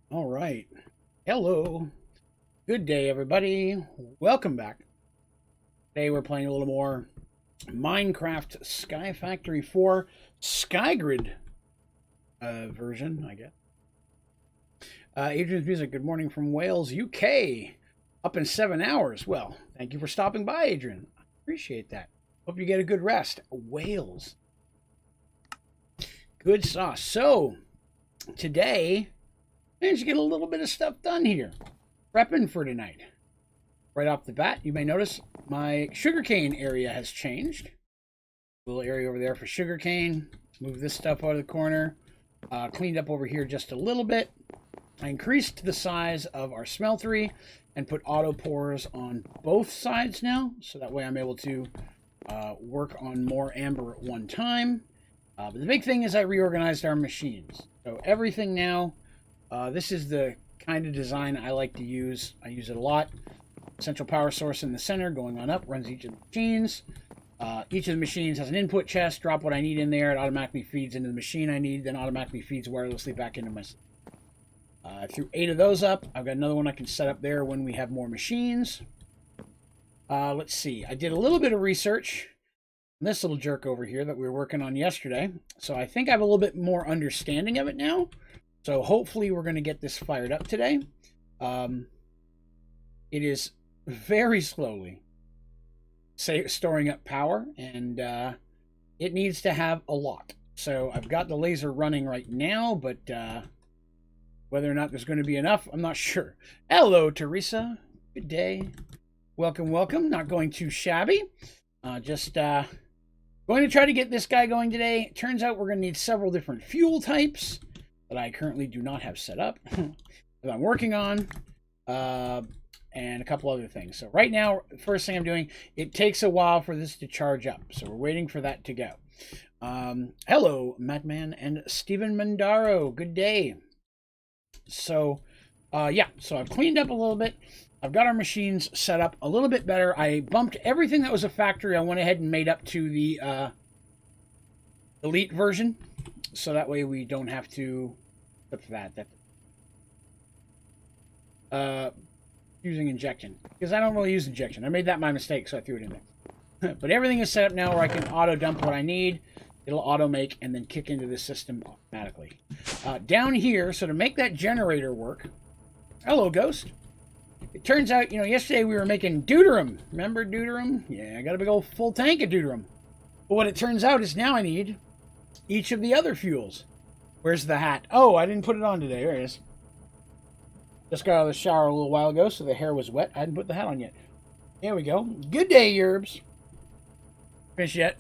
All right. Hello. Good day, everybody. Welcome back. Today we're playing a little more Minecraft Skyfactory 4 Skygrid version, I guess. Adrian's Music, good morning from Wales, UK. Up in 7 hours. Well, thank you for stopping by, Adrian. I appreciate that. Hope you get a good rest. Wales. Good sauce. So, today, managed to get a little bit of stuff done here. Prepping for tonight. Right off the bat, you may notice my sugarcane area has changed. A little area over there for sugarcane. Move this stuff out of the corner. Cleaned up over here just a little bit. I increased the size of our smeltery and put auto pours on both sides now. So that way I'm able to work on more amber at one time. But the big thing is I reorganized our machines. So everything now, this is the kind of design I like to use. I use it a lot. Central power source in the center, going on up, runs each of the machines. Each of the machines has an input chest. Drop what I need in there. It automatically feeds into the machine I need, then automatically feeds wirelessly back into my system. I threw 8 of those up. I've got another one I can set up there when we have more machines. Let's see. I did a little bit of research on this little jerk over here that we were working on yesterday. So I think I have a little bit more understanding of it now. So hopefully we're going to get this fired up today. It is very slowly storing up power, and it needs to have a lot. So I've got the laser running right now, but whether or not there's going to be enough, I'm not sure. Hello, Teresa. Good day. Welcome, welcome. Not going too shabby. Just going to try to get this guy going today. Turns out we're going to need several different fuel types that I currently do not have set up that I'm working on, and a couple other things. So right now, the first thing I'm doing, it takes a while for this to charge up. So we're waiting for that to go. Hello, Mattman and Stephen Mandaro. Good day. So, yeah, so I've cleaned up a little bit. I've got our machines set up a little bit better. I bumped everything that was a factory. I went ahead and made up to the elite version. So that way we don't have to using injection, because I don't really use injection. I made that my mistake, so I threw it in there. But everything is set up now where I can auto dump what I need. It'll auto make and then kick into the system automatically. Down here, so to make that generator work, hello, Ghost. It turns out, you know, yesterday we were making deuterium. Remember deuterium? Yeah, I got a big old full tank of deuterium. But what it turns out is now I need each of the other fuels. Where's the hat? Oh, I didn't put it on today. There it is. Just got out of the shower a little while ago, so the hair was wet. I hadn't put the hat on yet. There we go. Good day, Yerbs. Finished yet.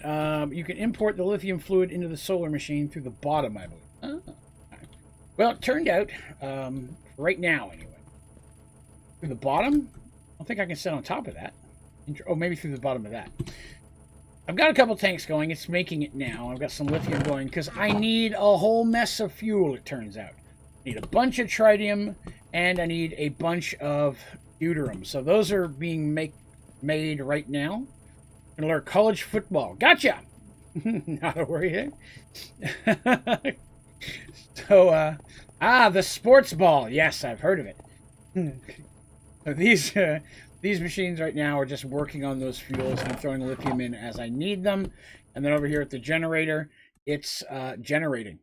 You can import the lithium fluid into the solar machine through the bottom, I believe. Oh. Well, it turned out, right now anyway, through the bottom, I don't think I can sit on top of that. Oh, maybe through the bottom of that. I've got a couple tanks going. It's making it now. I've got some lithium going because I need a whole mess of fuel, it turns out. I need a bunch of tritium, and I need a bunch of deuterium. So those are being made right now. I'm going to learn college football. Gotcha! Not a worry there. So, the sports ball. Yes, I've heard of it. So these machines right now are just working on those fuels and throwing lithium in as I need them. And then over here at the generator, it's generating.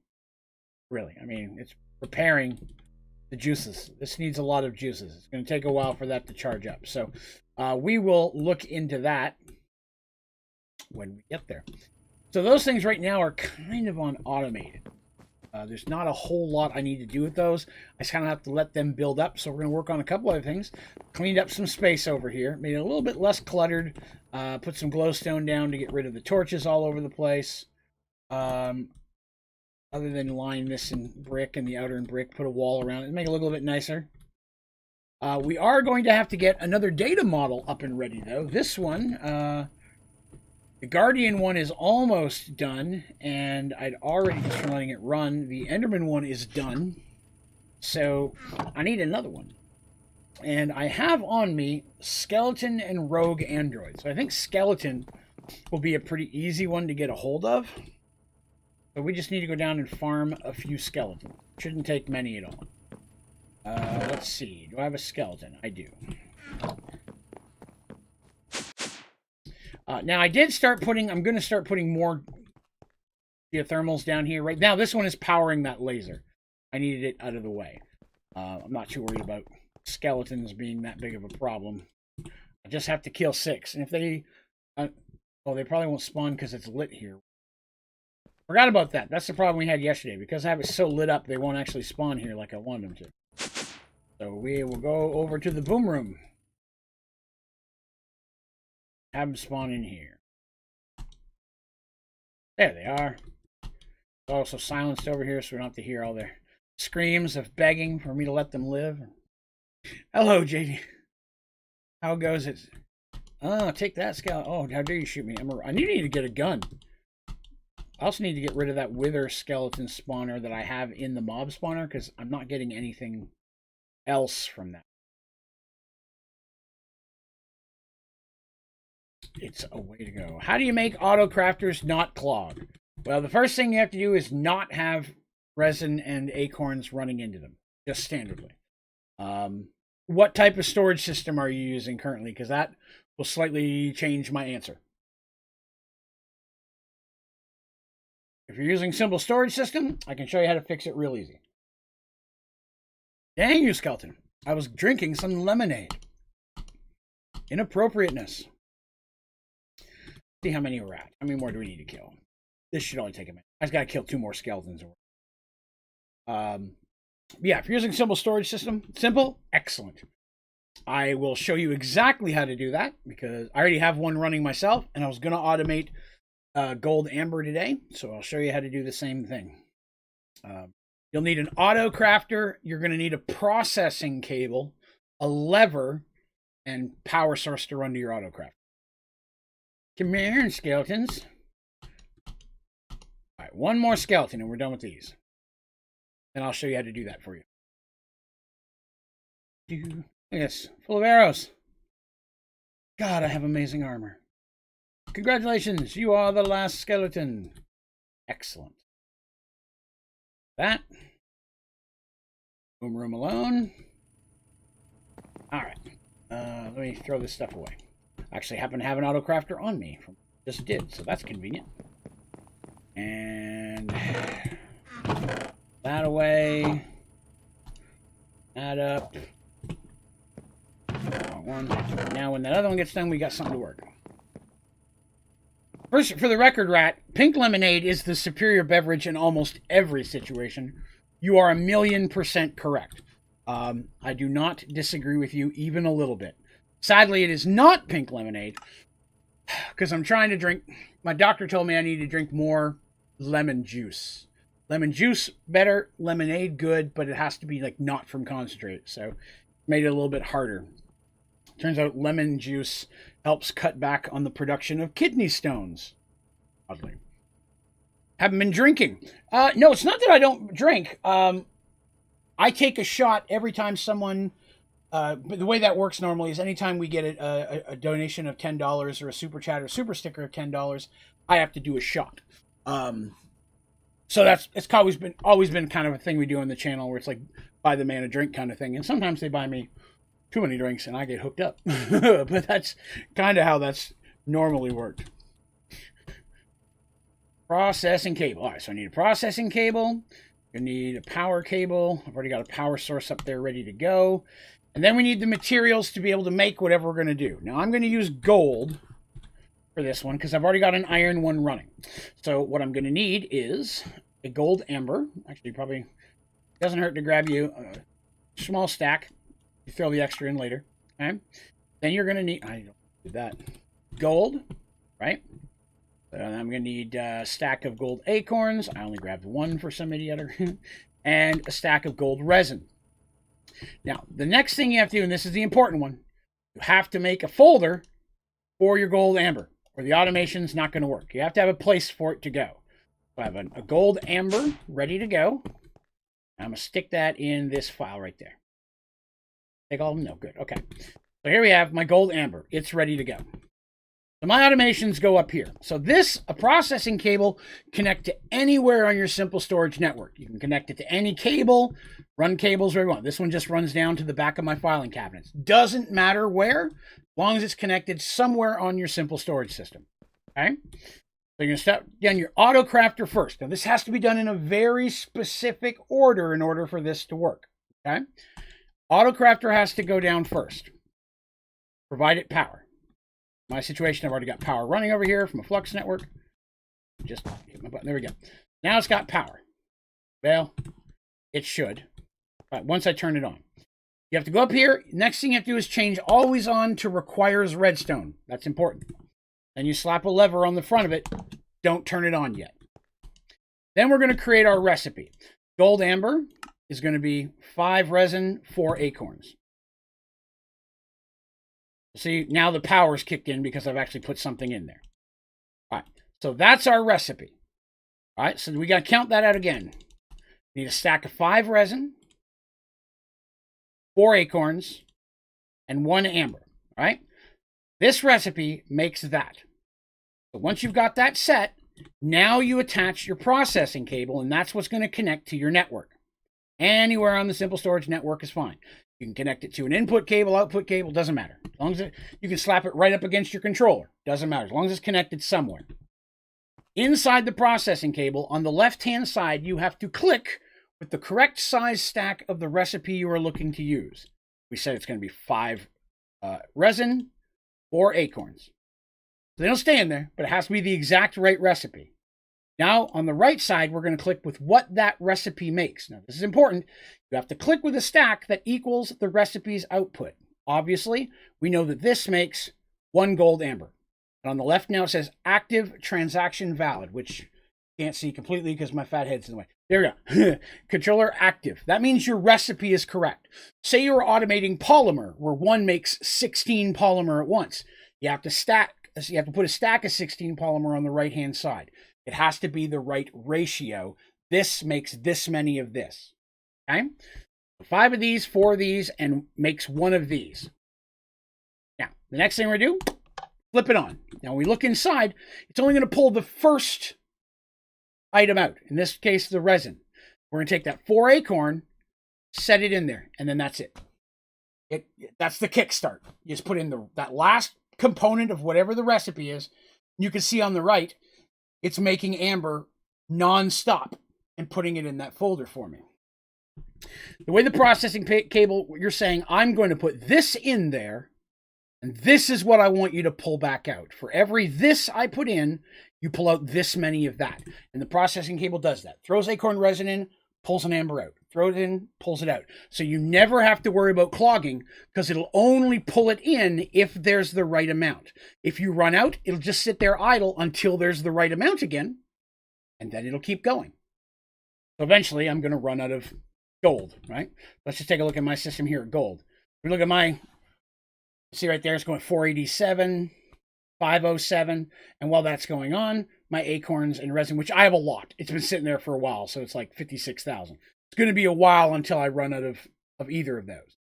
Really, I mean, it's preparing the juices. This needs a lot of juices. It's going to take a while for that to charge up. So we will look into that when we get there. So those things right now are kind of on automated. There's not a whole lot I need to do with those. I just kind of have to let them build up. So we're going to work on a couple other things. Cleaned up some space over here. Made it a little bit less cluttered. Put some glowstone down to get rid of the torches all over the place. Other than line this in brick and the outer in brick. Put a wall around it. Make it look a little bit nicer. We are going to have to get another data model up and ready, though. This one... the Guardian one is almost done, and I'd already just been letting it run. The Enderman one is done, so I need another one. And I have on me Skeleton and Rogue Android. So I think Skeleton will be a pretty easy one to get a hold of. But we just need to go down and farm a few skeletons. Shouldn't take many at all. Let's see. Do I have a skeleton? I do. Now, I did start putting... I'm going to start putting more geothermals down here. Right now, this one is powering that laser. I needed it out of the way. I'm not too worried about skeletons being that big of a problem. I just have to kill 6. And if they... well, they probably won't spawn because it's lit here. Forgot about that. That's the problem we had yesterday. Because I have it so lit up, they won't actually spawn here like I want them to. So we will go over to the boom room. Have them spawn in here. There they are. It's also silenced over here, so we don't have to hear all their screams of begging for me to let them live. Hello, JD. How goes it? Oh, take that, skeleton. Oh, how dare you shoot me? I need to get a gun. I also need to get rid of that wither skeleton spawner that I have in the mob spawner, because I'm not getting anything else from that. It's a way to go. How do you make auto crafters not clog? Well, the first thing you have to do is not have resin and acorns running into them, just standardly. What type of storage system are you using currently? Because that will slightly change my answer. If you're using simple storage system, I can show you how to fix it real easy. Dang you, skeleton. I was drinking some lemonade. Inappropriateness. See how many we're at. How many more do we need to kill? This should only take a minute. I just got to kill 2 more skeletons. Yeah, if you're using simple storage system, simple, excellent. I will show you exactly how to do that because I already have one running myself, and I was going to automate gold amber today, so I'll show you how to do the same thing. You'll need an auto crafter. You're going to need a processing cable, a lever, and power source to run to your auto crafter. Come here, skeletons. All right, one more skeleton, and we're done with these. And I'll show you how to do that for you. Yes, full of arrows. God, I have amazing armor. Congratulations, you are the last skeleton. Excellent. That. Boom room alone. All right. Let me throw this stuff away. I actually happen to have an auto crafter on me. Just did, so that's convenient. And that away. That up. One. Now, when that other one gets done, we got something to work. First, for the record, Rat, pink lemonade is the superior beverage in almost every situation. You are 1,000,000% correct. I do not disagree with you even a little bit. Sadly, it is not pink lemonade because I'm trying to drink. My doctor told me I need to drink more lemon juice. Lemon juice better, lemonade good, but it has to be like not from concentrate. So made it a little bit harder. Turns out lemon juice helps cut back on the production of kidney stones. Oddly. Haven't been drinking. No, it's not that I don't drink. I take a shot every time someone... but the way that works normally is anytime we get a donation of $10 or a super chat or super sticker of $10, I have to do a shot. So it's always been kind of a thing we do on the channel where it's like buy the man a drink kind of thing. And sometimes they buy me too many drinks and I get hooked up. But that's kind of how that's normally worked. Processing cable. All right, so I need a processing cable. I need a power cable. I've already got a power source up there ready to go. And then we need the materials to be able to make whatever we're going to do. Now, I'm going to use gold for this one because I've already got an iron one running. So what I'm going to need is a gold amber. Actually, probably doesn't hurt to grab you a small stack. You throw the extra in later. Okay. Then you're going to need... I don't do that. Gold, right? So I'm going to need a stack of gold acorns. I only grabbed one for some idiot. And a stack of gold resin. Now, the next thing you have to do, and this is the important one, you have to make a folder for your gold amber, or the automation's not going to work. You have to have a place for it to go. So I have a gold amber ready to go. I'm going to stick that in this file right there. Take all of them? No, good. Okay. So here we have my gold amber. It's ready to go. So my automations go up here. So a processing cable, connect to anywhere on your simple storage network. You can connect it to any cable, run cables where you want. This one just runs down to the back of my filing cabinets. Doesn't matter where, as long as it's connected somewhere on your simple storage system. Okay? So you're going to start, again, your auto crafter first. Now this has to be done in a very specific order in order for this to work. Okay? Auto crafter has to go down first. Provide it power. My situation, I've already got power running over here from a flux network. Just hit my button. There we go. Now it's got power. Well, it should. All right, once I turn it on. You have to go up here. Next thing you have to do is change always on to requires redstone. That's important. Then you slap a lever on the front of it. Don't turn it on yet. Then we're going to create our recipe. Gold amber is going to be 5 resin, 4 acorns. See, now the power's kicked in because I've actually put something in there. All right, so that's our recipe. All right, so we got to count that out again. We need a stack of 5 resin, 4 acorns, and 1 amber. All right, this recipe makes that. So once you've got that set, now you attach your processing cable, and that's what's going to connect to your network. Anywhere on the simple storage network is fine. You can connect it to an input cable, output cable, doesn't matter. As long as you can slap it right up against your controller, doesn't matter. As long as it's connected somewhere. Inside the processing cable, on the left-hand side, you have to click with the correct size stack of the recipe you are looking to use. We said it's going to be 5 resin, 4 acorns. So they don't stay in there, but it has to be the exact right recipe. Now, on the right side, we're going to click with what that recipe makes. Now, this is important. You have to click with a stack that equals the recipe's output. Obviously, we know that this makes 1 gold amber. And on the left now, it says active transaction valid, which you can't see completely because my fat head's in the way. There we go. Controller active. That means your recipe is correct. Say you're automating polymer, where one makes 16 polymer at once. You have to put a stack of 16 polymer on the right-hand side. It has to be the right ratio. This makes this many of this. Okay? 5 of these, 4 of these, and makes 1 of these. Now, the next thing we're going to do, flip it on. Now, when we look inside, it's only going to pull the first item out. In this case, the resin. We're going to take that 4 acorn, set it in there, and then that's it. That's the kickstart. You just put in that last component of whatever the recipe is. You can see on the right, it's making amber non-stop and putting it in that folder for me. The way the processing cable, you're saying, I'm going to put this in there, and this is what I want you to pull back out. For every this I put in, you pull out this many of that. And the processing cable does that. Throws acorn resin in, pulls an amber out. Throws it in, pulls it out. So you never have to worry about clogging because it'll only pull it in if there's the right amount. If you run out, it'll just sit there idle until there's the right amount again, and then it'll keep going. So eventually, I'm going to run out of gold, right? Let's just take a look at my system here at gold. We look at see right there, it's going 487, 507, and while that's going on, my acorns and resin, which I have a lot. It's been sitting there for a while, so it's like 56,000. It's going to be a while until I run out of either of those.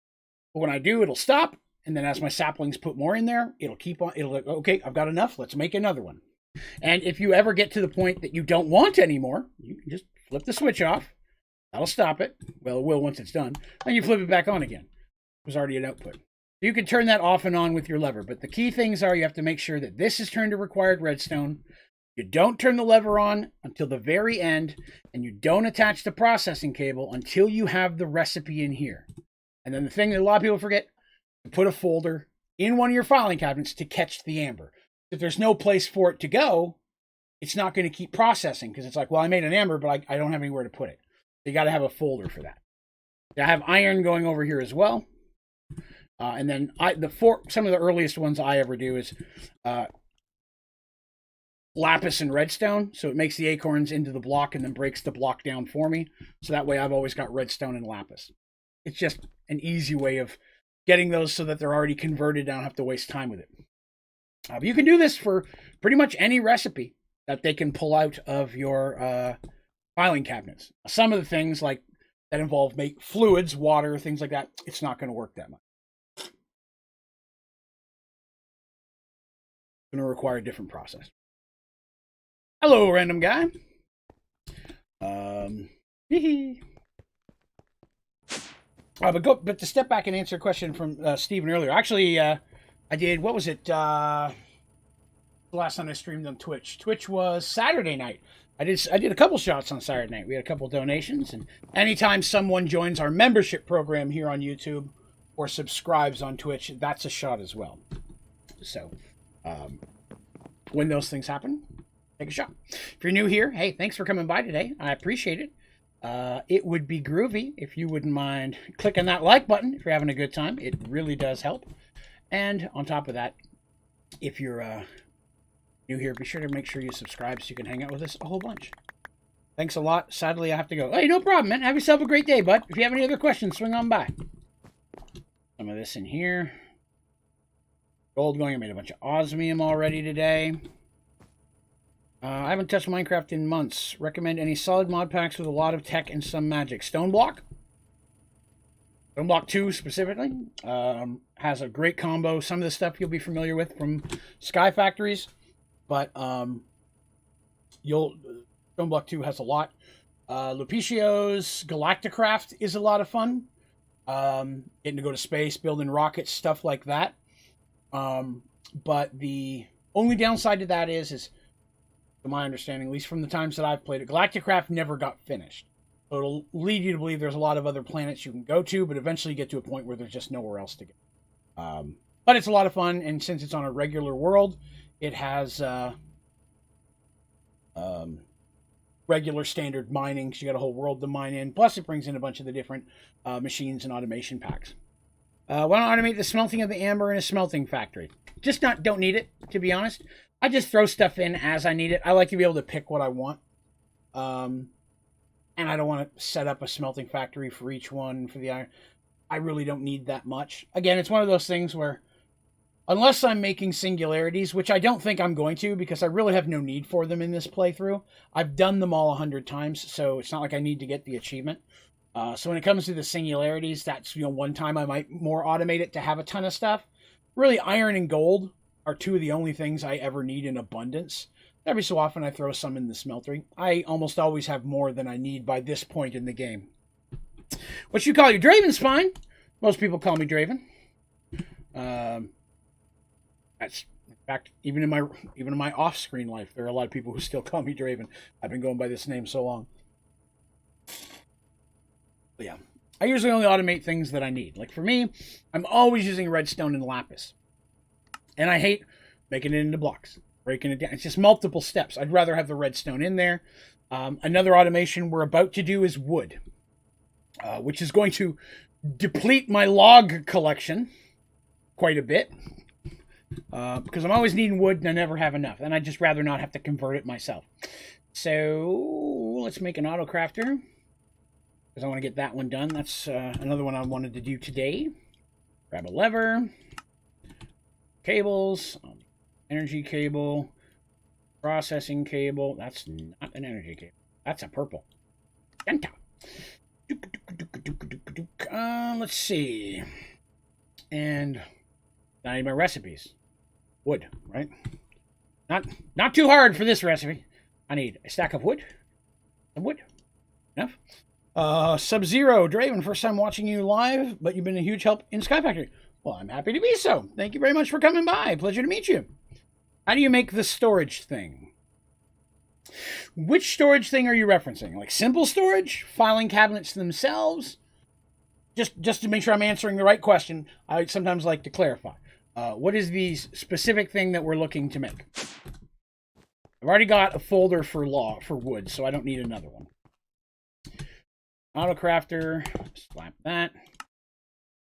But when I do, it'll stop, and then as my saplings put more in there, it'll keep on. It'll like, okay, I've got enough. Let's make another one. And if you ever get to the point that you don't want any more, you can just flip the switch off. That'll stop it. Well, it will once it's done. And you flip it back on again. There's already an output. You can turn that off and on with your lever, but the key things are you have to make sure that this is turned to required redstone. You don't turn the lever on until the very end, and you don't attach the processing cable until you have the recipe in here. And then the thing that a lot of people forget, you put a folder in one of your filing cabinets to catch the amber. If there's no place for it to go, it's not going to keep processing because it's like, well, I made an amber, but I don't have anywhere to put it. You got to have a folder for that. I have iron going over here as well. And then some of the earliest ones I ever do is lapis and redstone. So it makes the acorns into the block and then breaks the block down for me. So that way I've always got redstone and lapis. It's just an easy way of getting those so that they're already converted. I don't have to waste time with it. But you can do this for pretty much any recipe that they can pull out of your filing cabinets. Some of the things like that involve fluids, water, things like that, it's not going to work that much. going to require a different process. Hello, random guy. But to step back and answer a question from Steven earlier. Actually, I did, what was it? The last time I streamed on Twitch. Twitch was Saturday night. I did a couple shots on Saturday night. We had a couple donations, and anytime someone joins our membership program here on YouTube or subscribes on Twitch, that's a shot as well. So, when those things happen, take a shot. If you're new here, hey, thanks for coming by today. I appreciate it. It would be groovy if you wouldn't mind clicking that like button if you're having a good time. It really does help. And on top of that, if you're new here, be sure to make sure you subscribe so you can hang out with us a whole bunch. Thanks a lot. Sadly, I have to go. Hey, no problem, man. Have yourself a great day, bud. If you have any other questions, swing on by. Some of this in here. Gold going. I made a bunch of osmium already today. I haven't touched Minecraft in months. Recommend any solid mod packs with a lot of tech and some magic. Stoneblock. Stoneblock 2 specifically. Has a great combo. Some of the stuff you'll be familiar with from Skyfactories. But Stoneblock 2 has a lot. Lupicio's Galacticraft is a lot of fun. Getting to go to space, building rockets, stuff like that. But the only downside to that is to my understanding, at least from the times that I've played it, Galacticraft never got finished. So it'll lead you to believe there's a lot of other planets you can go to, but eventually you get to a point where there's just nowhere else to go. But it's a lot of fun, and since it's on a regular world, it has regular standard mining, so you got a whole world to mine in. Plus, it brings in a bunch of the different machines and automation packs. Why not automate the smelting of the amber in a smelting factory? Just don't need it, to be honest. I just throw stuff in as I need it. I like to be able to pick what I want. And I don't want to set up a smelting factory for each one for the iron. I really don't need that much. Again, it's one of those things where unless I'm making singularities, which I don't think I'm going to because I really have no need for them in this playthrough. I've done them all 100 times, so it's not like I need to get the achievement. So when it comes to the singularities, that's, one time I might more automate it to have a ton of stuff. Really, iron and gold are two of the only things I ever need in abundance. Every so often I throw some in the smeltery. I almost always have more than I need by this point in the game. What you call you? Draven's fine. Most people call me Draven. That's, in fact, even in my off-screen life, there are a lot of people who still call me Draven. I've been going by this name so long. But yeah, I usually only automate things that I need. Like for me, I'm always using redstone and lapis. And I hate making it into blocks, breaking it down. It's just multiple steps. I'd rather have the redstone in there. Another automation we're about to do is wood, which is going to deplete my log collection quite a bit. Because I'm always needing wood and I never have enough. And I'd just rather not have to convert it myself. So let's make an auto crafter. Because I want to get that one done. That's another one I wanted to do today. Grab a lever. Cables. Energy cable. Processing cable. That's not an energy cable. That's a purple. Let's see. And I need my recipes. Wood, right? Not too hard for this recipe. I need a stack of wood. Some wood. Enough. Sub-Zero, Draven, first time watching you live, but you've been a huge help in Skyfactory. Well, I'm happy to be so. Thank you very much for coming by. Pleasure to meet you. How do you make the storage thing? Which storage thing are you referencing? Like simple storage? Filing cabinets themselves? Just to make sure I'm answering the right question, I sometimes like to clarify. What is the specific thing that we're looking to make? I've already got a folder for wood, so I don't need another one. Auto crafter, slap that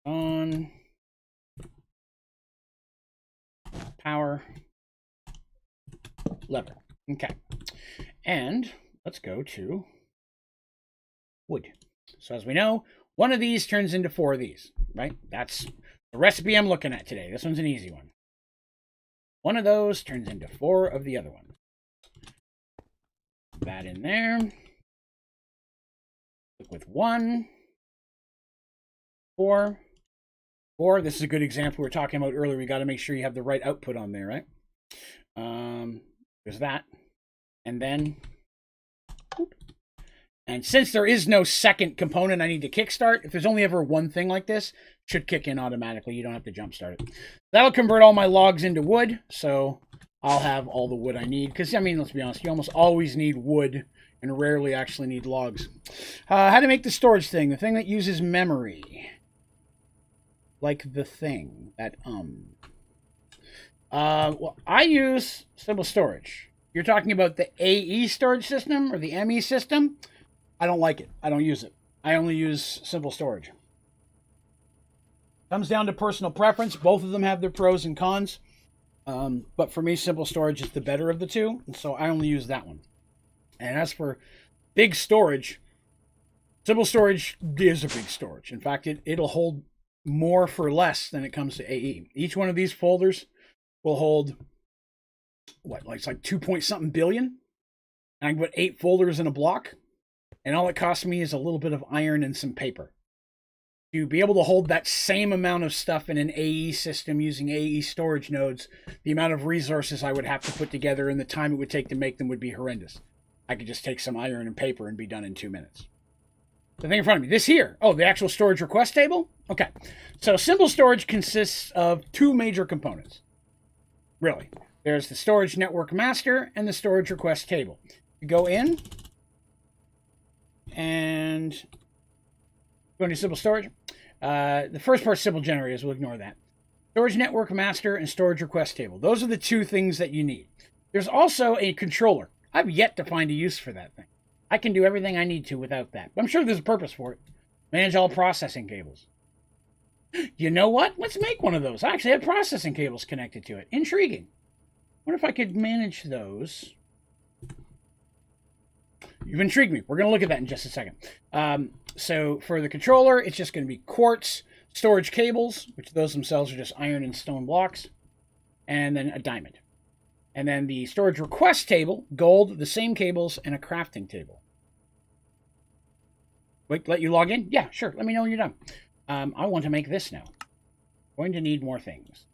on. Power. Lever. Okay. And let's go to wood. So as we know, one of these turns into 4 of these, right? That's the recipe I'm looking at today. This one's an easy one. One of those turns into 4 of the other one. That in there. With 1, 4. This is a good example we were talking about earlier. We got to make sure you have the right output on there, right? There's that. And then, and since there is no second component I need to kickstart, if there's only ever one thing like this, it should kick in automatically. You don't have to jumpstart it. That'll convert all my logs into wood, so I'll have all the wood I need. Because, I mean, let's be honest, you almost always need wood and rarely actually need logs. How to make the storage thing. The thing that uses memory. Like the thing that, well, I use simple storage. You're talking about the AE storage system or the ME system? I don't like it. I don't use it. I only use simple storage. Comes down to personal preference. Both of them have their pros and cons. But for me, simple storage is the better of the two. And so I only use that one. And as for big storage, simple storage is a big storage. In fact, it'll hold more for less than it comes to AE. Each one of these folders will hold, what, like it's like 2-point-something billion? And I can put 8 folders in a block. And all it costs me is a little bit of iron and some paper. To be able to hold that same amount of stuff in an AE system using AE storage nodes, the amount of resources I would have to put together and the time it would take to make them would be horrendous. I could just take some iron and paper and be done in 2 minutes. The thing in front of me, this here. Oh, the actual storage request table? Okay. So simple storage consists of 2 major components. Really. There's the storage network master and the storage request table. You go in and go into simple storage. The first part, simple generators, we'll ignore that. Storage network master and storage request table. Those are the 2 things that you need. There's also a controller. I've yet to find a use for that thing. I can do everything I need to without that. But I'm sure there's a purpose for it. Manage all processing cables. You know what? Let's make one of those. I actually have processing cables connected to it. Intriguing. What if I could manage those? You've intrigued me. We're going to look at that in just a second. So for the controller, it's just going to be quartz, storage cables, which those themselves are just iron and stone blocks, and then a diamond. And then the storage request table, gold, the same cables, and a crafting table. Wait, let you log in? Yeah, sure. Let me know when you're done. I want to make this now. Going to need more things.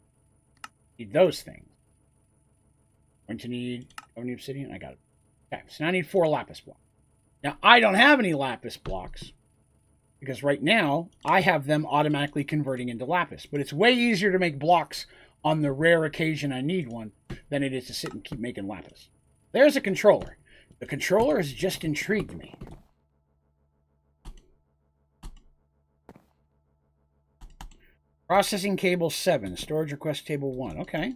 Need those things. Going to need obsidian. I got it. Okay, so now I need 4 lapis blocks. Now, I don't have any lapis blocks because right now I have them automatically converting into lapis. But it's way easier to make blocks on the rare occasion I need one than it is to sit and keep making lapis. There's a controller. The controller has just intrigued me. Processing cable 7, storage request table 1. Okay.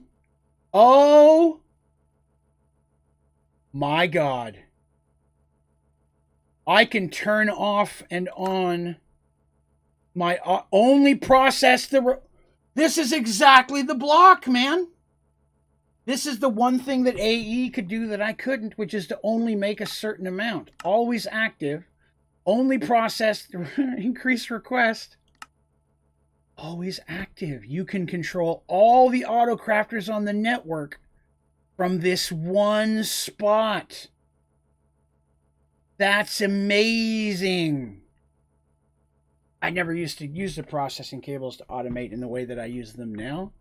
Oh my God. I can turn off and on my only process the... This is exactly the block, man. This is the one thing that AE could do that I couldn't, which is to only make a certain amount. Always active. Only process increase request. Always active. You can control all the auto crafters on the network from this one spot. That's amazing. I never used to use the processing cables to automate in the way that I use them now.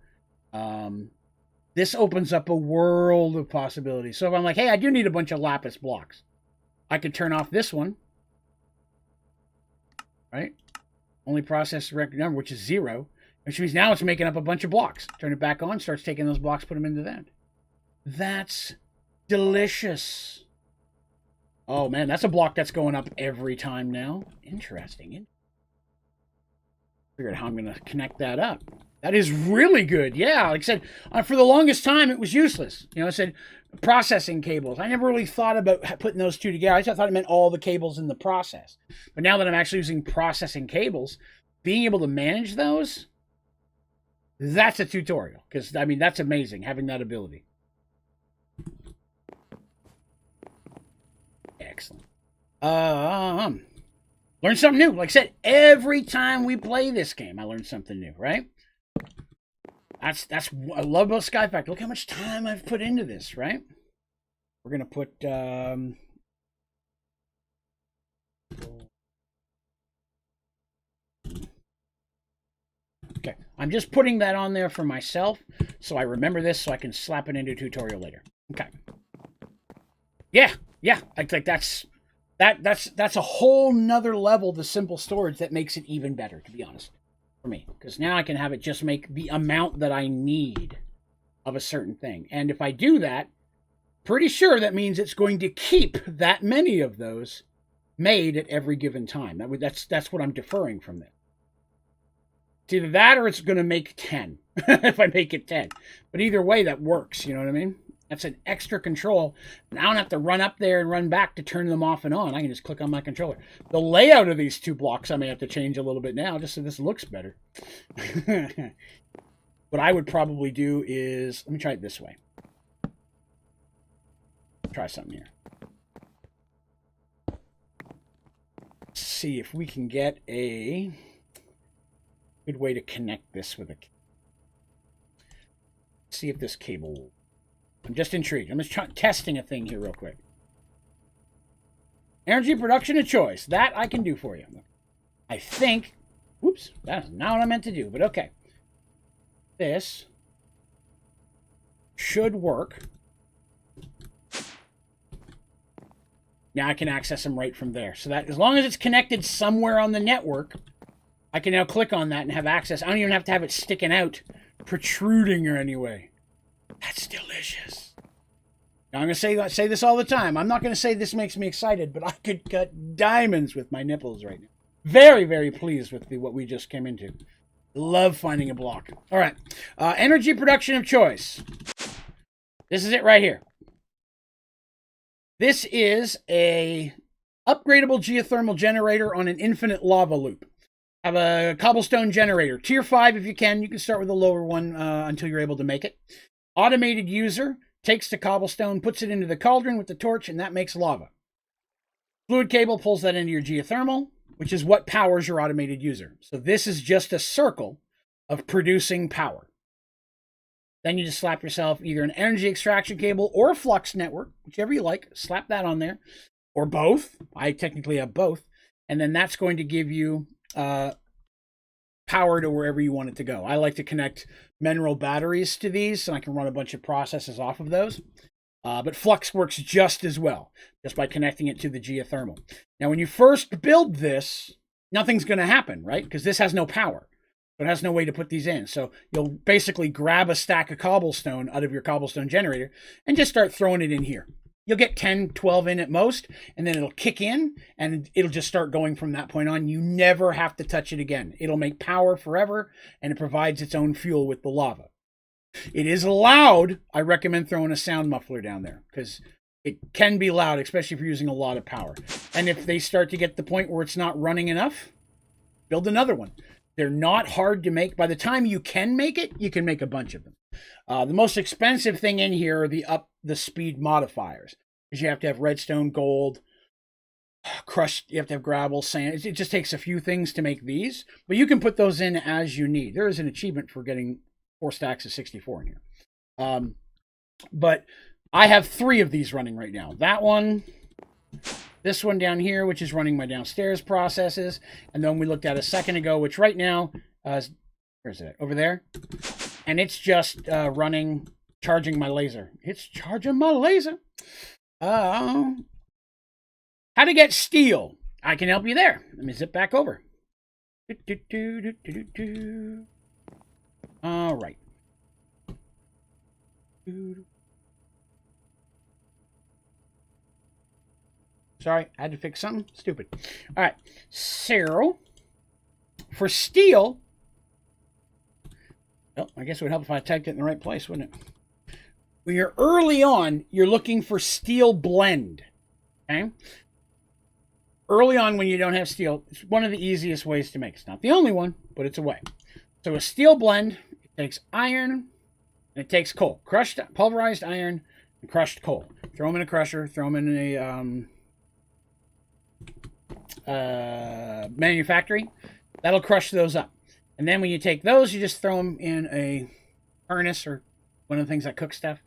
This opens up a world of possibilities. So if I'm like, hey, I do need a bunch of lapis blocks, I could turn off this one, right? Only process the record number, which is 0, which means now it's making up a bunch of blocks. Turn it back on, starts taking those blocks, put them into that. That's delicious. Oh, man, that's a block that's going up every time now. Interesting. Figured out how I'm going to connect that up. That is really good. Yeah, like I said, for the longest time, it was useless. You know, I said processing cables. I never really thought about putting those 2 together. I just thought it meant all the cables in the process. But now that I'm actually using processing cables, being able to manage those, that's a tutorial. Because, I mean, that's amazing, having that ability. Excellent. Learn something new. Like I said, every time we play this game, I learn something new, right? That's what I love about Skyfactory. Look how much time I've put into this, right? We're gonna put okay. I'm just putting that on there for myself so I remember this so I can slap it into a tutorial later. Okay. Yeah, I think that's a whole nother level to simple storage that makes it even better, to be honest, for me. Because now I can have it just make the amount that I need of a certain thing. And if I do that, pretty sure that means it's going to keep that many of those made at every given time. That's what I'm deferring from this. It's either that or it's going to make 10 if I make it 10. But either way, that works. You know what I mean? That's an extra control. And I don't have to run up there and run back to turn them off and on. I can just click on my controller. The layout of these 2 blocks I may have to change a little bit now just so this looks better. What I would probably do is, let me try it this way. Try something here. Let's see if we can get a good way to connect this with a. See if this cable. I'm just intrigued. I'm just testing a thing here real quick. Energy production of choice. That I can do for you. I think. Whoops. That's not what I meant to do, but okay. This should work. Now I can access them right from there. So that as long as it's connected somewhere on the network, I can now click on that and have access. I don't even have to have it sticking out, protruding or anyway. That's delicious. Now I'm going to say this all the time. I'm not going to say this makes me excited, but I could cut diamonds with my nipples right now. Very, very pleased with what we just came into. Love finding a block. All right. Energy production of choice. This is it right here. This is a upgradable geothermal generator on an infinite lava loop. I have a cobblestone generator. Tier 5 if you can. You can start with a lower one until you're able to make it. Automated user takes the cobblestone, puts it into the cauldron with the torch, and that makes lava. Fluid cable pulls that into your geothermal, which is what powers your automated user. So this is just a circle of producing power. Then you just slap yourself either an energy extraction cable or a flux network, whichever you like. Slap that on there. Or both. I technically have both. And then that's going to give you power to wherever you want it to go. I like to connect mineral batteries to these so I can run a bunch of processes off of those. But flux works just as well, just by connecting it to the geothermal. Now, when you first build this, nothing's going to happen, right? Because this has no power. It has no way to put these in. So you'll basically grab a stack of cobblestone out of your cobblestone generator and just start throwing it in here. You'll get 10, 12 in at most, and then it'll kick in, and it'll just start going from that point on. You never have to touch it again. It'll make power forever, and it provides its own fuel with the lava. It is loud. I recommend throwing a sound muffler down there, because it can be loud, especially if you're using a lot of power. And if they start to get to the point where it's not running enough, build another one. They're not hard to make. By the time you can make it, you can make a bunch of them. The most expensive thing in here are the speed modifiers. Because you have to have redstone, gold, crushed, you have to have gravel, sand. It just takes a few things to make these. But you can put those in as you need. There is an achievement for getting 4 stacks of 64 in here. But I have 3 of these running right now. That one, this one down here, which is running my downstairs processes. And then we looked at a second ago, which right now, where is it? Over there. And it's just charging my laser. It's charging my laser. How to get steel. I can help you there. Let me zip back over. All right. Sorry, I had to fix something stupid. All right. So, for steel, well, I guess it would help if I typed it in the right place, wouldn't it? When you're early on, you're looking for steel blend. Okay? Early on, when you don't have steel, it's one of the easiest ways to make. It's not the only one, but it's a way. So a steel blend, it takes iron and it takes coal. Crushed, pulverized iron and crushed coal. Throw them in a crusher, throw them in a manufactory. That'll crush those up. And then when you take those, you just throw them in a furnace or one of the things that cook stuff.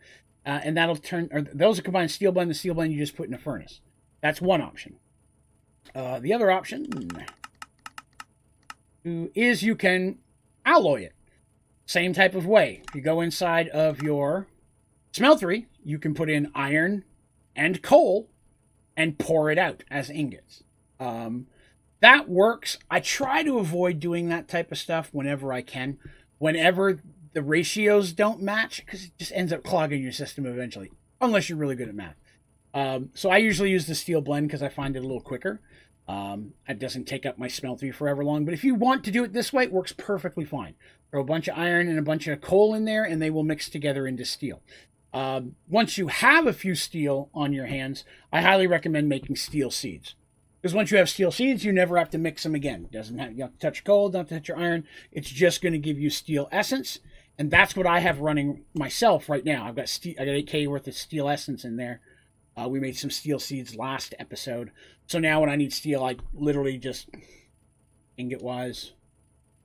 And that'll turn, or those are combined steel blend. The steel blend you just put in a furnace. That's one option. The other option is you can alloy it. Same type of way. If you go inside of your smeltery, you can put in iron and coal and pour it out as ingots. That works. I try to avoid doing that type of stuff whenever I can. Whenever the ratios don't match, because it just ends up clogging your system eventually, unless you're really good at math. So I usually use the steel blend because I find it a little quicker. It doesn't take up my smeltery forever long. But if you want to do it this way, it works perfectly fine. Throw a bunch of iron and a bunch of coal in there, and they will mix together into steel. Once you have a few steel on your hands, I highly recommend making steel seeds. Because once you have steel seeds, you never have to mix them again. You don't have to touch coal, don't have to touch your iron. It's just going to give you steel essence. And that's what I have running myself right now. I got 8K worth of steel essence in there. We made some steel seeds last episode. So now when I need steel, I literally just, ingot-wise,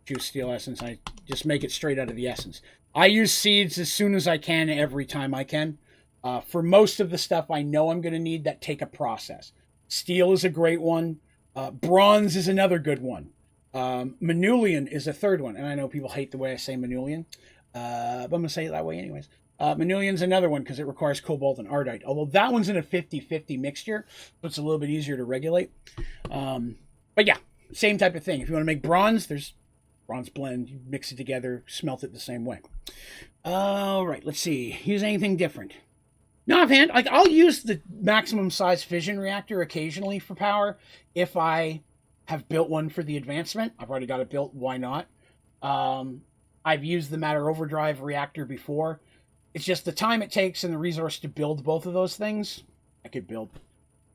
choose steel essence. I just make it straight out of the essence. I use seeds as soon as I can, every time I can. For most of the stuff I know I'm going to need that take a process. Steel is a great one. Bronze is another good one. Manulian is a third one. And I know people hate the way I say Manulian. But I'm going to say it that way anyways. Manulian's another one because it requires cobalt and ardite. Although that one's in a 50-50 mixture, so it's a little bit easier to regulate. But yeah, same type of thing. If you want to make bronze, there's bronze blend. You mix it together, smelt it the same way. All right, let's see. Use anything different? No, offhand, like I'll use the maximum size fission reactor occasionally for power if I have built one for the advancement. I've already got it built. Why not? I've used the matter overdrive reactor before. It's just the time it takes and the resource to build both of those things. I could build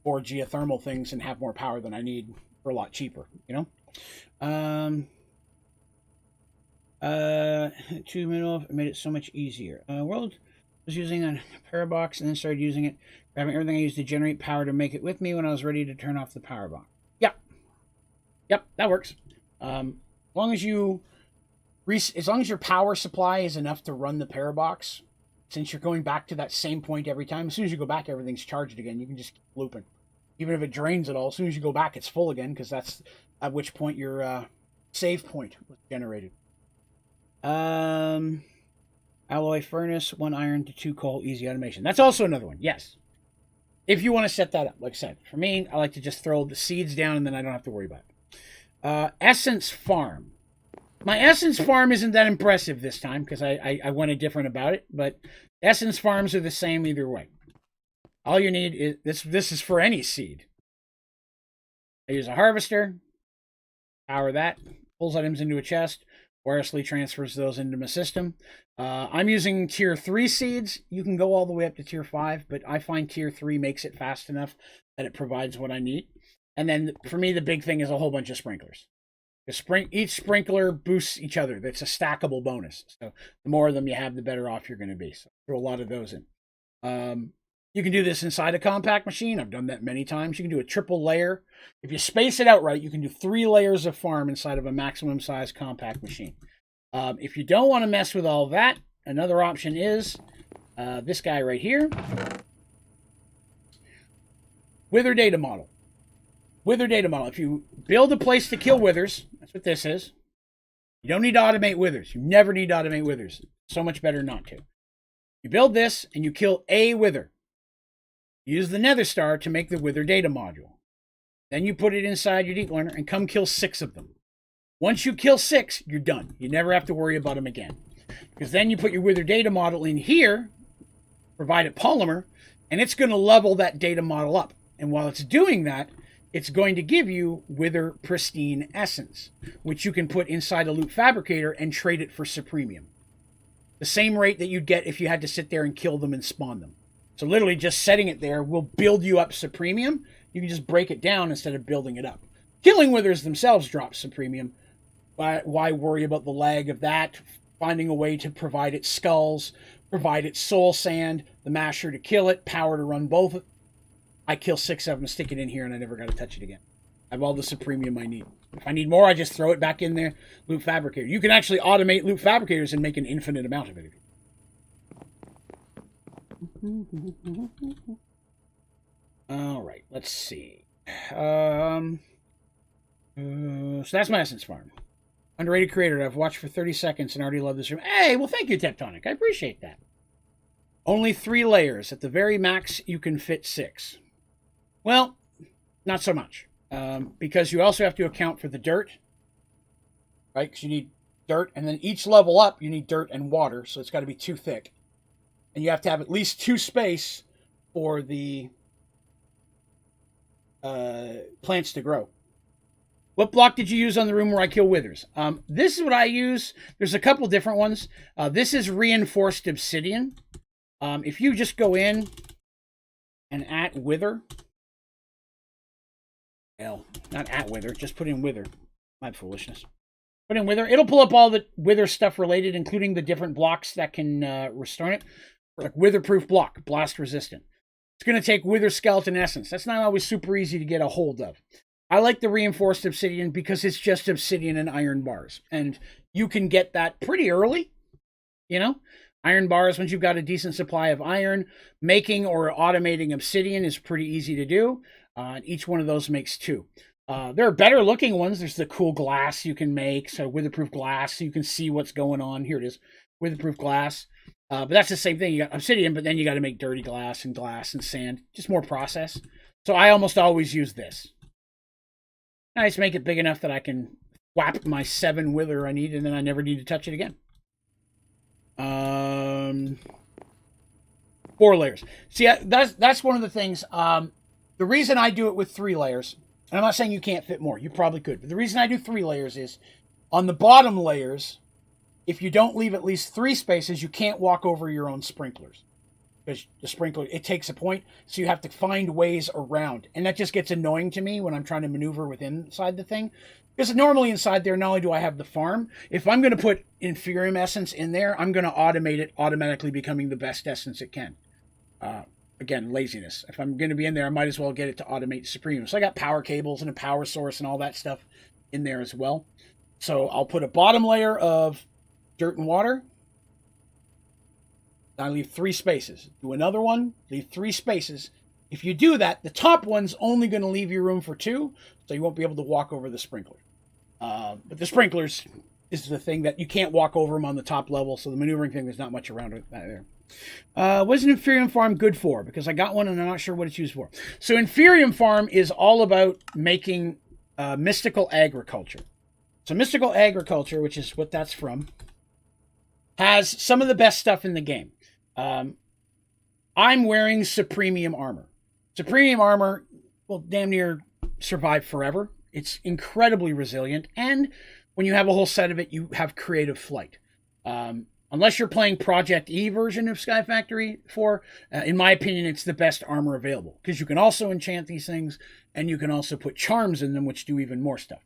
4 geothermal things and have more power than I need for a lot cheaper, you know? 2 minutes off, it made it so much easier. World was using a Parabox and then started using it, grabbing everything I used to generate power to make it with me when I was ready to turn off the power box. Yep, that works. As long as your power supply is enough to run the Parabox, since you're going back to that same point every time, as soon as you go back, everything's charged again. You can just keep looping. Even if it drains at all, as soon as you go back, it's full again, because that's at which point your save point was generated. Alloy furnace, 1 iron to 2 coal, easy automation. That's also another one, yes. If you want to set that up, like I said. For me, I like to just throw the seeds down and then I don't have to worry about it. Essence farm. My essence farm isn't that impressive this time because I went a different about it, but essence farms are the same either way. All you need is, this is for any seed. I use a harvester, power that, pulls items into a chest, wirelessly transfers those into my system. I'm using tier 3 seeds. You can go all the way up to tier 5, but I find tier 3 makes it fast enough that it provides what I need. And then for me, the big thing is a whole bunch of sprinklers. Each sprinkler boosts each other. That's a stackable bonus. So the more of them you have, the better off you're going to be. So throw a lot of those in. You can do this inside a compact machine. I've done that many times. You can do a triple layer. If you space it out right, you can do 3 layers of farm inside of a maximum size compact machine. If you don't want to mess with all that, another option is this guy right here. Wither data model. Wither data model. If you build a place to kill withers, that's what this is. You don't need to automate withers. You never need to automate withers. So much better not to. You build this and you kill a wither. Use the nether star to make the wither data module. Then you put it inside your deep learner and come kill 6 of them. Once you kill 6, you're done. You never have to worry about them again. Because then you put your wither data model in here, provide it polymer, and it's going to level that data model up. And while it's doing that, it's going to give you Wither Pristine Essence, which you can put inside a loot fabricator and trade it for Supremium. The same rate that you'd get if you had to sit there and kill them and spawn them. So literally just setting it there will build you up Supremium. You can just break it down instead of building it up. Killing withers themselves drop Supremium. Why worry about the lag of that? Finding a way to provide it skulls, provide it soul sand, the masher to kill it, power to run both. I kill 6 of them, stick it in here, and I never got to touch it again. I have all the Supremium I need. If I need more, I just throw it back in there. Loot fabricator. You can actually automate loot fabricators and make an infinite amount of it. All right, let's see. So that's my essence farm. Underrated creator. I've watched for 30 seconds and already love this room. Hey, well, thank you, Tectonic. I appreciate that. Only 3 layers. At the very max, you can fit 6. Well, not so much. Because you also have to account for the dirt. Right? Because you need dirt. And then each level up, you need dirt and water. So it's got to be 2 thick. And you have to have at least 2 space for the plants to grow. What block did you use on the room where I kill withers? This is what I use. There's a couple different ones. This is reinforced obsidian. If you just go in and at wither. Well, not at wither. Just put in wither. My foolishness. Put in wither. It'll pull up all the wither stuff related, including the different blocks that can restore it. Like witherproof block, blast resistant. It's going to take wither skeleton essence. That's not always super easy to get a hold of. I like the reinforced obsidian because it's just obsidian and iron bars. And you can get that pretty early. You know, iron bars, once you've got a decent supply of iron, making or automating obsidian is pretty easy to do. Each one of those makes 2. There are better looking ones. There's the cool glass you can make. So weatherproof glass, so you can see what's going on. Here it is, weatherproof glass. But that's the same thing. You got obsidian, but then you got to make dirty glass and sand. Just more process. So I almost always use this. I just make it big enough that I can whap my 7 wither I need, and then I never need to touch it again. 4 layers. See, that's one of the things. The reason I do it with 3 layers, and I'm not saying you can't fit more. You probably could. But the reason I do 3 layers is on the bottom layers, if you don't leave at least 3 spaces, you can't walk over your own sprinklers. Because the sprinkler, it takes a point, so you have to find ways around. And that just gets annoying to me when I'm trying to maneuver inside the thing. Because normally inside there, not only do I have the farm, if I'm going to put Inferium Essence in there, I'm going to automate it automatically becoming the best essence it can. Again, laziness. If I'm going to be in there, I might as well get it to automate Supreme. So I got power cables and a power source and all that stuff in there as well. So I'll put a bottom layer of dirt and water. I leave 3 spaces. Do another one, leave 3 spaces. If you do that, the top one's only going to leave you room for 2, so you won't be able to walk over the sprinkler. But the sprinklers is the thing that you can't walk over them on the top level, so the maneuvering thing, there's not much around it there. What is an Inferium Farm good for? Because I got one and I'm not sure what it's used for. So Inferium Farm is all about making mystical agriculture. So mystical agriculture, which is what that's from, has some of the best stuff in the game. I'm wearing Supremium armor. Supremium armor will damn near survive forever. It's incredibly resilient, and when you have a whole set of it, you have creative flight. Unless you're playing Project E version of Skyfactory 4, in my opinion, it's the best armor available, because you can also enchant these things, and you can also put charms in them, which do even more stuff.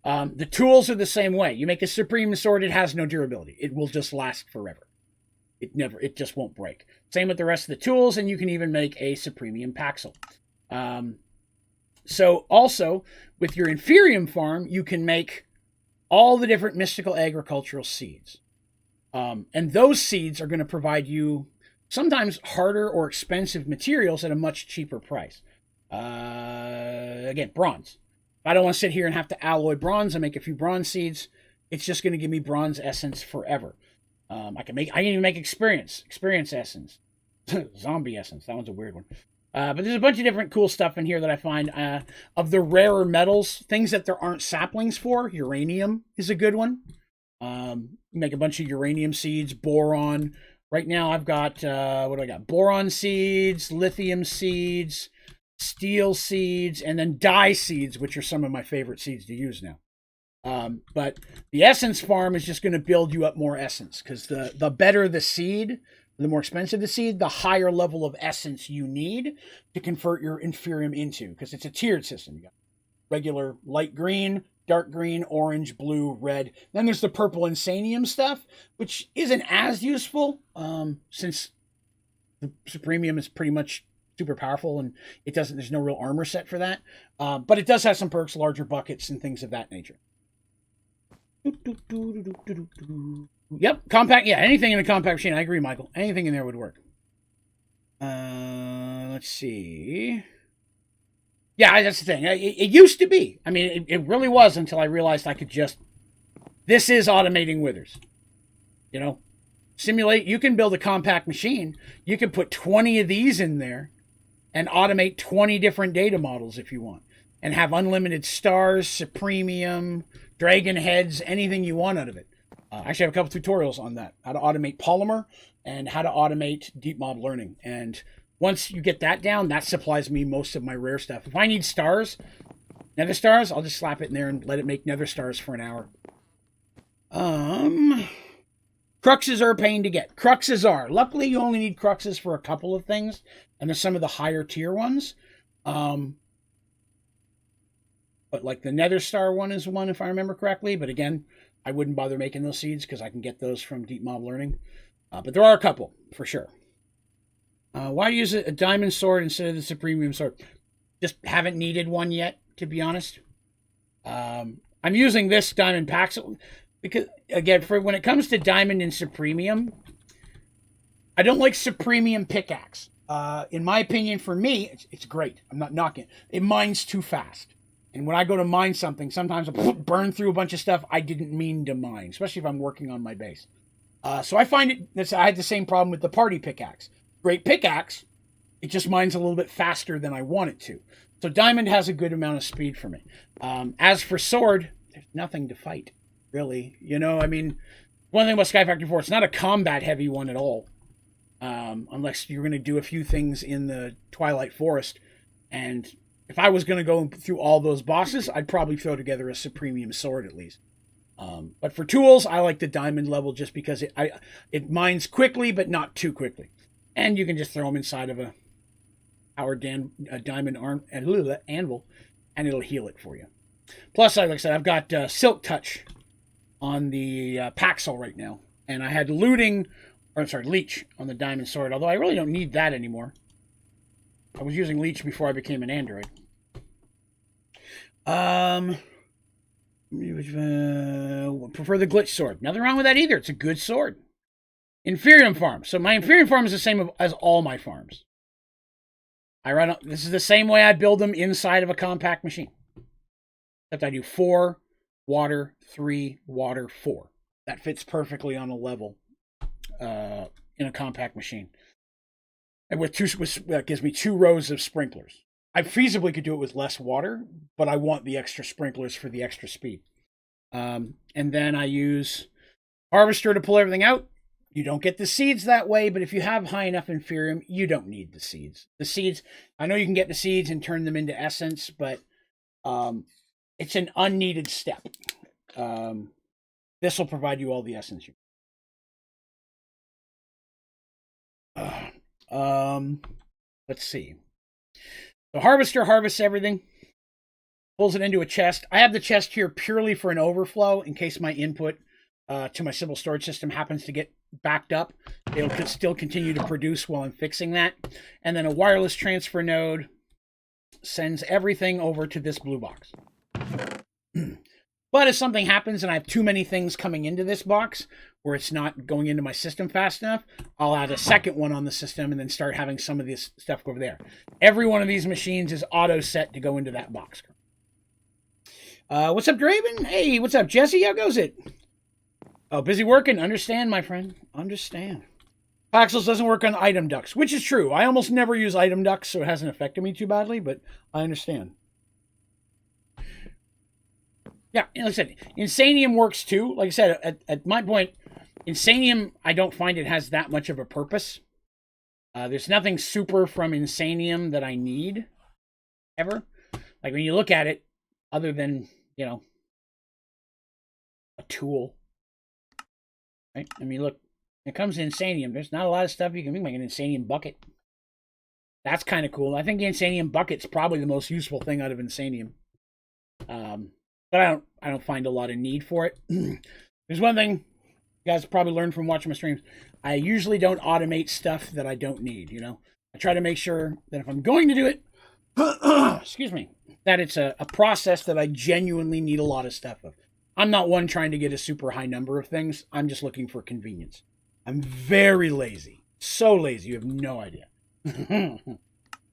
The tools are the same way. You make a Supreme Sword, it has no durability. It will just last forever. It just won't break. Same with the rest of the tools, and you can even make a Supremium Paxel. So also, with your Inferium farm, you can make all the different mystical agricultural seeds. And those seeds are going to provide you sometimes harder or expensive materials at a much cheaper price. Again, bronze. If I don't want to sit here and have to alloy bronze and make a few bronze seeds, it's just going to give me bronze essence forever. I can even make experience essence. Zombie essence. That one's a weird one. But there's a bunch of different cool stuff in here that I find. Of the rarer metals, things that there aren't saplings for, uranium is a good one. Make a bunch of uranium seeds, boron. Right now I've got, what do I got? Boron seeds, lithium seeds, steel seeds, and then dye seeds, which are some of my favorite seeds to use now. But the essence farm is just going to build you up more essence, because the better the seed, the more expensive the seed, the higher level of essence you need to convert your Inferium into, because it's a tiered system. You got regular light green, dark green, orange, blue, red. Then there's the purple Insanium stuff, which isn't as useful, since the Supremium is pretty much super powerful, and there's no real armor set for that. But it does have some perks, larger buckets, and things of that nature. Yep, compact. Yeah, anything in a compact machine. I agree, Michael. Anything in there would work. Let's see. Yeah, that's the thing. It used to be. I mean, it really was until I realized I could just This is automating withers. You know, simulate, you can build a compact machine. You can put 20 of these in there and automate 20 different data models if you want, and have unlimited stars, supremium, dragon heads, anything you want out of it. Actually, I have a couple tutorials on that, how to automate polymer and how to automate deep mob learning. And once you get that down, that supplies me most of my rare stuff. If I need stars, nether stars, I'll just slap it in there and let it make nether stars for an hour. Cruxes are a pain to get. Cruxes are. Luckily, you only need cruxes for a couple of things, and they're some of the higher tier ones. But like the nether star one is one, if I remember correctly. But again, I wouldn't bother making those seeds because I can get those from deep mob learning. But there are a couple, for sure. Why use a diamond sword instead of the supremium sword? Just haven't needed one yet, to be honest. I'm using this diamond pack because, again, for when it comes to diamond and supremium, I don't like supremium pickaxe. In my opinion, for me, it's great. I'm not knocking it. It mines too fast. And when I go to mine something, sometimes I'll burn through a bunch of stuff I didn't mean to mine, especially if I'm working on my base. So I find I had the same problem with the party pickaxe. Great pickaxe, it just mines a little bit faster than I want it to. So diamond has a good amount of speed for me. As for sword, there's nothing to fight, really. You know, I mean, one thing about Skyfactory 4, it's not a combat heavy one at all. Unless you're going to do a few things in the Twilight Forest. And if I was going to go through all those bosses, I'd probably throw together a supremium sword at least. But for tools, I like the diamond level just because it mines quickly, but not too quickly. And you can just throw them inside of a diamond anvil, and it'll heal it for you. Plus, like I said, I've got Silk Touch on the Paxel right now. And I had leech on the diamond sword, although I really don't need that anymore. I was using leech before I became an android. Prefer the glitch sword. Nothing wrong with that either. It's a good sword. Inferium farm. So my Inferium farm is the same as all my farms. This is the same way I build them inside of a compact machine. Except I do 4 water, 3 water, 4. That fits perfectly on a level in a compact machine. And that gives me 2 rows of sprinklers. I feasibly could do it with less water, but I want the extra sprinklers for the extra speed. And then I use Harvester to pull everything out. You don't get the seeds that way, but if you have high enough Inferium, you don't need the seeds. The seeds, I know you can get the seeds and turn them into essence, but it's an unneeded step. This will provide you all the essence you need. Let's see. The Harvester harvests everything, pulls it into a chest. I have the chest here purely for an overflow in case my input to my Sybil storage system happens to get backed up. It'll still continue to produce while I'm fixing that. And then a wireless transfer node sends everything over to this blue box. But if something happens and I have too many things coming into this box where it's not going into my system fast enough, I'll add a second one on the system and then start having some of this stuff go over there. Every one of these machines is auto set to go into that box. What's up, Draven? Hey, what's up, Jesse? How goes it? Oh, busy working? Understand, my friend. Understand. Paxels doesn't work on item ducks, which is true. I almost never use item ducks, so it hasn't affected me too badly, but I understand. Yeah, like I said, Insanium works too. Like I said, at my point, Insanium, I don't find it has that much of a purpose. There's nothing super from Insanium that I need, ever. Like, when you look at it, other than, you know, a tool. Right? I mean, look, when it comes to Insanium, there's not a lot of stuff you can make, like an Insanium bucket. That's kind of cool. I think the Insanium bucket's probably the most useful thing out of Insanium. But I don't find a lot of need for it. There's one thing you guys probably learned from watching my streams. I usually don't automate stuff that I don't need, you know. I try to make sure that if I'm going to do it, excuse me, that it's a process that I genuinely need a lot of stuff of. I'm not one trying to get a super high number of things. I'm just looking for convenience. I'm very lazy. So lazy, you have no idea. All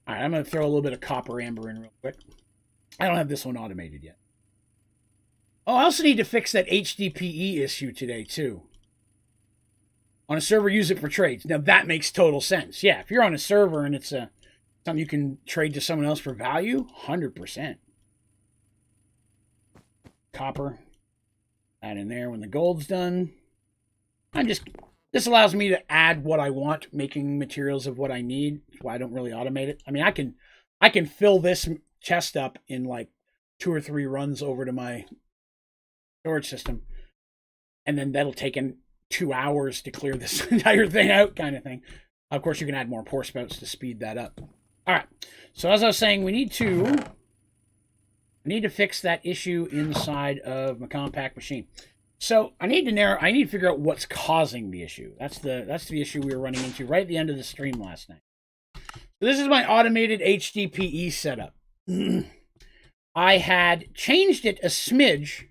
right, I'm going to throw a little bit of copper amber in real quick. I don't have this one automated yet. Oh, I also need to fix that HDPE issue today, too. On a server, use it for trades. Now, that makes total sense. Yeah, if you're on a server and it's something you can trade to someone else for value, 100%. Copper. That in there when the gold's done. This allows me to add what I want, making materials of what I need. That's why I don't really automate it. I mean, I can fill this chest up in like 2 or 3 runs over to my storage system, and then that'll take 2 hours to clear this entire thing out, kind of thing. Of course, you can add more pour spouts to speed that up. All right. So as I was saying, we need to fix that issue inside of my compact machine. So I need to figure out what's causing the issue. That's the issue we were running into right at the end of the stream last night. So this is my automated HDPE setup. I had changed it a smidge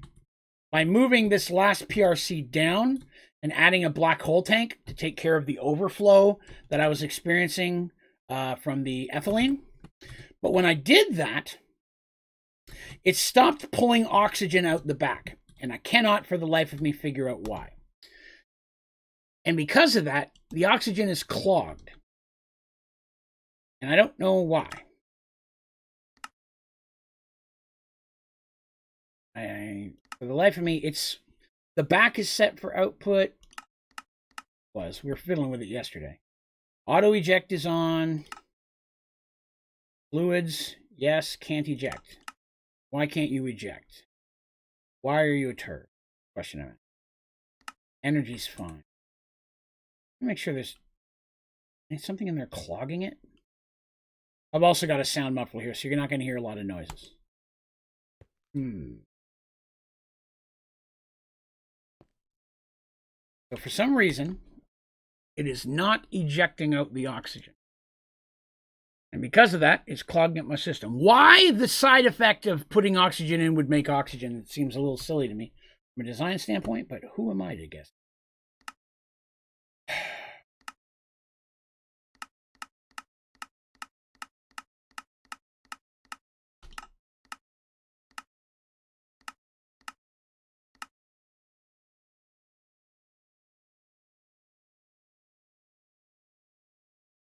by moving this last PRC down and adding a black hole tank to take care of the overflow that I was experiencing from the ethylene. But when I did that, it stopped pulling oxygen out the back, and I cannot for the life of me figure out why. And because of that, the oxygen is clogged. And I don't know why. For the life of me, the back is set for output. We were fiddling with it yesterday. Auto eject is on. Fluids, yes, can't eject. Why can't you eject? Why are you a turd? Question of it. Energy's fine. Make sure there's something in there clogging it. I've also got a sound muffler here, so you're not going to hear a lot of noises. So for some reason, it is not ejecting out the oxygen. And because of that, it's clogging up my system. Why the side effect of putting oxygen in would make oxygen? It seems a little silly to me from a design standpoint, but who am I to guess?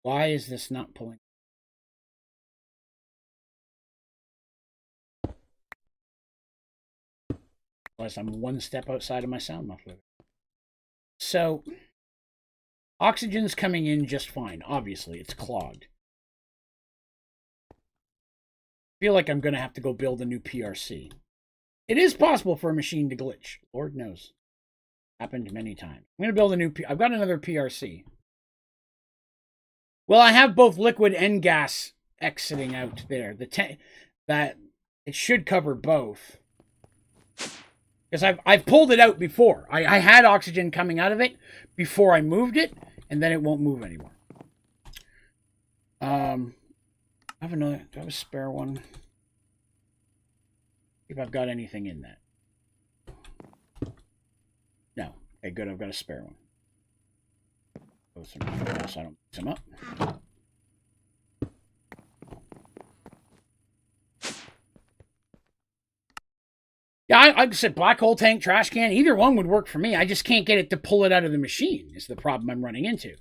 Why is this not pulling? Unless I'm one step outside of my sound muffler. So, oxygen's coming in just fine. Obviously, it's clogged. I feel like I'm going to have to go build a new PRC. It is possible for a machine to glitch. Lord knows. Happened many times. I'm going to build a new I've got another PRC. Well, I have both liquid and gas exiting out there. That it should cover both. Because I've pulled it out before. I had oxygen coming out of it before I moved it, and then it won't move anymore. I have another. Do I have a spare one? If I've got anything in that. No. Okay, good. I've got a spare one. So I don't mix them up. Yeah, like I said, black hole tank, trash can, either one would work for me. I just can't get it to pull it out of the machine is the problem I'm running into.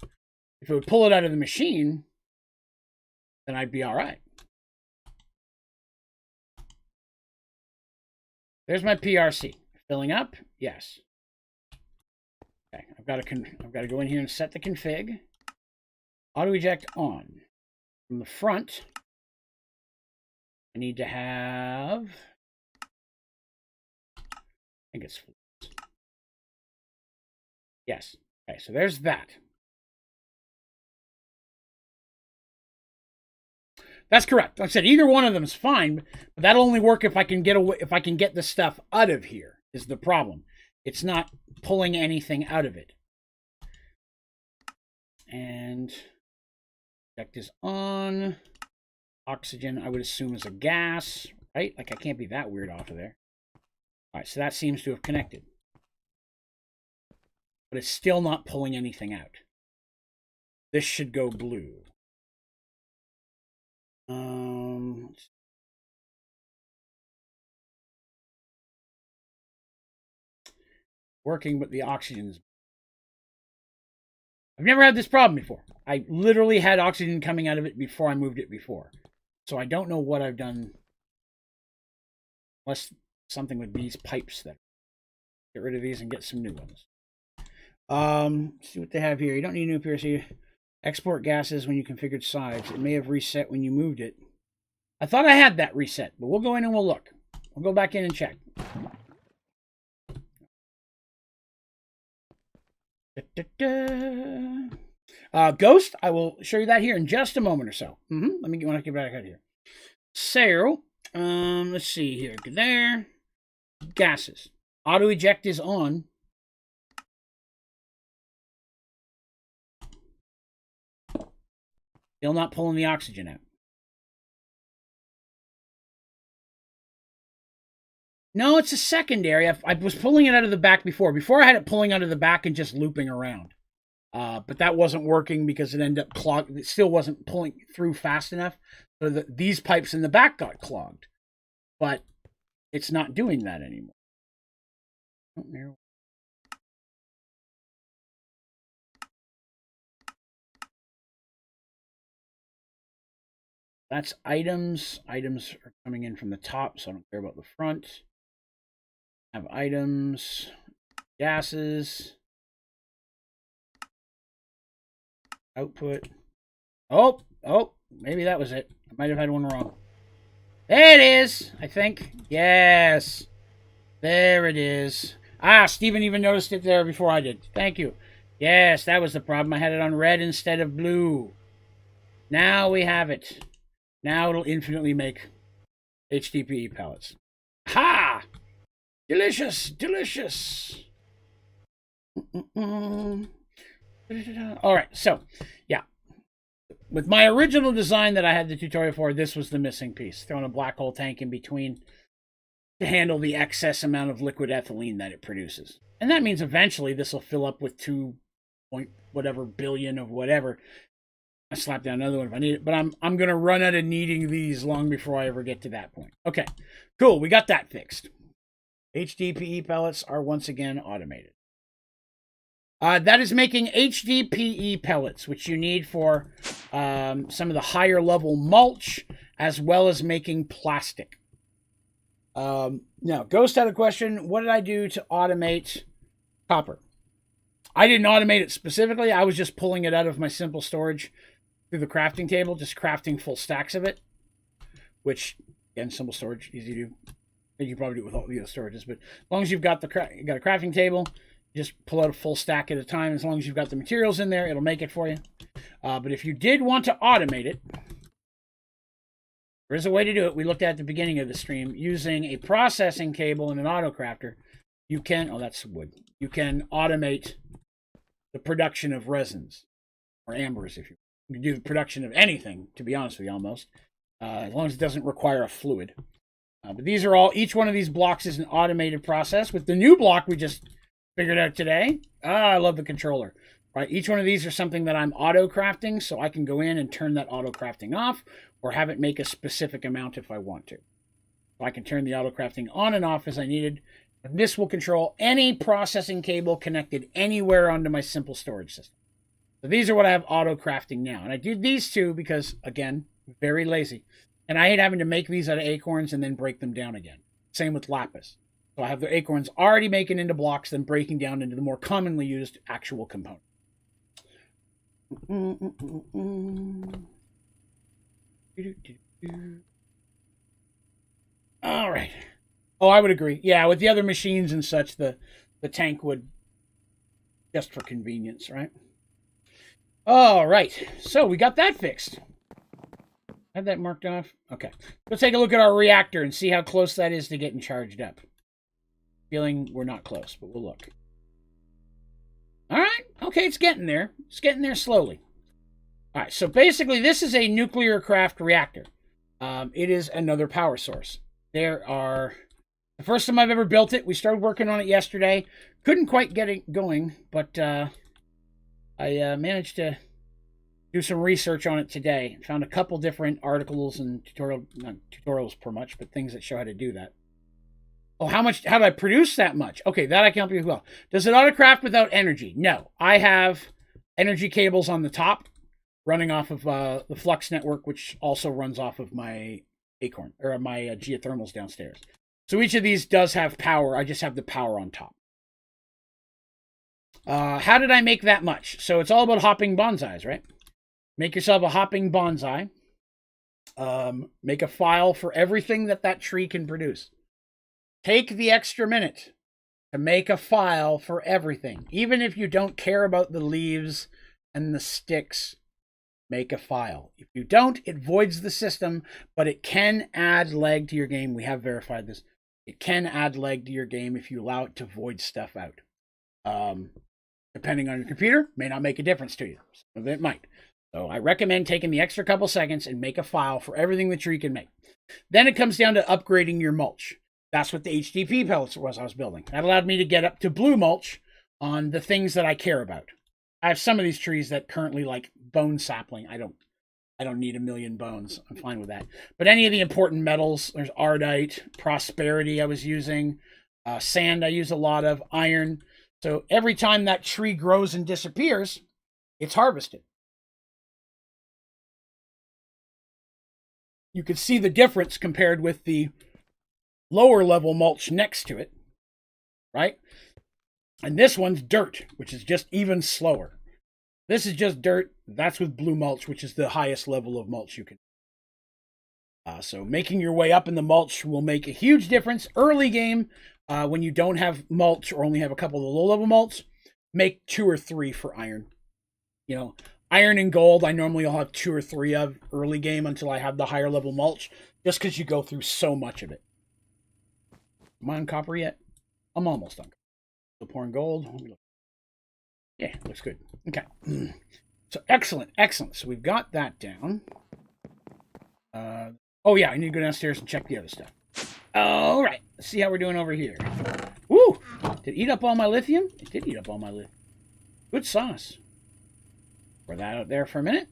If it would pull it out of the machine, then I'd be all right. There's my PRC. Filling up? Yes. Okay, I've got to go in here and set the config. Auto eject on. From the front, I need to have, I think it's, yes. Okay, so there's that. That's correct. Like I said, either one of them is fine, but that'll only work if I can get the stuff out of here. Is the problem? It's not pulling anything out of it. And eject is on. Oxygen, I would assume, is a gas, right? Like I can't be that weird off of there. All right, so that seems to have connected. But it's still not pulling anything out. This should go blue. working, but the oxygen's... I've never had this problem before. I literally had oxygen coming out of it before I moved it before. So I don't know what I've done. Unless something with these pipes that... Get rid of these and get some new ones. See what they have here. You don't need new PRC. Export gases when you configured sides. It may have reset when you moved it. I thought I had that reset, but we'll go in and we'll look. We'll go back in and check. Ghost, I will show you that here in just a moment or so. Let me get back out here. So, let's see here. There. Gases. Auto eject is on. Still not pulling the oxygen out. No, it's a secondary. I was pulling it out of the back before. Before I had it pulling out of the back and just looping around. But that wasn't working because it ended up clogged. It still wasn't pulling through fast enough. So these pipes in the back got clogged. But it's not doing that anymore. Oh, that's items. Items are coming in from the top, so I don't care about the front. Have items, gases, output. Oh, maybe that was it. I might have had one wrong. There it is, I think. Yes. There it is. Ah, Steven even noticed it there before I did. Thank you. Yes, that was the problem. I had it on red instead of blue. Now we have it. Now it'll infinitely make HDPE pellets. Ha! Delicious, delicious. All right, so, yeah. With my original design that I had the tutorial for, this was the missing piece. Throwing a black hole tank in between to handle the excess amount of liquid ethylene that it produces. And that means eventually this will fill up with 2 point whatever billion of whatever. I slap down another one if I need it, but I'm going to run out of needing these long before I ever get to that point. Okay, cool. We got that fixed. HDPE pellets are once again automated. That is making HDPE pellets, which you need for some of the higher level mulch, as well as making plastic. Now, Ghost had a question. What did I do to automate copper? I didn't automate it specifically. I was just pulling it out of my simple storage through the crafting table, just crafting full stacks of it, which, again, simple storage, easy to do. You probably do it with all the other storages, but as long as you've got a crafting table, just pull out a full stack at a time. As long as you've got the materials in there, it'll make it for you. But if you did want to automate it, there is a way to do it. We looked at the beginning of the stream. Using a processing cable and an autocrafter, you can, oh, that's wood. You can automate the production of resins or ambers. If you can do the production of anything, to be honest with you, almost, as long as it doesn't require a fluid. But these are all, each one of these blocks is an automated process. With the new block we just figured out today, I love the controller. Right, each one of these are something that I'm auto crafting, so I can go in and turn that auto crafting off, or have it make a specific amount if I want to. So I can turn the auto crafting on and off as I needed. And this will control any processing cable connected anywhere onto my simple storage system. So these are what I have auto crafting now. And I did these two because, again, very lazy. And I hate having to make these out of acorns and then break them down again. Same with lapis. So I have the acorns already making into blocks, then breaking down into the more commonly used actual components. All right. Oh, I would agree. Yeah, with the other machines and such, the tank would, just for convenience, right? All right. So we got that fixed. Had that marked off? Okay. Let's take a look at our reactor and see how close that is to getting charged up. Feeling we're not close, but we'll look. All right. Okay, it's getting there. It's getting there slowly. All right, so basically this is a nuclear craft reactor. It is another power source. There are... The first time I've ever built it, we started working on it yesterday. Couldn't quite get it going, but I managed to do some research on it today. Found a couple different articles and not tutorials per much, but things that show how to do that. Oh, how do I produce that much? Okay, that I can help you as well. Does it autocraft without energy? No. I have energy cables on the top running off of the Flux network, which also runs off of my Acorn, or my geothermals downstairs. So each of these does have power. I just have the power on top. How did I make that much? So it's all about hopping bonsais, right? Make yourself a hopping bonsai. Make a file for everything that tree can produce. Take the extra minute to make a file for everything. Even if you don't care about the leaves and the sticks, make a file. If you don't, it voids the system, but it can add lag to your game. We have verified this. It can add lag to your game if you allow it to void stuff out. Depending on your computer, may not make a difference to you. Some of it might. So I recommend taking the extra couple seconds and make a file for everything the tree can make. Then it comes down to upgrading your mulch. That's what the HDPE pellets was I was building. That allowed me to get up to blue mulch on the things that I care about. I have some of these trees that currently like bone sapling. I don't need a million bones. I'm fine with that. But any of the important metals, there's ardite, prosperity I was using, sand I use a lot of, iron. So every time that tree grows and disappears, it's harvested. You can see the difference compared with the lower level mulch next to it, right? And this one's dirt, which is just even slower. This is just dirt. That's with blue mulch, which is the highest level of mulch you can. So making your way up in the mulch will make a huge difference. Early game, when you don't have mulch or only have a couple of the low-level mulch, make 2 or 3 for iron. You know, iron and gold, I normally will have 2 or 3 of early game until I have the higher level mulch, just because you go through so much of it. Am I on copper yet? I'm almost done. Still pouring gold. Yeah, looks good. Okay. So excellent, excellent. So we've got that down. Oh yeah, I need to go downstairs and check the other stuff. All right, let's see how we're doing over here. Woo! Did it eat up all my lithium? It did eat up all my lithium. Good sauce. Pour that out there for a minute.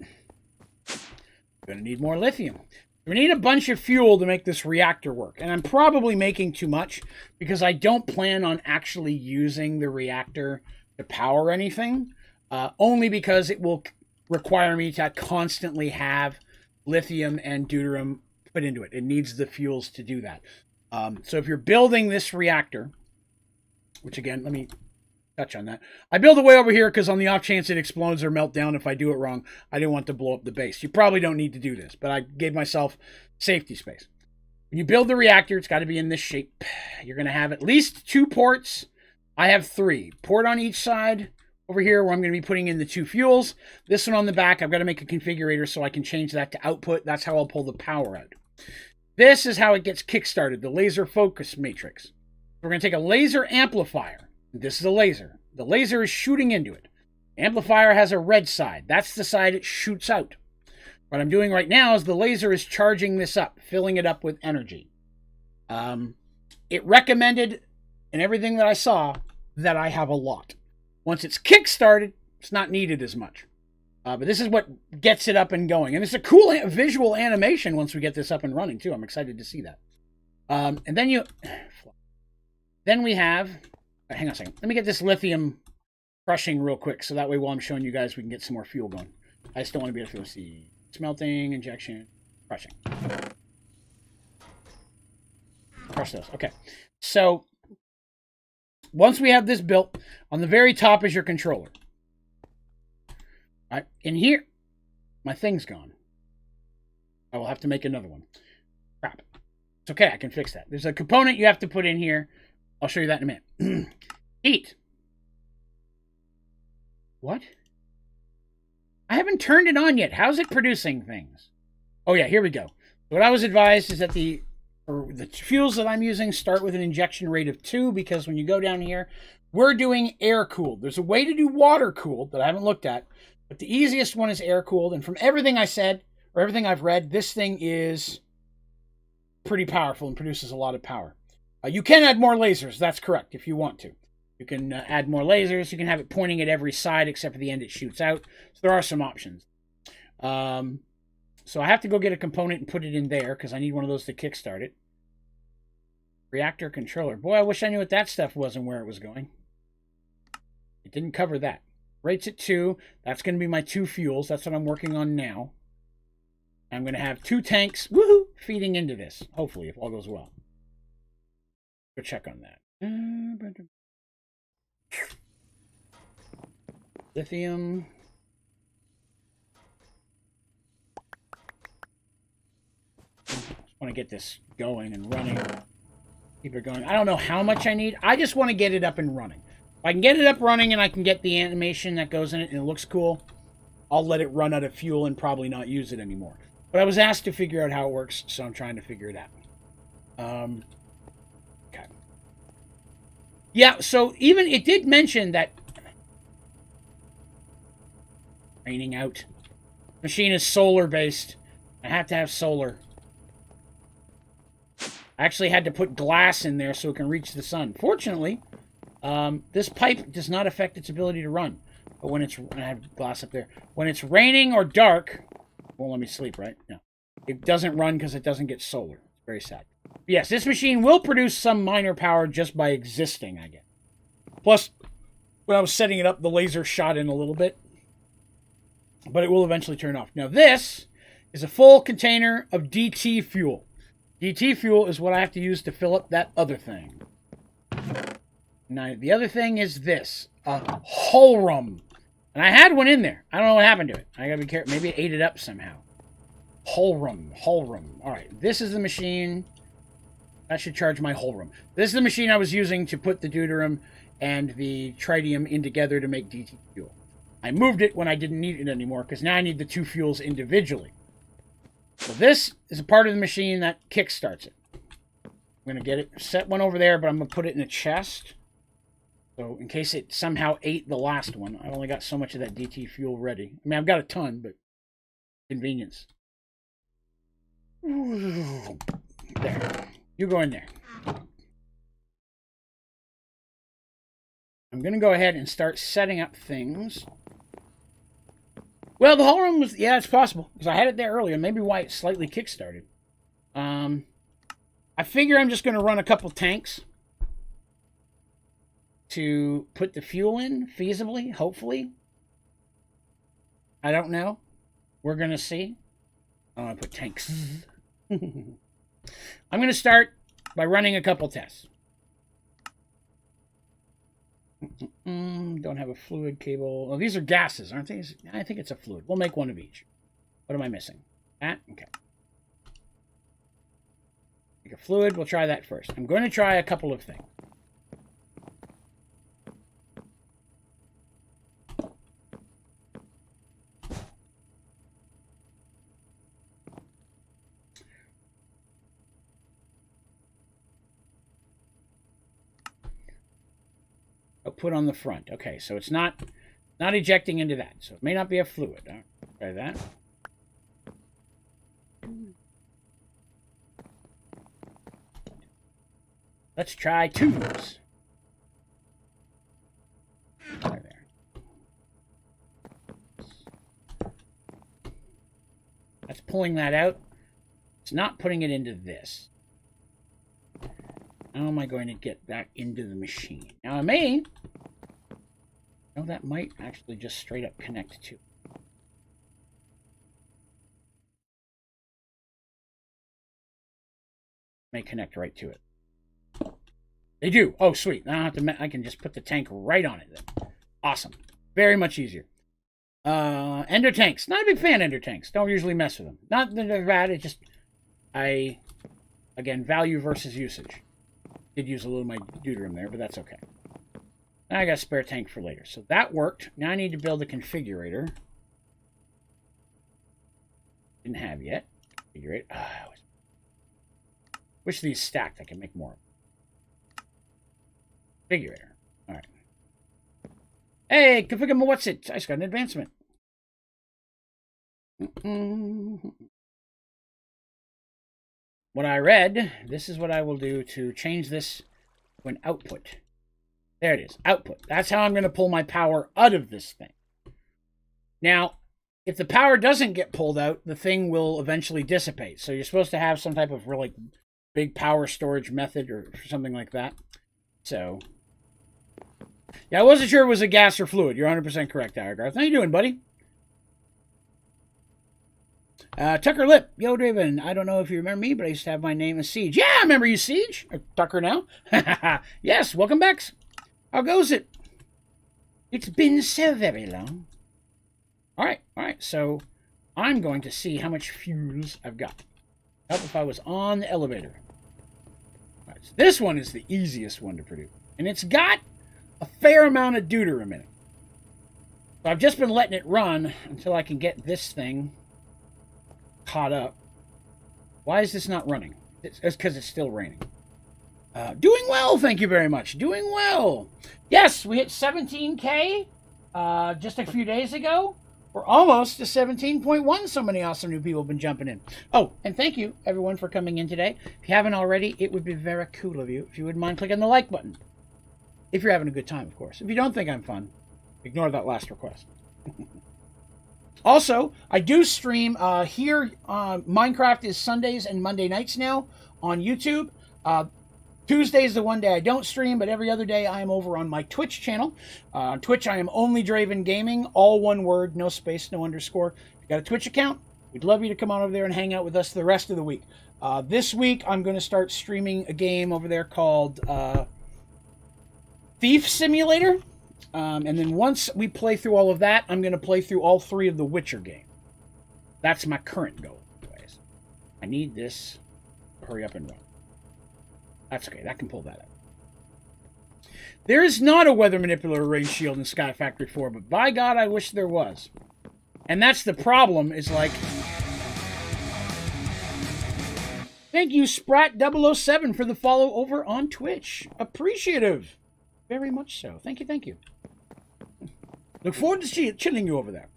Gonna need more lithium. We need a bunch of fuel to make this reactor work. And I'm probably making too much because I don't plan on actually using the reactor to power anything. Only because it will require me to constantly have lithium and deuterium put into it. It needs the fuels to do that. So if you're building this reactor, which again, let me touch on that. I build it way over here because on the off chance it explodes or melt down if I do it wrong, I didn't want to blow up the base. You probably don't need to do this, but I gave myself safety space. When you build the reactor, it's got to be in this shape. You're going to have at least 2 ports. I have 3. Port on each side over here where I'm going to be putting in the 2 fuels. This one on the back, I've got to make a configurator so I can change that to output. That's how I'll pull the power out. This is how it gets kickstarted, the laser focus matrix. We're going to take a laser amplifier. This is a laser. The laser is shooting into it. Amplifier has a red side. That's the side it shoots out. What I'm doing right now is the laser is charging this up, filling it up with energy. It recommended, in everything that I saw, that I have a lot. Once it's kick-started, it's not needed as much. But this is what gets it up and going. And it's a cool visual animation once we get this up and running, too. I'm excited to see that. And then we have... Hang on a second. Let me get this lithium crushing real quick, so that way while I'm showing you guys, we can get some more fuel going. I just don't want to be able to see smelting, injection, crushing. Crush those. Okay. So once we have this built, on the very top is your controller. All right. In here, my thing's gone. I will have to make another one. Crap. It's okay. I can fix that. There's a component you have to put in here. I'll show you that in a minute. Heat. What? I haven't turned it on yet. How's it producing things? Oh yeah, here we go. What I was advised is that the fuels that I'm using start with an injection rate of 2, because when you go down here, we're doing air-cooled. There's a way to do water-cooled that I haven't looked at, but the easiest one is air-cooled. And from everything I said, or everything I've read, this thing is pretty powerful and produces a lot of power. You can add more lasers, that's correct, if you want to. You can add more lasers, you can have it pointing at every side except for the end it shoots out. So there are some options. So I have to go get a component and put it in there because I need one of those to kickstart it. Reactor controller. Boy, I wish I knew what that stuff was and where it was going. It didn't cover that. Rates at 2. That's going to be my 2 fuels. That's what I'm working on now. I'm going to have 2 tanks, woohoo, feeding into this. Hopefully, if all goes well. Go check on that. Lithium. Just want to get this going and running. Keep it going. I don't know how much I need. I just want to get it up and running. If I can get it up running and I can get the animation that goes in it and it looks cool, I'll let it run out of fuel and probably not use it anymore. But I was asked to figure out how it works, so I'm trying to figure it out. Okay. Yeah, so even it did mention that raining out. Machine is solar based. I have to have solar. I actually had to put glass in there so it can reach the sun. Fortunately, this pipe does not affect its ability to run. But when it's, I have glass up there. When it's raining or dark, won't let me sleep, right? No. It doesn't run because it doesn't get solar. It's very sad. But yes, this machine will produce some minor power just by existing, I guess. Plus, when I was setting it up, the laser shot in a little bit. But it will eventually turn off. Now this is a full container of DT fuel. DT fuel is what I have to use to fill up that other thing. Now, the other thing is this. A Holrum. And I had one in there. I don't know what happened to it. I gotta be careful. Maybe it ate it up somehow. Holrum. Alright, this is the machine. That should charge my Holrum. This is the machine I was using to put the deuterium and the tritium in together to make DT fuel. I moved it when I didn't need it anymore, because now I need the 2 fuels individually. So this is a part of the machine that kickstarts it. I'm going to get it, set one over there, but I'm going to put it in a chest. So in case it somehow ate the last one, I've only got so much of that DT fuel ready. I mean, I've got a ton, but convenience. There. You go in there. I'm going to go ahead and start setting up things. Well, the whole room was... Yeah, it's possible. Because I had it there earlier. Maybe why it slightly kickstarted. I figure I'm just going to run a couple tanks to put the fuel in, feasibly, hopefully. I don't know. We're going to see. I'm going to put tanks. I'm going to start by running a couple tests. Don't have a fluid cable. Oh, these are gases, aren't they? I think it's a fluid. We'll make one of each. What am I missing? That? Okay. Make a fluid. We'll try that first. I'm going to try a couple of things. Put on the front. Okay, so it's not ejecting into that. So it may not be a fluid. I'll try that. Let's try tubes. Right there. That's pulling that out. It's not putting it into this. How am I going to get that into the machine? Now I may... No, that might actually just straight up connect to. May connect right to it. They do. Oh, sweet. I don't have to. I can just put the tank right on it then. Awesome. Very much easier. Ender tanks. Not a big fan of ender tanks. Don't usually mess with them. Not that they're bad. It just... Again, value versus usage. Did use a little of my deuterium there, but that's okay. Now I got a spare tank for later. So that worked. Now I need to build a configurator. Didn't have yet. Configurator. Wish these stacked. I can make more. Configurator. All right. Hey, configure what's it? I just got an advancement. What I read, this is what I will do to change this to an output. There it is, output. That's how I'm going to pull my power out of this thing. Now, if the power doesn't get pulled out, the thing will eventually dissipate. So you're supposed to have some type of really big power storage method or something like that. So, yeah, I wasn't sure it was a gas or fluid. You're 100% correct, Aragarth. How you doing, buddy? Tucker Lip, yo, Draven. I don't know if you remember me, but I used to have my name as Siege. Yeah, I remember you, Siege. Tucker now. Yes, welcome back. How goes it? It's been so very long. All right. So I'm going to see how much fuels I've got. Help if I was on the elevator. All right, so this one is the easiest one to produce, and it's got a fair amount of deuter in it. So I've just been letting it run until I can get this thing caught up. Why is this not running? It's because it's still raining. Doing well, thank you very much. Doing well. Yes, we hit 17K just a few days ago. We're almost to 17.1. So many awesome new people have been jumping in. Oh, and thank you, everyone, for coming in today. If you haven't already, it would be very cool of you if you wouldn't mind clicking the like button. If you're having a good time, of course. If you don't think I'm fun, ignore that last request. Also, I do stream here. Minecraft is Sundays and Monday nights now on YouTube. Tuesday is the one day I don't stream, but every other day I am over on my Twitch channel. On Twitch, I am Onlydraven Gaming, all one word, no space, no underscore. If you got a Twitch account, we'd love you to come on over there and hang out with us the rest of the week. This week, I'm going to start streaming a game over there called Thief Simulator. And then once we play through all of that, I'm going to play through all 3 of the Witcher games. That's my current goal, anyways. I need this to hurry up and run. That's okay. That can pull that up. There is not a weather manipulator rain shield in Skyfactory 4, but by God, I wish there was. And that's the problem, is like... Thank you, Sprat007, for the follow over on Twitch. Appreciative. Very much so. Thank you. Look forward to chilling you over there.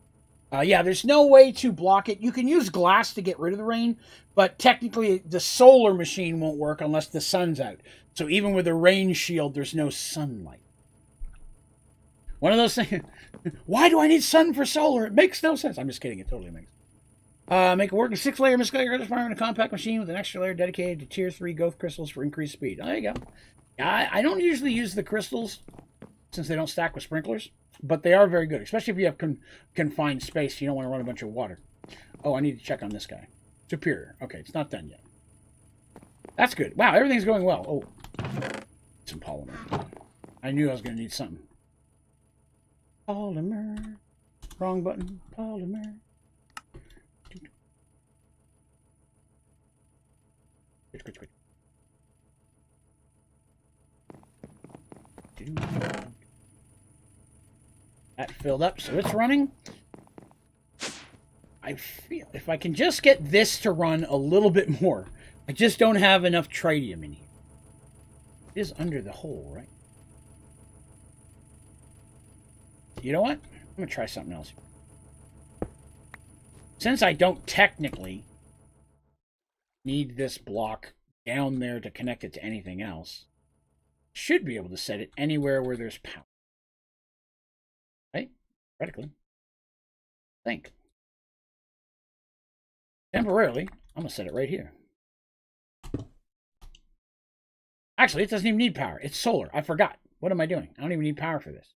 Yeah, there's no way to block it. You can use glass to get rid of the rain, but technically the solar machine won't work unless the sun's out. So even with a rain shield, there's no sunlight. One of those things. Why do I need sun for solar? It makes no sense. I'm just kidding. It totally makes sense. Make it work in 6-layer Miscellaneous farm in a compact machine with an extra layer dedicated to tier 3 growth crystals for increased speed. Oh, there you go. I don't usually use the crystals since they don't stack with sprinklers, but they are very good, especially if you have confined space. You don't want to run a bunch of water. Oh, I need to check on this guy. Superior. Okay, it's not done yet. That's good. Wow, everything's going well. Oh, some polymer. I knew I was going to need something. Polymer. Wrong button. Polymer. Quick. That filled up, so it's running. I feel if I can just get this to run a little bit more. I just don't have enough tritium in here. It is under the hole, right? You know what? I'm going to try something else. Since I don't technically need this block down there to connect it to anything else, should be able to set it anywhere where there's power. Right? Theoretically. Think. Temporarily, I'm going to set it right here. Actually, it doesn't even need power. It's solar. I forgot. What am I doing? I don't even need power for this.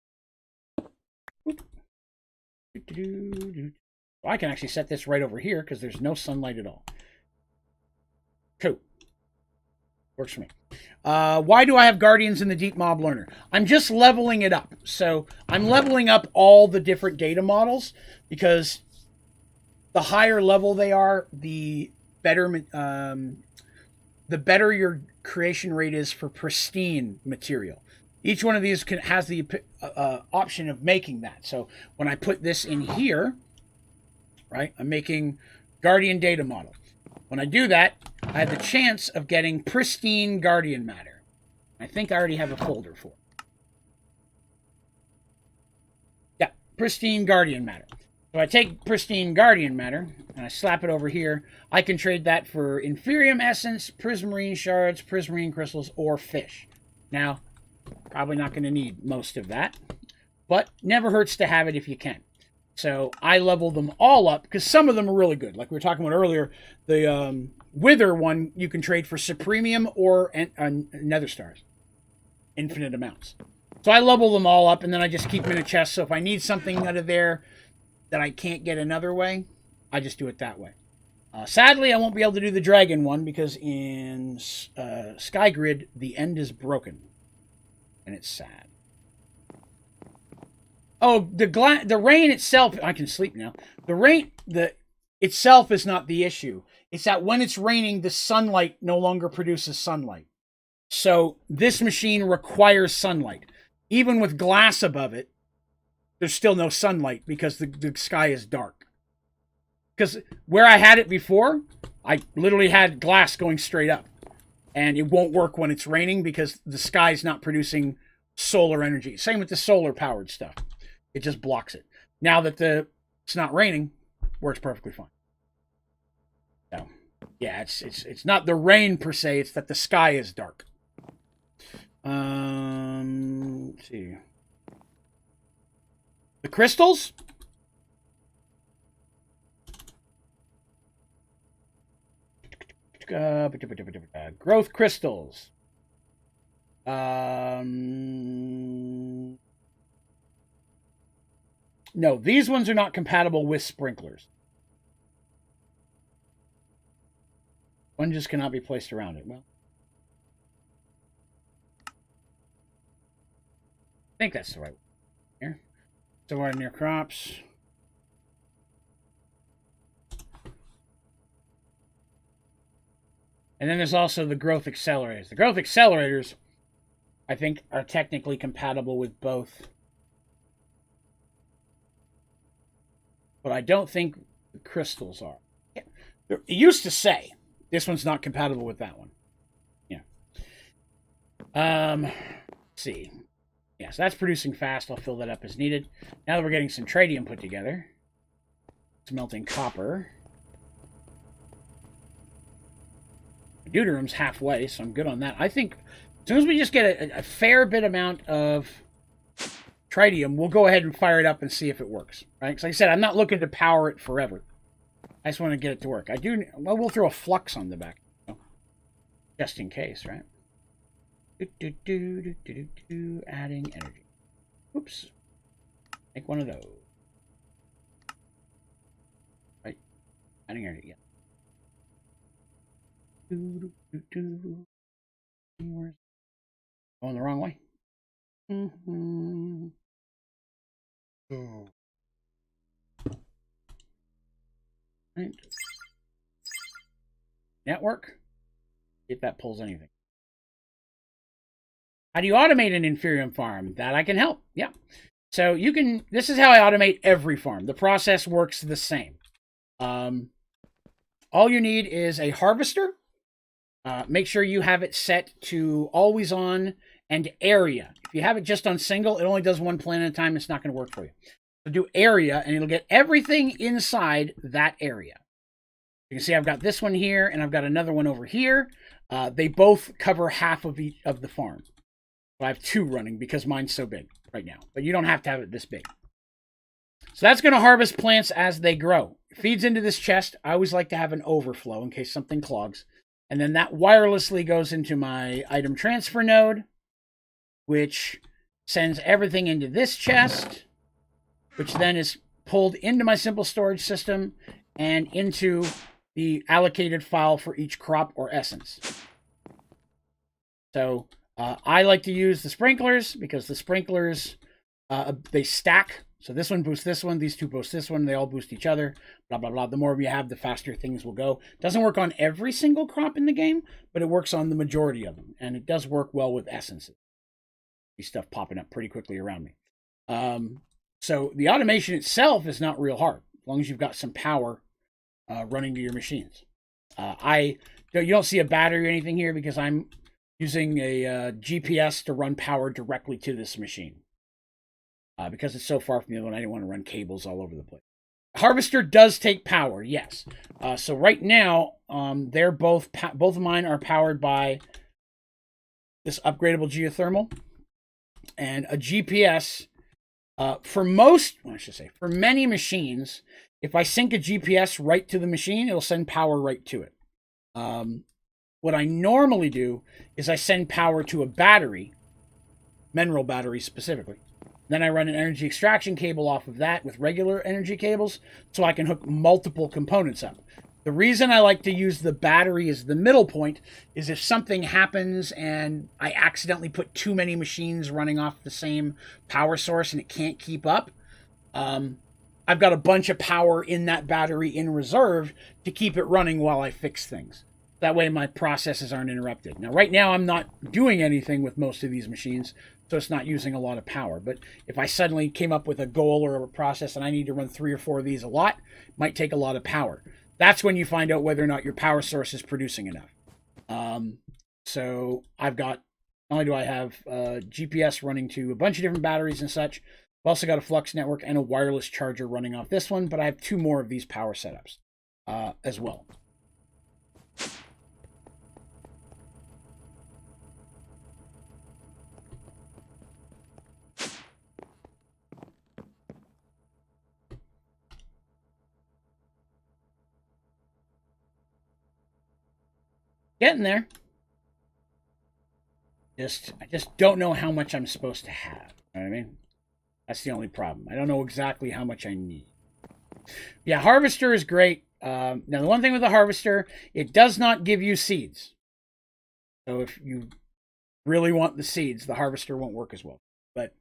I can actually set this right over here because there's no sunlight at all. Cool. Works for me. Why do I have Guardians in the Deep Mob Learner? I'm just leveling it up. So I'm leveling up all the different data models because the higher level they are, the better your creation rate is for pristine material. Each one of these has the option of making that. So when I put this in here, right, I'm making Guardian data model. When I do that, I have the chance of getting pristine Guardian matter. I think I already have a folder for it. Yeah, pristine Guardian matter. So I take pristine Guardian matter and I slap it over here. I can trade that for Inferium Essence, Prismarine Shards, Prismarine Crystals, or Fish. Now, probably not going to need most of that, but never hurts to have it if you can. So I level them all up because some of them are really good. Like we were talking about earlier, the Wither one you can trade for Supremium or Nether Stars. Infinite amounts. So I level them all up, and then I just keep them in a chest. So if I need something out of there that I can't get another way, I just do it that way. Sadly, I won't be able to do the dragon one because in Skygrid, the end is broken. And it's sad. Oh, the rain itself, I can sleep now. The rain itself is not the issue. It's that when it's raining, the sunlight no longer produces sunlight. So this machine requires sunlight. Even with glass above it, there's still no sunlight because the sky is dark. Because where I had it before, I literally had glass going straight up. And it won't work when it's raining because the sky's not producing solar energy. Same with the solar-powered stuff. It just blocks it. Now that it's not raining, works perfectly fine. So, yeah, it's not the rain per se, it's that the sky is dark. Let's see. The crystals? Growth crystals. No, these ones are not compatible with sprinklers. One just cannot be placed around it. Well, I think that's the right one. Here. Somewhere near crops. And then there's also the growth accelerators. The growth accelerators, I think, are technically compatible with both. But I don't think the crystals are. It used to say this one's not compatible with that one. Yeah. Let's see. Yeah, so that's producing fast. I'll fill that up as needed. Now that we're getting some tritium put together. Smelting copper. My deuterium's halfway, so I'm good on that. I think as soon as we just get a fair bit amount of tritium, we'll go ahead and fire it up and see if it works. Right? Because like I said, I'm not looking to power it forever. I just want to get it to work. Well, we'll throw a flux on the back. Just in case, right? Adding energy. Oops. Make one of those. Right. Adding energy, yeah. Going the wrong way. Right. Network. If that pulls anything. How do you automate an inferium farm? That I can help. Yeah. So you can, this is how I automate every farm. The process works the same. All you need is a harvester. Make sure you have it set to always on and area. If you have it just on single, it only does one plant at a time. It's not going to work for you. So do area, and it'll get everything inside that area. You can see I've got this one here, and I've got another one over here. They both cover half of each of the farm. So I have two running because mine's so big right now. But you don't have to have it this big. So that's going to harvest plants as they grow. It feeds into this chest. I always like to have an overflow in case something clogs. And then that wirelessly goes into my item transfer node, which sends everything into this chest, which then is pulled into my simple storage system and into the allocated file for each crop or essence. So I like to use the sprinklers because the sprinklers, they stack. So this one boosts this one, these two boost this one, they all boost each other, blah, blah, blah. The more we have, the faster things will go. Doesn't work on every single crop in the game, but it works on the majority of them. And it does work well with essences. These stuff popping up pretty quickly around me. So the automation itself is not real hard, as long as you've got some power running to your machines. You don't see a battery or anything here because I'm using a GPS to run power directly to this machine. Because it's so far from the other one, I didn't want to run cables all over the place. Harvester does take power, yes. So right now, they're both of mine are powered by this upgradable geothermal and a GPS. For many machines, if I sync a GPS right to the machine, it'll send power right to it. What I normally do is I send power to a battery, mineral battery specifically. Then I run an energy extraction cable off of that with regular energy cables so I can hook multiple components up. The reason I like to use the battery as the middle point is if something happens and I accidentally put too many machines running off the same power source and it can't keep up, I've got a bunch of power in that battery in reserve to keep it running while I fix things. That way my processes aren't interrupted. Now, right now I'm not doing anything with most of these machines, so it's not using a lot of power. But if I suddenly came up with a goal or a process and I need to run 3 or 4 of these a lot, it might take a lot of power. That's when you find out whether or not your power source is producing enough. So I've got, not only do I have GPS running to a bunch of different batteries and such, I've also got a flux network and a wireless charger running off this one, but I have 2 more of these power setups as well. Getting there. I just don't know how much I'm supposed to have. You know what I mean? That's the only problem. I don't know exactly how much I need. Yeah, harvester is great. Now, the one thing with the harvester, it does not give you seeds. So if you really want the seeds, the harvester won't work as well. But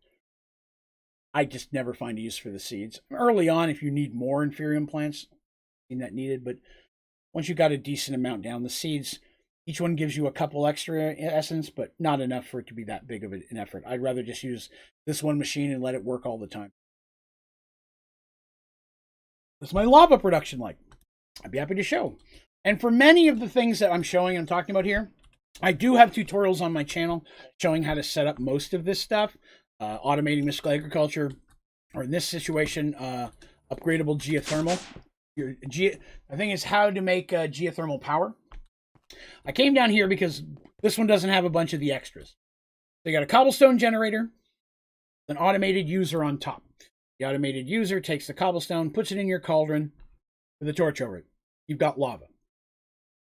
I just never find a use for the seeds. Early on, if you need more inferium plants, that needed. But once you got a decent amount down, the seeds, each one gives you a couple extra essence, but not enough for it to be that big of an effort. I'd rather just use this one machine and let it work all the time. What's my lava production like? I'd be happy to show. And for many of the things that I'm showing and talking about here, I do have tutorials on my channel showing how to set up most of this stuff. Automating mystical agriculture, or in this situation, upgradable geothermal. The thing is how to make geothermal power. I came down here because this one doesn't have a bunch of the extras. They got a cobblestone generator, an automated user on top. The automated user takes the cobblestone, puts it in your cauldron with a torch over it. You've got lava.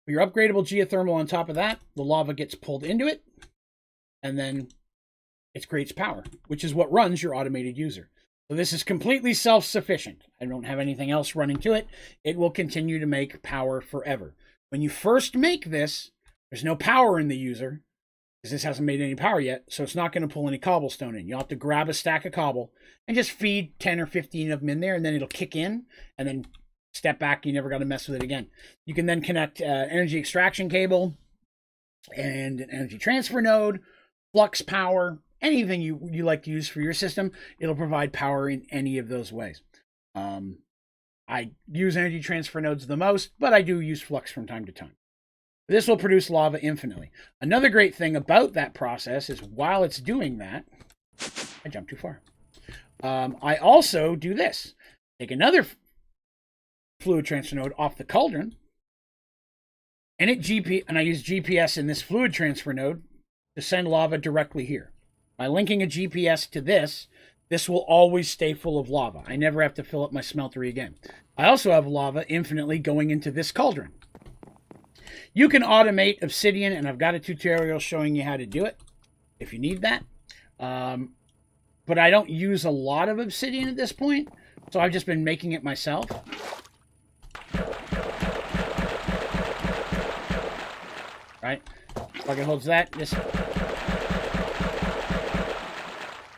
For your upgradable geothermal on top of that, the lava gets pulled into it, and then it creates power, which is what runs your automated user. So this is completely self-sufficient. I don't have anything else running to it. It will continue to make power forever. When you first make this, there's no power in the user, because this hasn't made any power yet, so it's not going to pull any cobblestone in. You'll have to grab a stack of cobble and just feed 10 or 15 of them in there, and then it'll kick in, and then step back. You never got to mess with it again. You can then connect energy extraction cable and an energy transfer node, flux power, anything you like to use for your system. It'll provide power in any of those ways. I use energy transfer nodes the most, but I do use flux from time to time. This will produce lava infinitely. Another great thing about that process is while it's doing that, I jumped too far. I also do this. Take another fluid transfer node off the cauldron, and I use GPS in this fluid transfer node to send lava directly here. By linking a GPS to this will always stay full of lava. I never have to fill up my smeltery again. I also have lava infinitely going into this cauldron. You can automate obsidian, and I've got a tutorial showing you how to do it if you need that. But I don't use a lot of obsidian at this point, so I've just been making it myself. Right? Plug it holds that.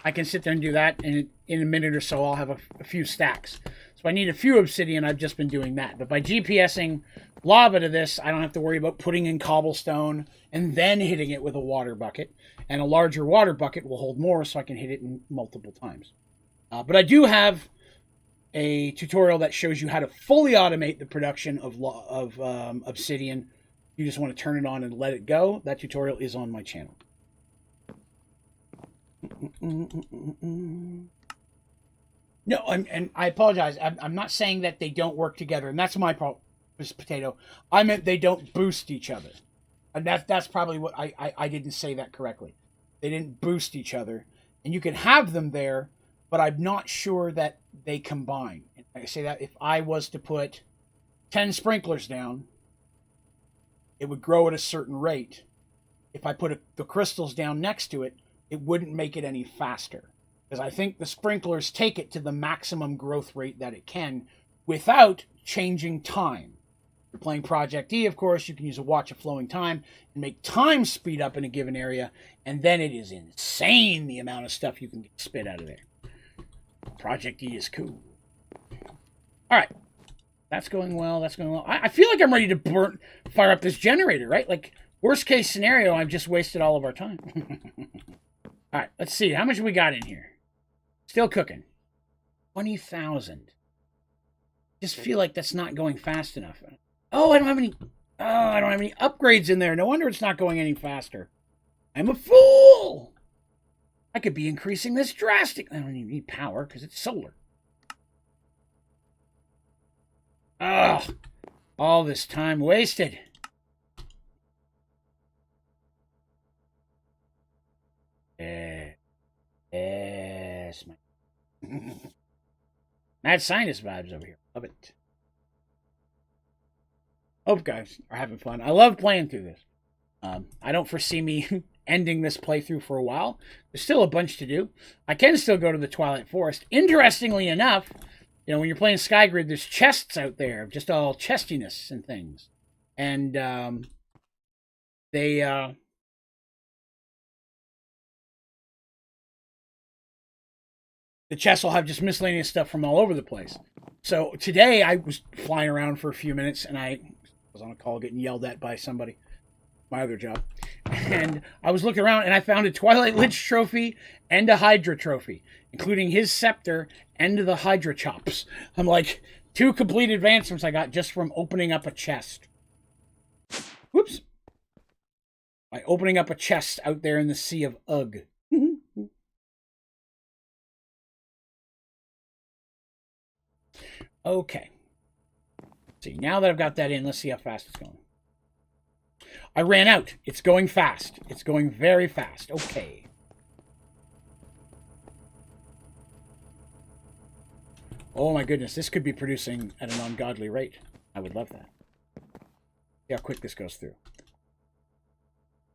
I can sit there and do that, and in a minute or so I'll have a few stacks. So if I need a few obsidian, I've just been doing that. But by GPSing lava to this, I don't have to worry about putting in cobblestone and then hitting it with a water bucket. And a larger water bucket will hold more, so I can hit it in multiple times. But I do have a tutorial that shows you how to fully automate the production of obsidian. You just want to turn it on and let it go. That tutorial is on my channel. No, and I apologize. I'm not saying that they don't work together, and that's my problem. Potato. I meant they don't boost each other, and that's probably what I didn't say that correctly. They didn't boost each other, and you can have them there, but I'm not sure that they combine. I say that if I was to put 10 sprinklers down, it would grow at a certain rate. If I put the crystals down next to it, it wouldn't make it any faster. Because I think the sprinklers take it to the maximum growth rate that it can without changing time. If you're playing Project E, of course, you can use a watch of flowing time and make time speed up in a given area, and then it is insane the amount of stuff you can get spit out of there. Project E is cool. All right. That's going well. That's going well. I feel like I'm ready to fire up this generator, right? Like, worst case scenario, I've just wasted all of our time. All right, let's see. How much we got in here? Still cooking. 20,000. Just feel like that's not going fast enough. Oh, I don't have any... Oh, I don't have any upgrades in there. No wonder it's not going any faster. I'm a fool! I could be increasing this drastically. I don't even need power because it's solar. Ugh. All this time wasted. Yes, my mad sinus vibes over here. Love it. Hope guys are having fun. I love playing through this. I don't foresee me ending this playthrough for a while. There's still a bunch to do. I can still go to the Twilight Forest. Interestingly enough, you know, when you're playing Skygrid, there's chests out there, just all chestiness and things. And the chests will have just miscellaneous stuff from all over the place. So today I was flying around for a few minutes, and I was on a call getting yelled at by somebody, my other job. And I was looking around, and I found a Twilight Lich trophy and a Hydra trophy, including his scepter and the Hydra chops. I'm like, 2 complete advancements I got just from opening up a chest. Whoops. By opening up a chest out there in the sea of Ugh. Okay. See, now that I've got that in, let's see how fast it's going. I ran out. It's going fast. It's going very fast. Okay. Oh my goodness, this could be producing at an ungodly rate. I would love that. See how quick this goes through.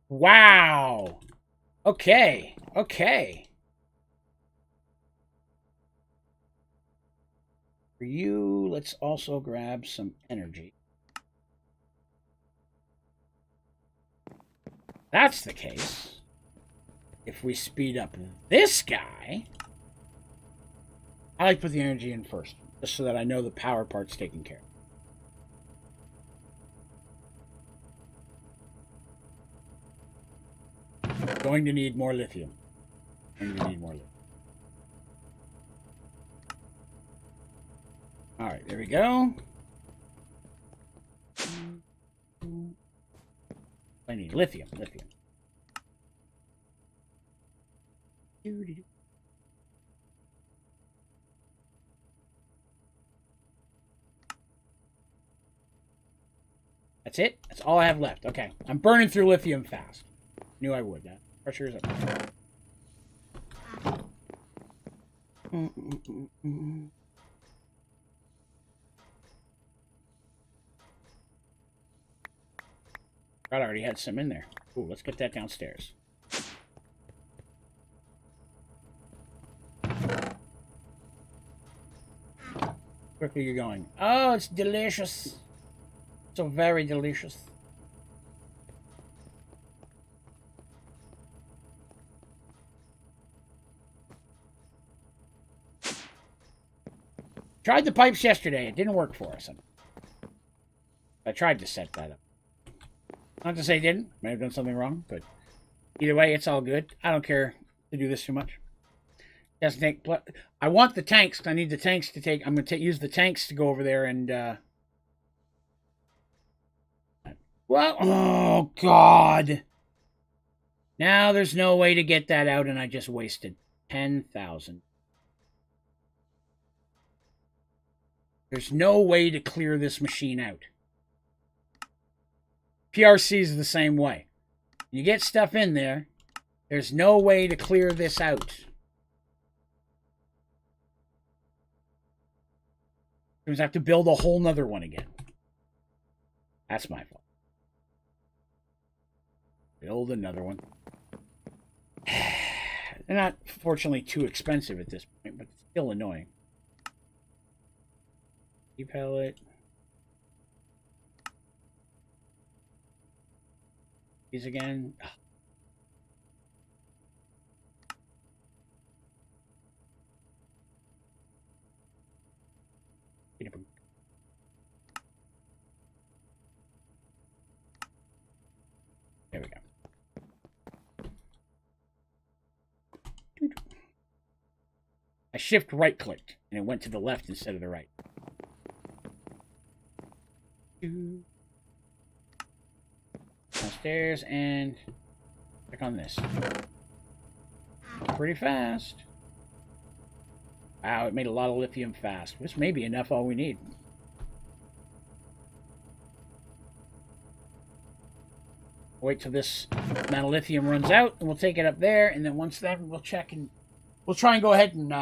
Wow! Okay. Okay. For you, let's also grab some energy. That's the case. If we speed up this guy, I like to put the energy in first, just so that I know the power part's taken care of. Going to need more lithium. Going to need more lithium. All right, there we go. I need lithium. Lithium. That's it? That's all I have left. Okay. I'm burning through lithium fast. Knew I would. That pressure is up. I already had some in there. Ooh, let's get that downstairs. Quickly you're going. Oh, it's delicious. So very delicious. Tried the pipes yesterday. It didn't work for us. I tried to set that up. Not to say it didn't. May have done something wrong, but either way, it's all good. I don't care to do this too much. Doesn't take. I want the tanks. I need the tanks to take. I'm going to use the tanks to go over there and. Well, oh God! Now there's no way to get that out, and I just wasted 10,000. There's no way to clear this machine out. PRC is the same way. You get stuff in there, there's no way to clear this out. You have to build a whole nother one again. That's my fault. Build another one. They're not, fortunately, too expensive at this point, but still annoying. Pellet. These again. There we go. I shift right clicked and it went to the left instead of the right. Downstairs and click on this. Pretty fast. Wow, it made a lot of lithium fast. This may be enough all we need. Wait till this amount of lithium runs out and we'll take it up there, and then once then we'll check and we'll try and go ahead and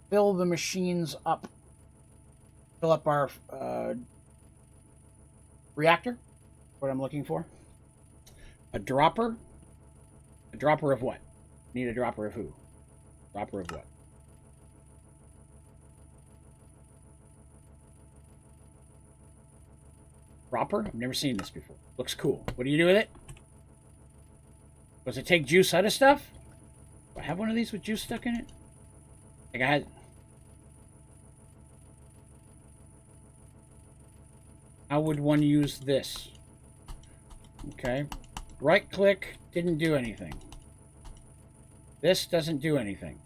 fill the machines up. Fill up our reactor. What I'm looking for. A dropper. A dropper of what? Need a dropper of who? Dropper of what? Dropper? I've never seen this before. Looks cool. What do you do with it? Does it take juice out of stuff? Do I have one of these with juice stuck in it? I think I had... How would one use this? Okay. Right click didn't do anything. This doesn't do anything.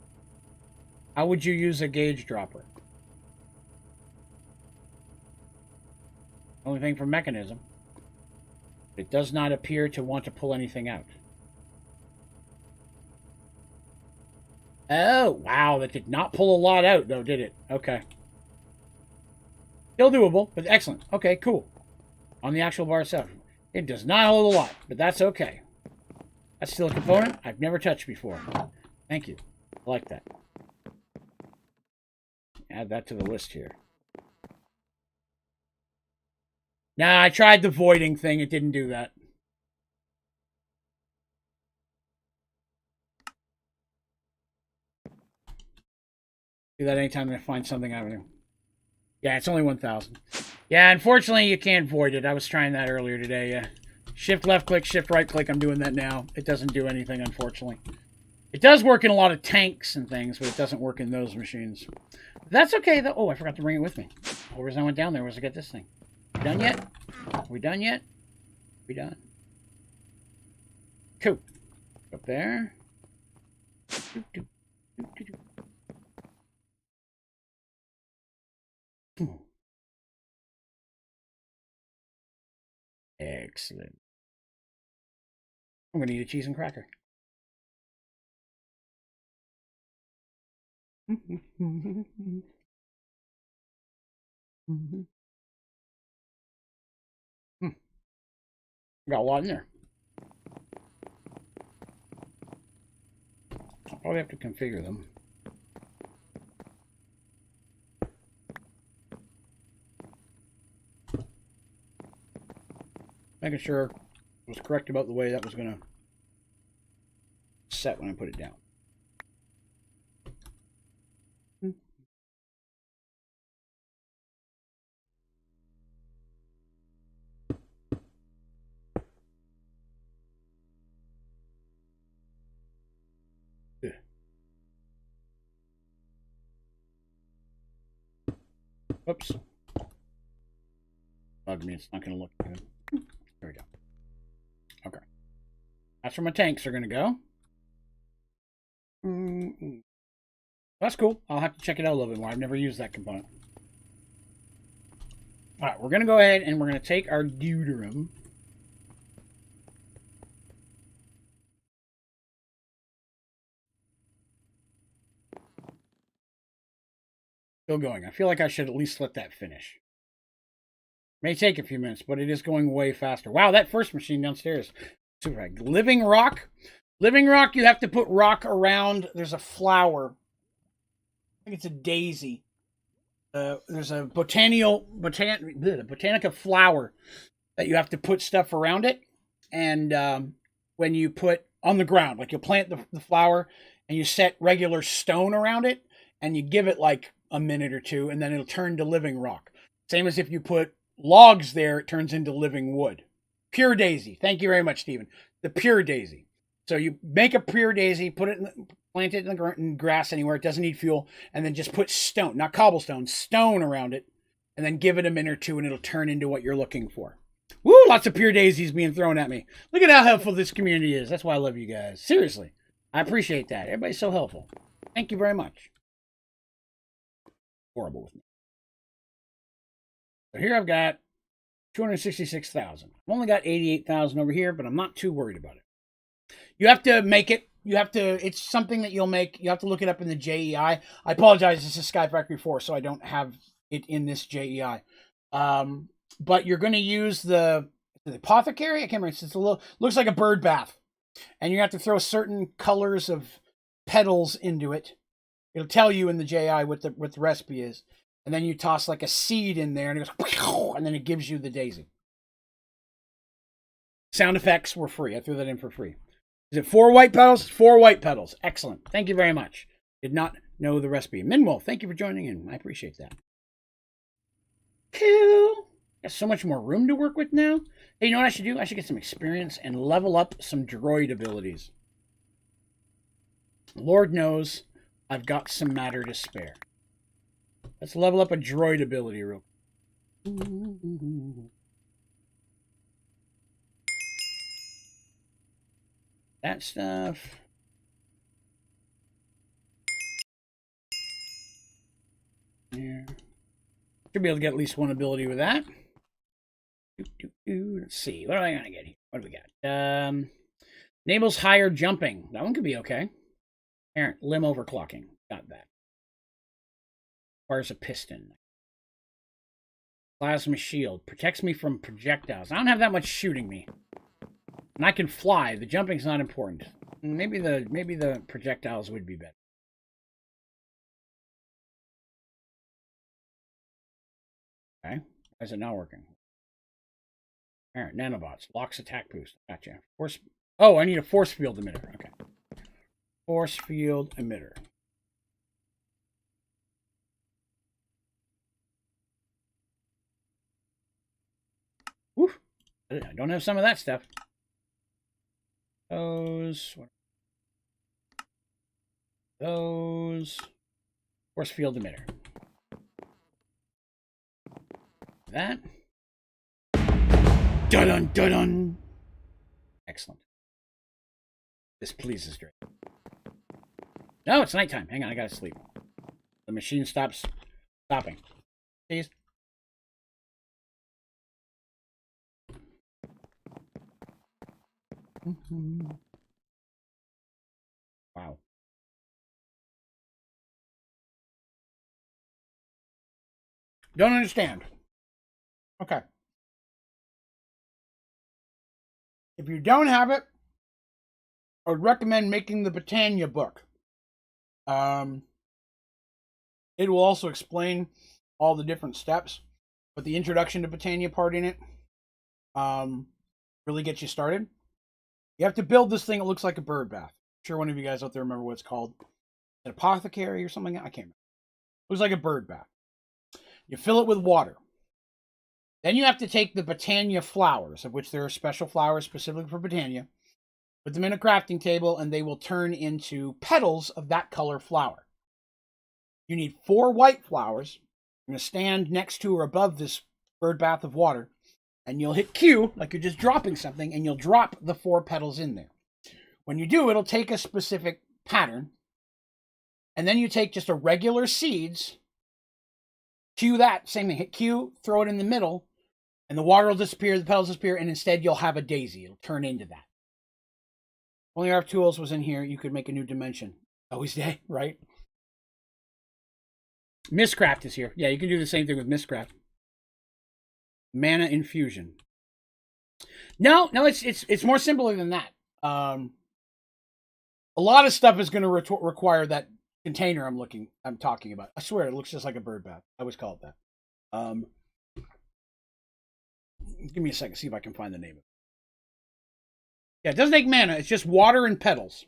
How would you use a gauge dropper? Only thing for mechanism. It does not appear to want to pull anything out. Oh, wow, that did not pull a lot out, though, did it? Okay. Still doable, but excellent. Okay, cool. On the actual bar itself. It does not hold a lot, but that's okay. That's still a component I've never touched before. Thank you. I like that. Add that to the list here. Nah, I tried the voiding thing. It didn't do that. Do that anytime I find something out of it. Yeah, it's only 1,000. Yeah, unfortunately, you can't void it. I was trying that earlier today, yeah. Shift left click, shift right click. I'm doing that now. It doesn't do anything, unfortunately. It does work in a lot of tanks and things, but it doesn't work in those machines. That's okay, though. Oh, I forgot to bring it with me. The whole reason I went down there was to get this thing. We done yet? Are we done yet? We done. Cool. Up there. Excellent. I'm going to eat a cheese and cracker. Got a lot in there. I'll probably have to configure them. Making sure it was correct about the way that was going to set when I put it down. Oops. Bug me, it's not going to look good. There we go. Okay. That's where my tanks are going to go. That's cool. I'll have to check it out a little bit more. I've never used that component. Alright, we're going to go ahead and we're going to take our deuterium. Still going. I feel like I should at least let that finish. May take a few minutes, but it is going way faster. Wow, that first machine downstairs. Super high. Living rock. Living rock, you have to put rock around. There's a flower. I think it's a daisy. There's a botanica flower that you have to put stuff around it. And when you put on the ground, like you'll plant the flower and you set regular stone around it and you give it like a minute or two and then it'll turn to living rock. Same as if you put logs there, it turns into living wood. Pure daisy. Thank you very much, Stephen. The pure daisy. So you make a pure daisy, put it plant it in grass anywhere. It doesn't need fuel. And then just put stone, not cobblestone, stone around it. And then give it a minute or two and it'll turn into what you're looking for. Woo, lots of pure daisies being thrown at me. Look at how helpful this community is. That's why I love you guys. Seriously. I appreciate that. Everybody's so helpful. Thank you very much. Horrible with me. So here I've got 266,000. I've only got 88,000 over here, but I'm not too worried about it. You have to make it. You have to, it's something that you'll make. You have to look it up in the JEI. I apologize. This is Skyfactory 4, so I don't have it in this JEI. But you're going to use the apothecary. I can't remember. It's a little, looks like a bird bath. And you have to throw certain colors of petals into it. It'll tell you in the JI what the recipe is. And then you toss like a seed in there and it goes, and then it gives you the daisy. Sound effects were free. I threw that in for free. Is it 4 white petals? 4 white petals. Excellent. Thank you very much. Did not know the recipe. Minwolf, thank you for joining in. I appreciate that. Cool. Got so much more room to work with now. Hey, you know what I should do? I should get some experience and level up some droid abilities. Lord knows I've got some matter to spare. Let's level up a droid ability real quick. That stuff. Yeah. Should be able to get at least one ability with that. Let's see. What am I going to get here? What do we got? Enables higher jumping. That one could be okay. Parent, limb overclocking. Got that. Requires a piston. Plasma shield. Protects me from projectiles. I don't have that much shooting me. And I can fly. The jumping's not important. Maybe the projectiles would be better. Okay. Why is it not working? Alright, nanobots. Locks attack boost. Gotcha. Force. Oh, I need a force field emitter. Okay. Force field emitter. Woo! I don't have some of that stuff. Those. Force field emitter. That. Dun-dun, dun-dun. Excellent. This pleases Drake. No, it's nighttime. Hang on, I gotta sleep. The machine stops stopping. Please. Wow. Don't understand. Okay. If you don't have it, I would recommend making the Britannia book. It will also explain all the different steps, but the introduction to Britannia part in it really gets you started. You have to build this thing. It looks like a bird bath. I'm sure one of you guys out there remember what it's called. An apothecary or something? I can't remember. It looks like a bird bath. You fill it with water. Then you have to take the Britannia flowers, of which there are special flowers specifically for Britannia, put them in a crafting table, and they will turn into petals of that color flower. You need 4 white flowers. You're going to stand next to or above this bird bath of water, and you'll hit Q, like you're just dropping something, and you'll drop the 4 petals in there. When you do, it'll take a specific pattern, and then you take just a regular seeds, Q that, same thing, hit Q, throw it in the middle, and the water will disappear, the petals disappear, and instead you'll have a daisy. It'll turn into that. Only our tools was in here, you could make a new dimension. Always day, right? Mistcraft is here. Yeah, you can do the same thing with Mistcraft. Mana infusion. No, it's more simpler than that. A lot of stuff is going to require that container I'm talking about. I swear it looks just like a bird bath. I always call it that. Give me a second, see if I can find the name of it. Yeah, it doesn't take mana. It's just water and petals.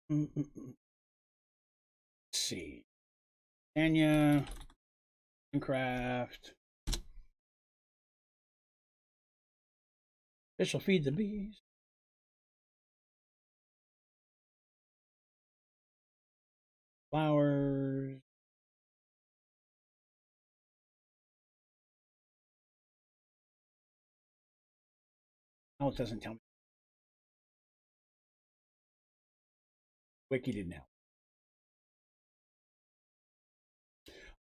Let's see. Anya. Minecraft. Fish will feed the bees. Flowers. Oh, it doesn't tell me. Wiki didn't help.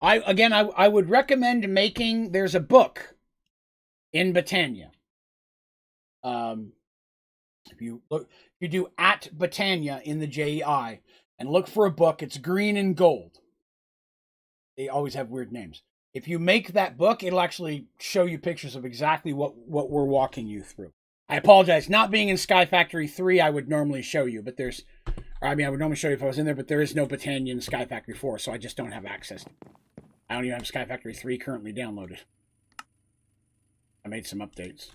I would recommend making. There's a book in Botania. If you do at Botania in the JEI and look for a book, it's green and gold. They always have weird names. If you make that book, it'll actually show you pictures of exactly what we're walking you through. I apologize. Not being in Skyfactory 3, I would normally show you, but I would normally show you if I was in there, but there is no Botania in Skyfactory 4, so I just don't have access. I don't even have Skyfactory 3 currently downloaded. I made some updates.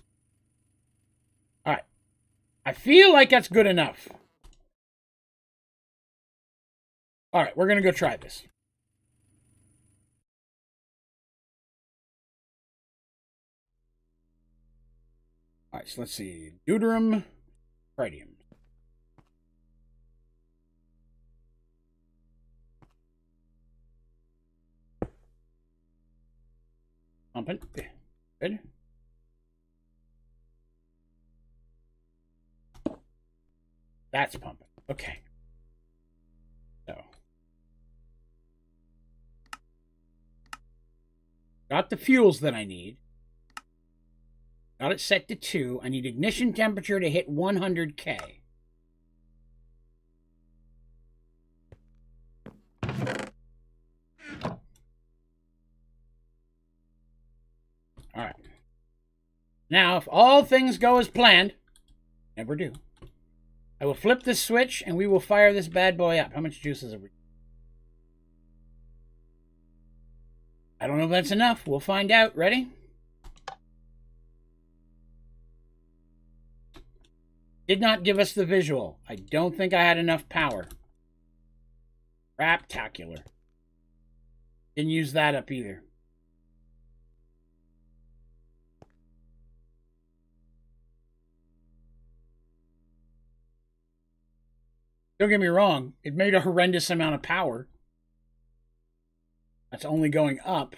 All right. I feel like that's good enough. All right, we're going to go try this. All right, so let's see. Deuterium, tritium. Pumping. Good. That's pumping. Okay. So. Got the fuels that I need. Got it set to 2. I need ignition temperature to hit 100K. All right. Now, if all things go as planned, never do, I will flip this switch and we will fire this bad boy up. How much juice is it? I don't know if that's enough. We'll find out. Ready? Did not give us the visual. I don't think I had enough power. Raptacular. Didn't use that up either. Don't get me wrong. It made a horrendous amount of power. That's only going up.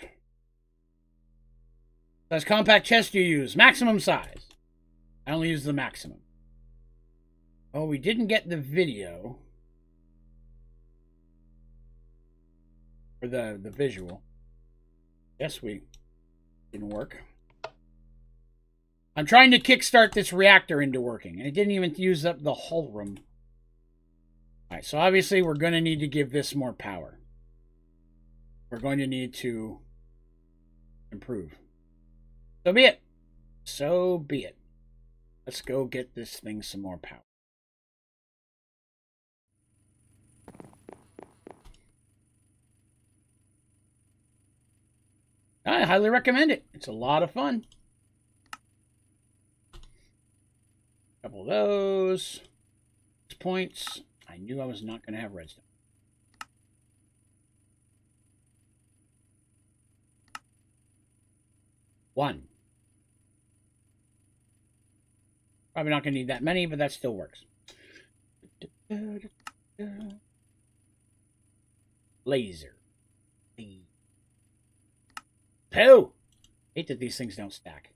Size compact chest you use. Maximum size. I only use the maximum. Oh, we didn't get the video. For the visual. Yes, we didn't work. I'm trying to kickstart this reactor into working. And it didn't even use up the whole room. Alright, so obviously we're going to need to give this more power. We're going to need to improve. So be it. So be it. Let's go get this thing some more power. I highly recommend it. It's a lot of fun. A couple of those. 6 points. I knew I was not going to have redstone. One. Probably not going to need that many, but that still works. Laser. Pooh! Hate that these things don't stack.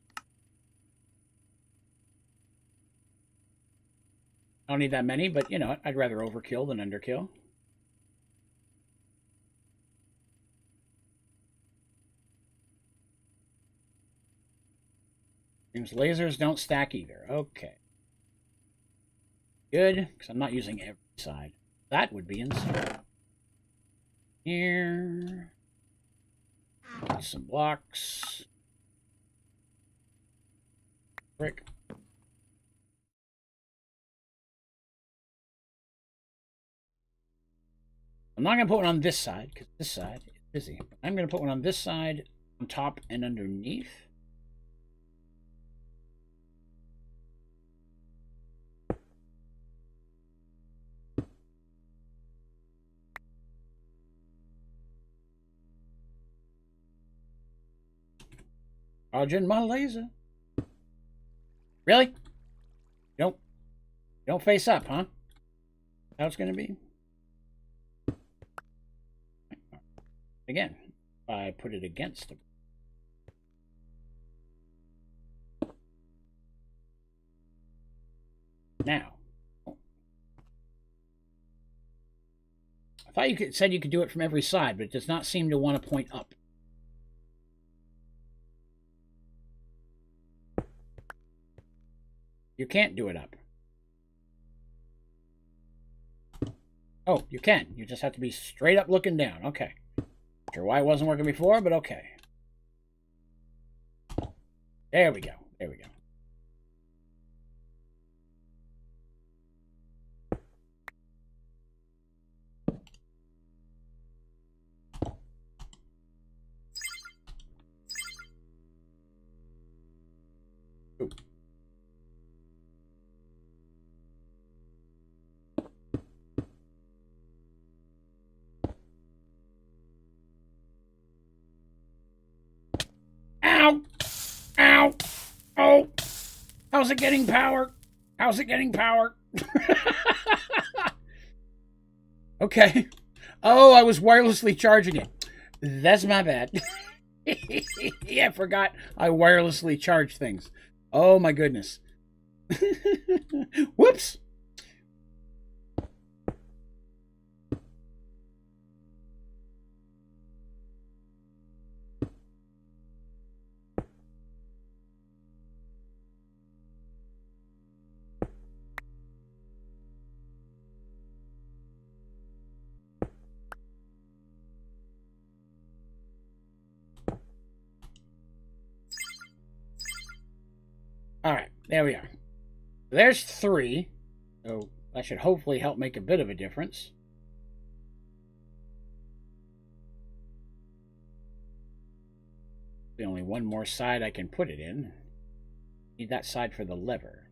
I don't need that many, but you know what? I'd rather overkill than underkill. Seems lasers don't stack either. Okay. Good, because I'm not using every side. That would be insane. Here. Get some blocks. Brick. I'm not going to put one on this side, because this side is busy. I'm going to put one on this side, on top and underneath. Charging my laser. Really? Don't face up, huh? How it's gonna be? Again, I put it against him. Now, I thought you said you could do it from every side, but it does not seem to want to point up. You can't do it up. Oh, you can. You just have to be straight up looking down. Okay. Not sure why it wasn't working before, but okay. There we go. There we go. Ooh. Ow! Ow! Oh! How's it getting power? How's it getting power? Okay. Oh, I was wirelessly charging it. That's my bad. Yeah, I forgot I wirelessly charge things. Oh my goodness. Whoops. All right, there we are. There's 3. So that should hopefully help make a bit of a difference. There's only one more side I can put it in. Need that side for the lever.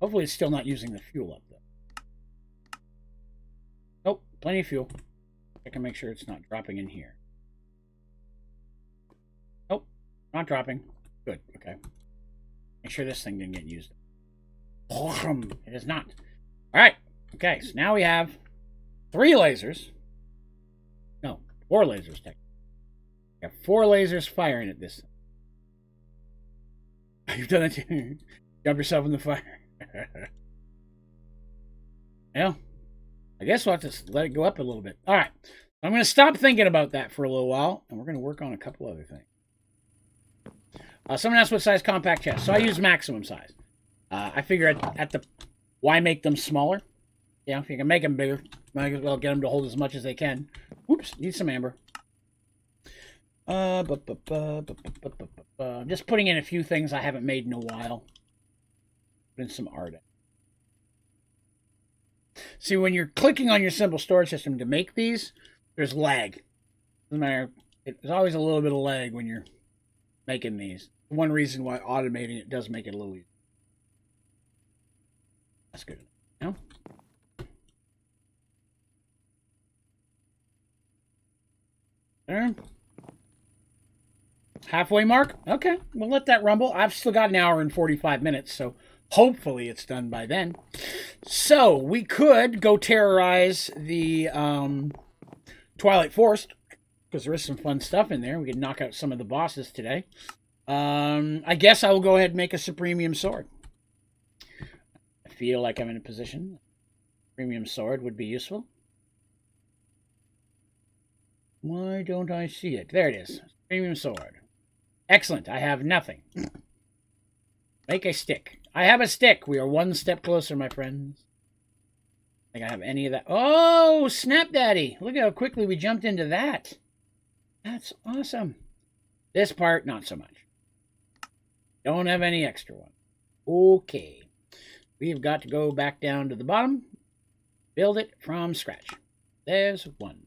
Hopefully it's still not using the fuel up though. Nope, plenty of fuel. I can make sure it's not dropping in here. Nope, not dropping. Good, okay. Make sure this thing didn't get used. It is not. Alright, okay, so now we have 3 lasers. No, 4 lasers technically. We have 4 lasers firing at this. You've done it too. Jump yourself in the fire. Well, I guess we'll have to let it go up a little bit. Alright, I'm going to stop thinking about that for a little while, and we're going to work on a couple other things. Someone asked what size compact chest. So I use maximum size. I figure at the... Why make them smaller? Yeah, if you can make them bigger, might as well get them to hold as much as they can. Whoops, need some amber. I'm just putting in a few things I haven't made in a while. Put in some art. See, when you're clicking on your simple storage system to make these, there's lag. Doesn't matter. There's always a little bit of lag when you're making these. One reason why automating it does make it a little easier. That's good. Now, there. Halfway mark? Okay, we'll let that rumble. I've still got an hour and 45 minutes, so hopefully it's done by then. So, we could go terrorize the Twilight Forest, because there is some fun stuff in there. We could knock out some of the bosses today. I guess I will go ahead and make a Supremium Sword. I feel like I'm in a position. Premium Sword would be useful. Why don't I see it? There it is. Premium Sword. Excellent. I have nothing. Make a stick. I have a stick. We are one step closer, my friends. I think I have any of that. Oh, Snap Daddy. Look at how quickly we jumped into that. That's awesome. This part, not so much. Don't have any extra one. Okay. We've got to go back down to the bottom. Build it from scratch. There's one.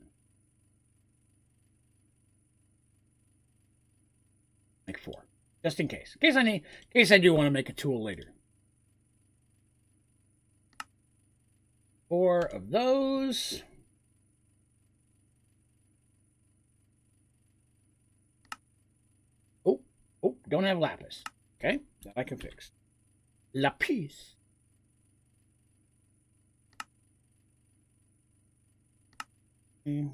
Like 4. Just in case. In case I do want to make a tool later. 4 of those. Oh, don't have lapis. Okay, that I can fix. Lapis. Okay.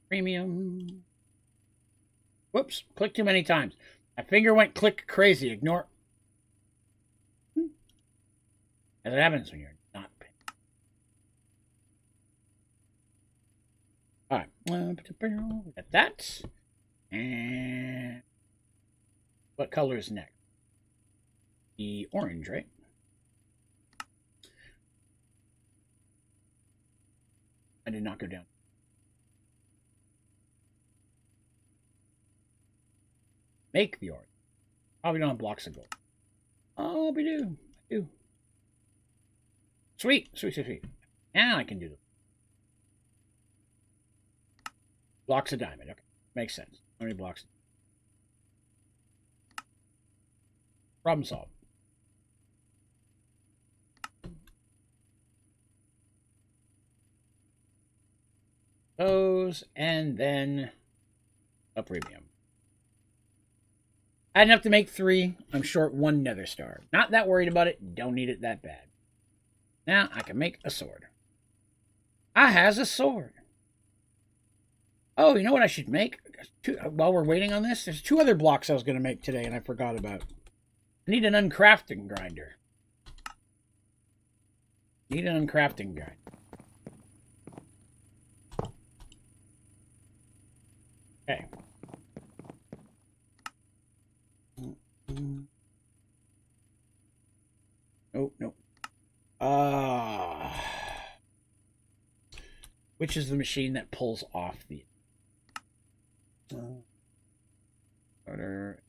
Premium. Whoops, click too many times. My finger went click crazy. Ignore. As it happens when you're not paying. Alright. Got that. And what color is next? The orange, right? I did not go down. Make the orange. Probably don't have blocks of gold. Oh, we do. I do. Sweet. Now I can do them. Blocks of diamond. Okay. Makes sense. How many blocks? Problem solved. Those, and then a premium. I had enough to make 3. I'm short 1 nether star. Not that worried about it. Don't need it that bad. Now I can make a sword. I has a sword. Oh, you know what I should make? While we're waiting on this, there's 2 other blocks I was going to make today and I forgot about. I need an uncrafting grinder. Okay. Oh, no. Which is the machine that pulls off the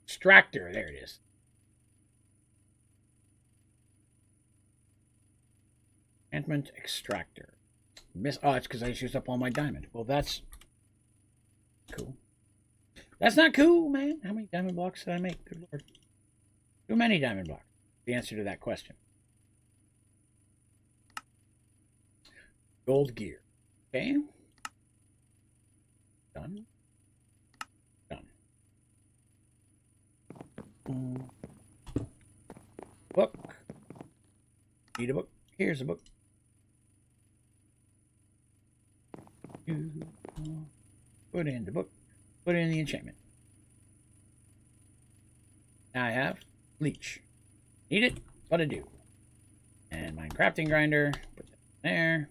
extractor? There it is. Enchantment extractor. Oh, it's because I just used up all my diamond. Well, that's cool. That's not cool, man. How many diamond blocks did I make? Good lord. Too many diamond blocks. The answer to that question. Gold gear. Okay. Done. Book. Need a book. Here's a book. Put in the book. Put in the enchantment. Now I have leech. Need it, but I do. And my crafting grinder. Put that there.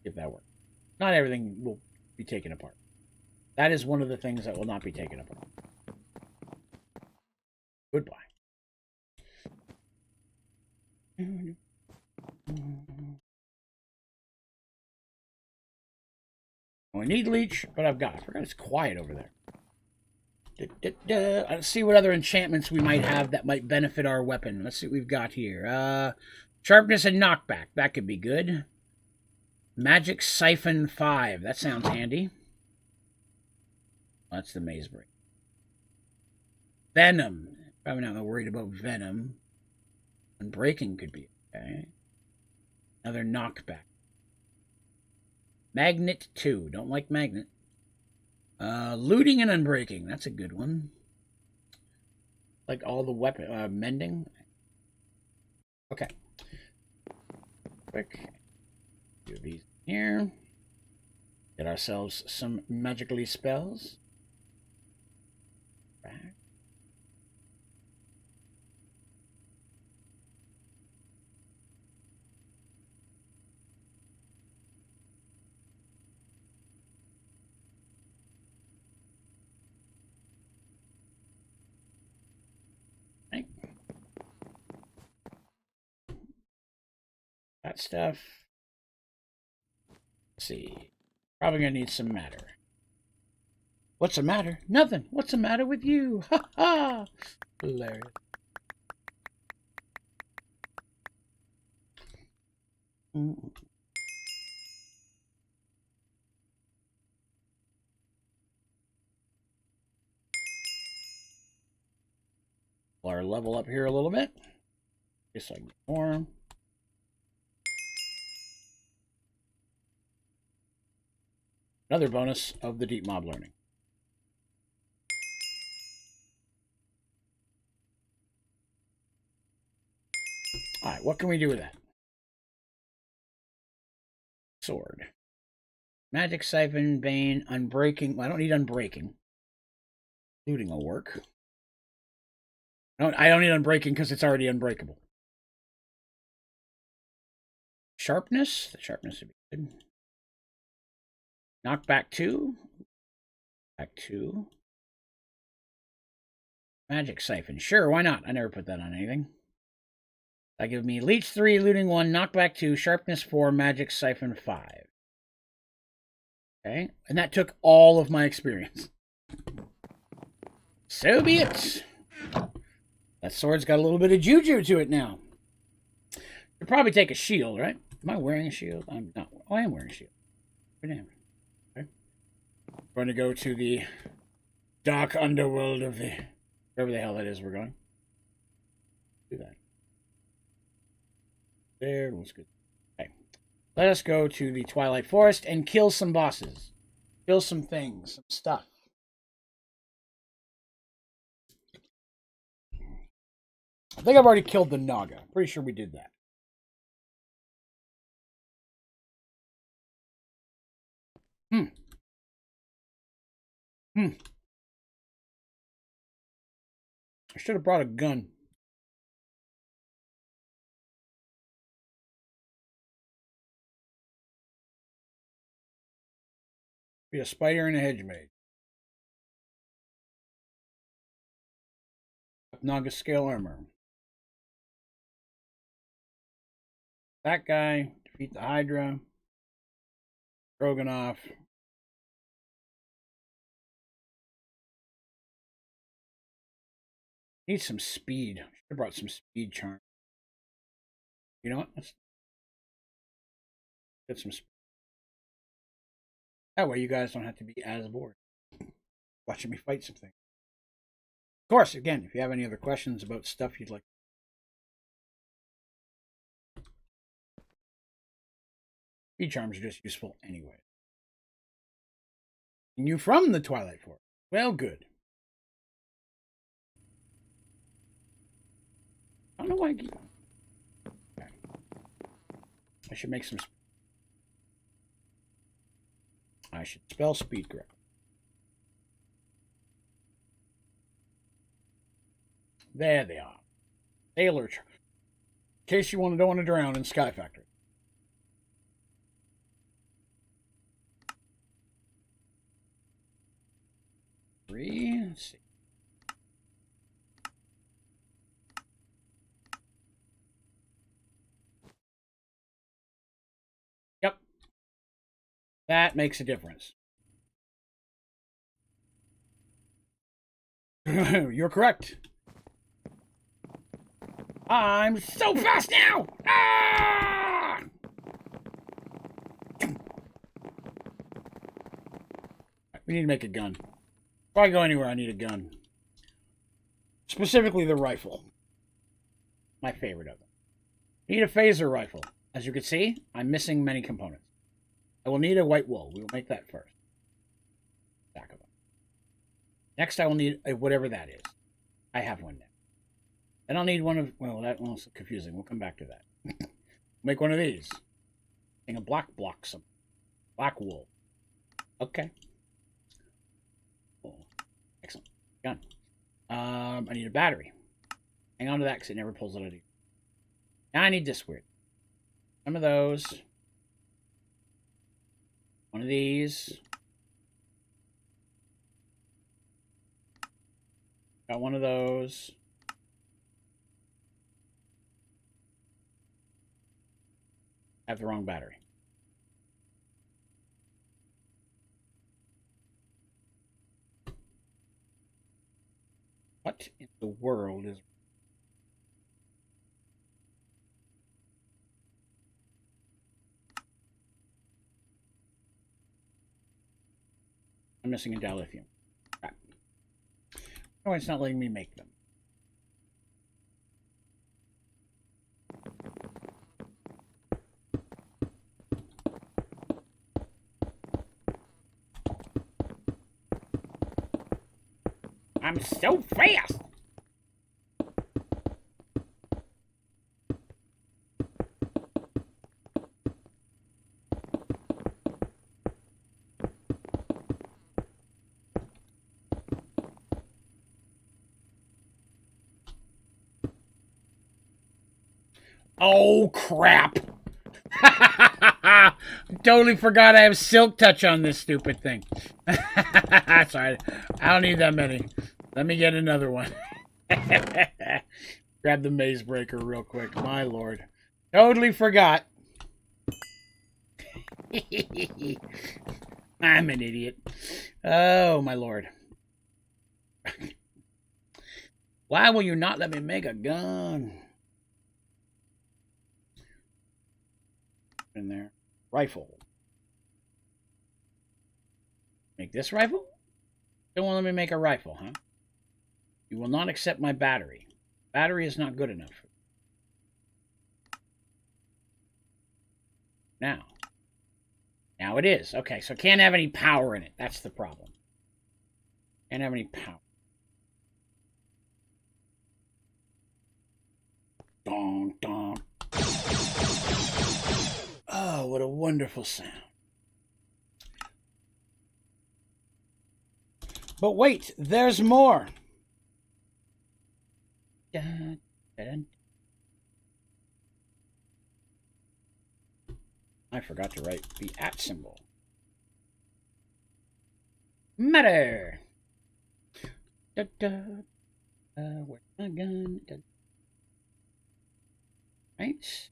If that works. Not everything will be taken apart. That is one of the things that will not be taken apart. Goodbye. Oh, I need leech, but I've got it. I forgot it's quiet over there. Let's see what other enchantments we might have that might benefit our weapon. Let's see what we've got here. Sharpness and knockback. That could be good. Magic Siphon 5. That sounds handy. That's the maze break. Venom. Probably not worried about venom. Unbreaking could be okay. Another knockback. Magnet 2. Don't like magnet. Looting and unbreaking. That's a good one. Like all the weapon mending. Okay. Quick. Do these here. Get ourselves some magically spells. Back. Okay. That stuff. Let's see. Probably gonna need some matter. What's the matter? Nothing. What's the matter with you? Ha ha! Hilarious. our level up here a little bit. Just like more. Another bonus of the deep mob learning. All right, what can we do with that? Sword. Magic Siphon, Bane, Unbreaking. Well, I don't need Unbreaking. Looting will work. I don't need Unbreaking because it's already unbreakable. Sharpness. The sharpness would be good. Knockback 2. Back 2. Magic Siphon. Sure, why not? I never put that on anything. That gives me Leech 3, Looting 1, Knockback 2, Sharpness 4, Magic Siphon 5. Okay, and that took all of my experience. So be it. That sword's got a little bit of juju to it now. You'll probably take a shield, right? Am I wearing a shield? I'm not. Oh, I am wearing a shield. Okay. I'm going to go to the dark underworld of the... wherever the hell that is we're going. Do that. There, looks good. Okay. Let us go to the Twilight Forest and kill some bosses. Kill some things, some stuff. I think I've already killed the Naga. Pretty sure we did that. I should have brought a gun. Be a spider and a hedge mage. Naga scale armor. That guy. Defeat the Hydra. Stroganoff. Need some speed. Should have brought some speed charm. You know what? Let's get some speed. That way you guys don't have to be as bored watching me fight something. Of course, again, if you have any other questions about stuff you'd like. Speed charms are just useful anyway. And you from the Twilight Forest? Well, good. I don't know why. Okay. I should make some. I should spell speed correctly. There they are. Sailor. In case you don't want to drown in Skyfactory. Let's see. Yep. That makes a difference. You're correct. I'm so fast now! Ah! We need to make a gun. Before I go anywhere, I need a gun. Specifically the rifle. My favorite of them. I need a phaser rifle. As you can see, I'm missing many components. I will need a white wool. We will make that first. Back of them. Next, I will need a whatever that is. I have one now. Then I'll need one of... well, that one's confusing. We'll come back to that. Make one of these. And a black block. Some black wool. Okay. Cool. Excellent. Gun. I need a battery. Hang on to that because it never pulls it out of you. Now I need this weird. Some of those. One of these. Got one of those. I have the wrong battery. What in the world is... I'm missing a dilithium. Crap. Oh, it's not letting me make them. I'm so fast. Oh, crap. Totally forgot I have silk touch on this stupid thing. Sorry, I don't need that many. Let me get another one. Grab the maze breaker real quick. My lord. Totally forgot. I'm an idiot. Oh, my lord. Why will you not let me make a gun? In there. Rifle. Make this rifle? Don't want to let me make a rifle, huh? You will not accept my battery. Battery is not good enough. Now. Now it is. Okay, so can't have any power in it. That's the problem. Can't have any power. Dong, dong. Oh, what a wonderful sound. But wait, there's more. Dun, dun. I forgot to write the @ symbol. Matter. Da, da. Where's my gun? Da. Right.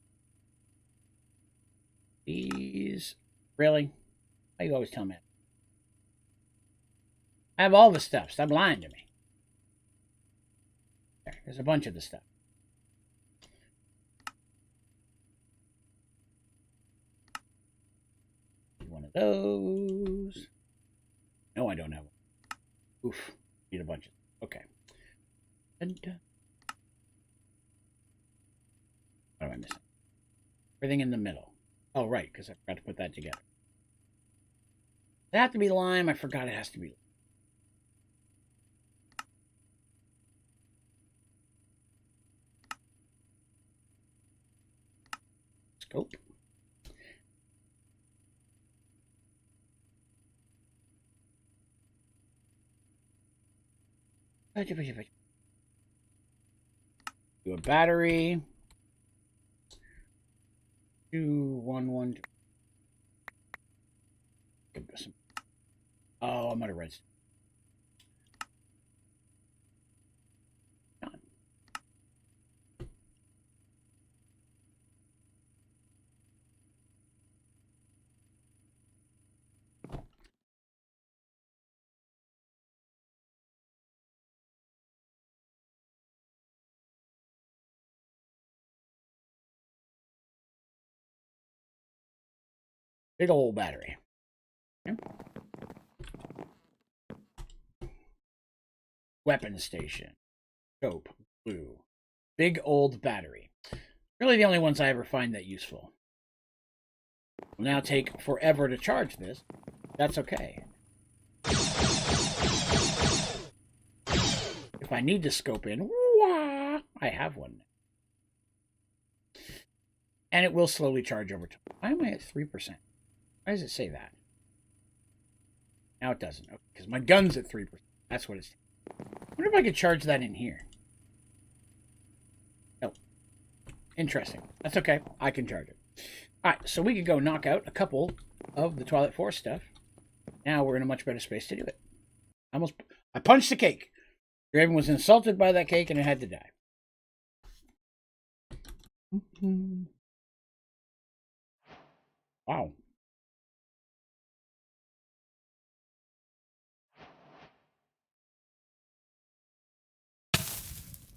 These. Really? Why you always tell me? I have all the stuff. Stop lying to me. There's a bunch of the stuff. One of those. No, I don't have one. Oof. Need a bunch of. Okay. And, what am I missing? Everything in the middle. Oh, right, because I forgot to put that together. Does it have to be lime? I forgot it has to be. Scope. Do a battery. 2, 1, 1. 2. Oh, I'm out of redstone. Done. Big old battery. Okay. Weapon station. Scope. Blue. Big old battery. Really the only ones I ever find that useful. Will now take forever to charge this. That's okay. If I need to scope in, wah, I have one. And it will slowly charge over time. Why am I at 3%? Why does it say that? Now it doesn't. Because my gun's at 3%. That's what it's. I wonder if I could charge that in here. Oh. Interesting. That's okay. I can charge it. Alright, so we could go knock out a couple of the Twilight Forest stuff. Now we're in a much better space to do it. I punched the cake. Raven was insulted by that cake and it had to die. Wow.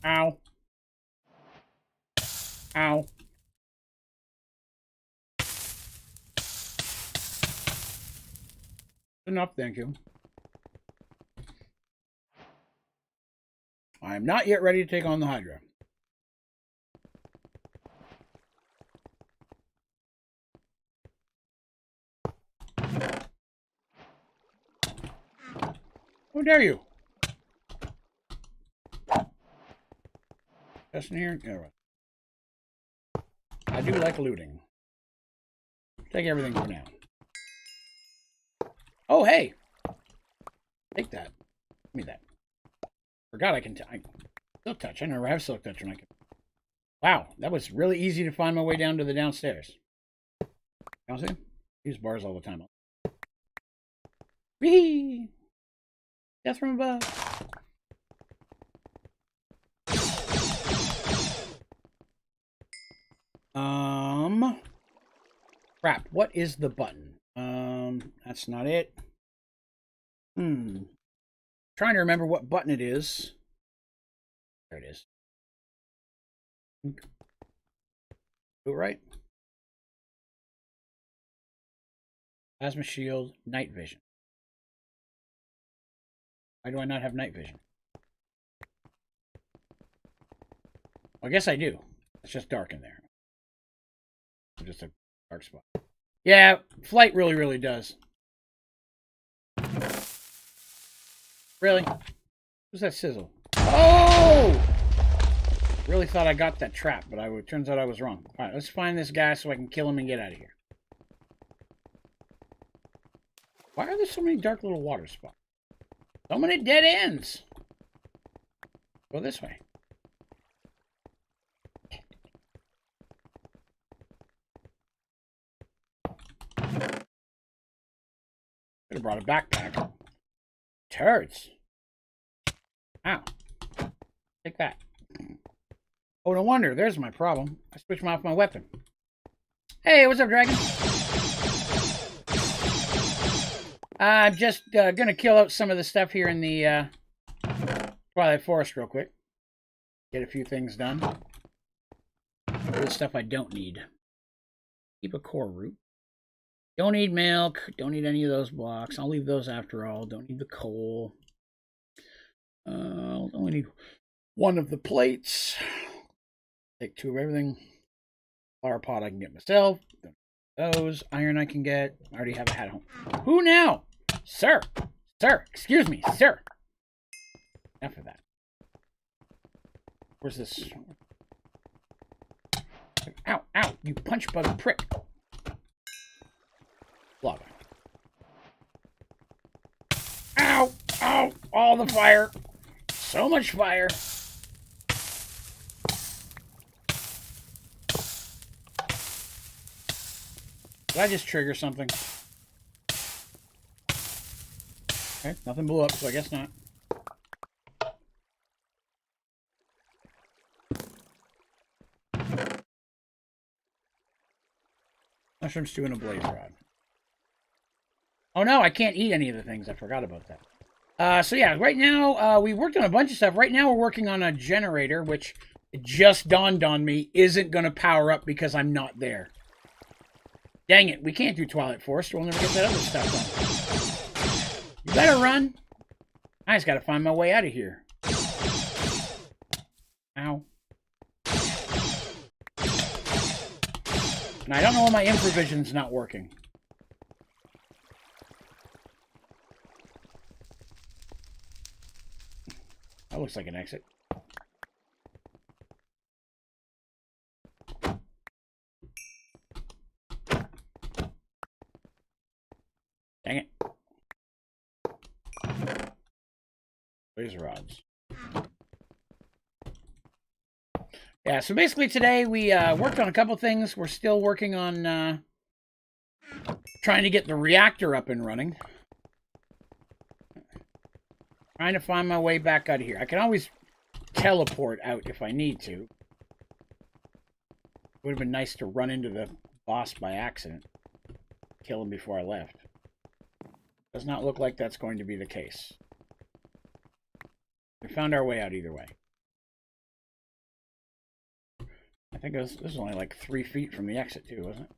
Ow. Ow. Enough, thank you. I am not yet ready to take on the Hydra. How dare you? Just in here? Yeah, right. I do like looting. Take everything for now. Oh, hey! Take that. Give me that. Forgot I can... Silk touch. I never have silk touch when I can... Wow, that was really easy to find my way down to the downstairs. You see? Use bars all the time. Whee! Death from above. Crap. What is the button? That's not it. Trying to remember what button it is. There it is. Do it right. Plasma shield, night vision. Why do I not have night vision? Well, I guess I do. It's just dark in there. Just a dark spot. Yeah, flight really does. Really? Who's that sizzle? Oh! Really thought I got that trap, but it turns out I was wrong. Alright, let's find this guy so I can kill him and get out of here. Why are there so many dark little water spots? So many dead ends! Go this way. Could have brought a backpack. Turds. Ow. Take that. Oh, no wonder. There's my problem. I switched off my weapon. Hey, what's up, dragon? I'm just gonna kill out some of the stuff here in the Twilight Forest real quick. Get a few things done. The stuff I don't need. Keep a core root. Don't need milk. Don't need any of those blocks. I'll leave those after all. Don't need the coal. Only need one of the plates. Take two of everything. Flower pot I can get myself. Those. Iron I can get. I already have a hat home. Who now? Sir. Sir. Excuse me. Sir. Enough of that. Where's this? Ow. Ow. You punch bug prick. Lava. Ow! Ow! All the fire! So much fire! Did I just trigger something? Okay, nothing blew up, so I guess not. Mushroom stew and a blaze rod. Oh no, I can't eat any of the things. I forgot about that. So yeah, right now, we worked on a bunch of stuff. Right now we're working on a generator, which it just dawned on me isn't going to power up because I'm not there. Dang it, we can't do Twilight Forest. We'll never get that other stuff done. You better run. I just got to find my way out of here. Ow. And I don't know why my infravision's not working. That looks like an exit. Dang it. Laser rods. Yeah, so basically today we worked on a couple things. We're still working on trying to get the reactor up and running. Trying to find my way back out of here. I can always teleport out if I need to. It would have been nice to run into the boss by accident. Kill him before I left. Does not look like that's going to be the case. We found our way out either way. I think this was only like 3 feet from the exit too, wasn't it?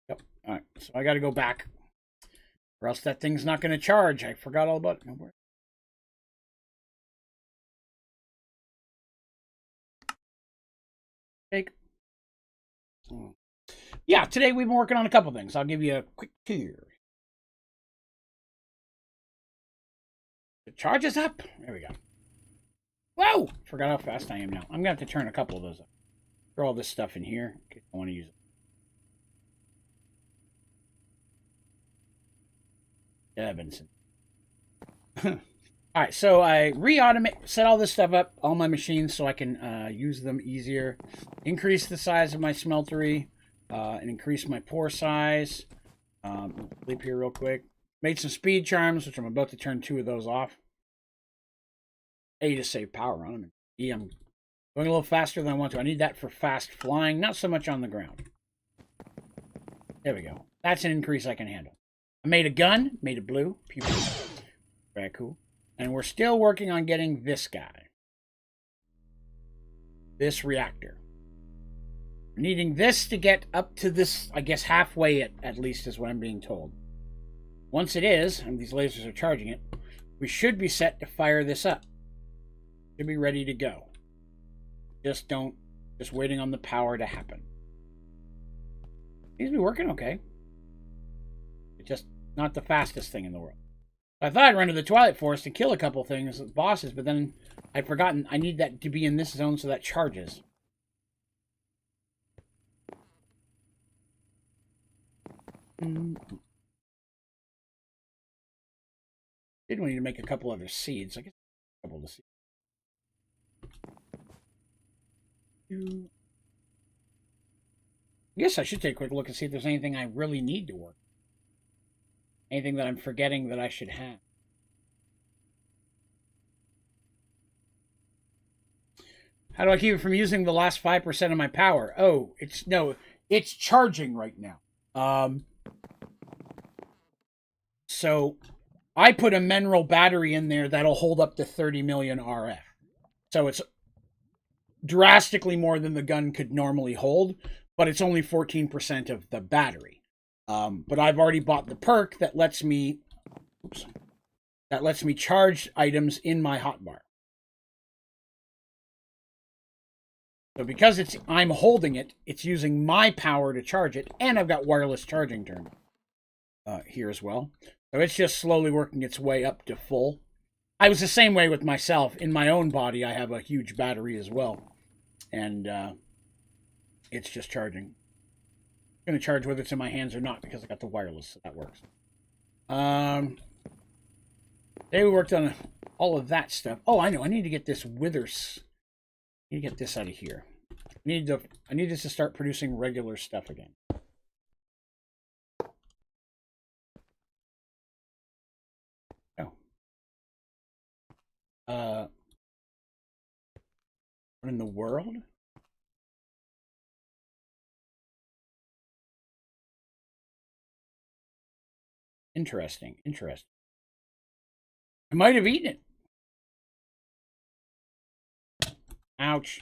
Yep. Alright, so I gotta go back. Or else that thing's not going to charge. I forgot all about it. Take. Yeah, today we've been working on a couple things. I'll give you a quick tour. The charge is up. There we go. Whoa! Forgot how fast I am now. I'm going to have to turn a couple of those up. Throw all this stuff in here. I want to use it. Evanson. Alright, so I set all this stuff up, all my machines, so I can use them easier. Increase the size of my smeltery, and increase my pore size. Leap here real quick. Made some speed charms, which I'm about to turn 2 of those off. A, to save power on them. E, I'm going a little faster than I want to. I need that for fast flying, not so much on the ground. There we go. That's an increase I can handle. I made a gun, made it blue. Pew pew. Very cool. And we're still working on getting this guy. This reactor. Needing this to get up to this, I guess halfway at least is what I'm being told. Once it is, and these lasers are charging it, we should be set to fire this up. Should be ready to go. Just waiting on the power to happen. Seems to be working okay. It's just not the fastest thing in the world. I thought I'd run to the Twilight Forest and kill a couple things, bosses, but then I'd forgotten I need that to be in this zone so that charges. Did we need to make a couple other seeds? I guess a couple of seeds. I guess I should take a quick look and see if there's anything I really need to work. Anything that I'm forgetting that I should have. How do I keep it from using the last 5% of my power? Oh, it's charging right now. So I put a mineral battery in there that'll hold up to 30 million RF. So it's drastically more than the gun could normally hold, but it's only 14% of the battery. But I've already bought the perk that lets me charge items in my hotbar. So because I'm holding it, it's using my power to charge it, and I've got wireless charging terminal here as well. So it's just slowly working its way up to full. I was the same way with myself. In my own body, I have a huge battery as well. And it's just charging. I'm going to charge whether it's in my hands or not because I got the wireless, so that works. Today we worked on all of that stuff. Oh, I know. I need to get this withers. I need to get this out of here. I need this to start producing regular stuff again. Oh. What in the world? Interesting. I might have eaten it. Ouch.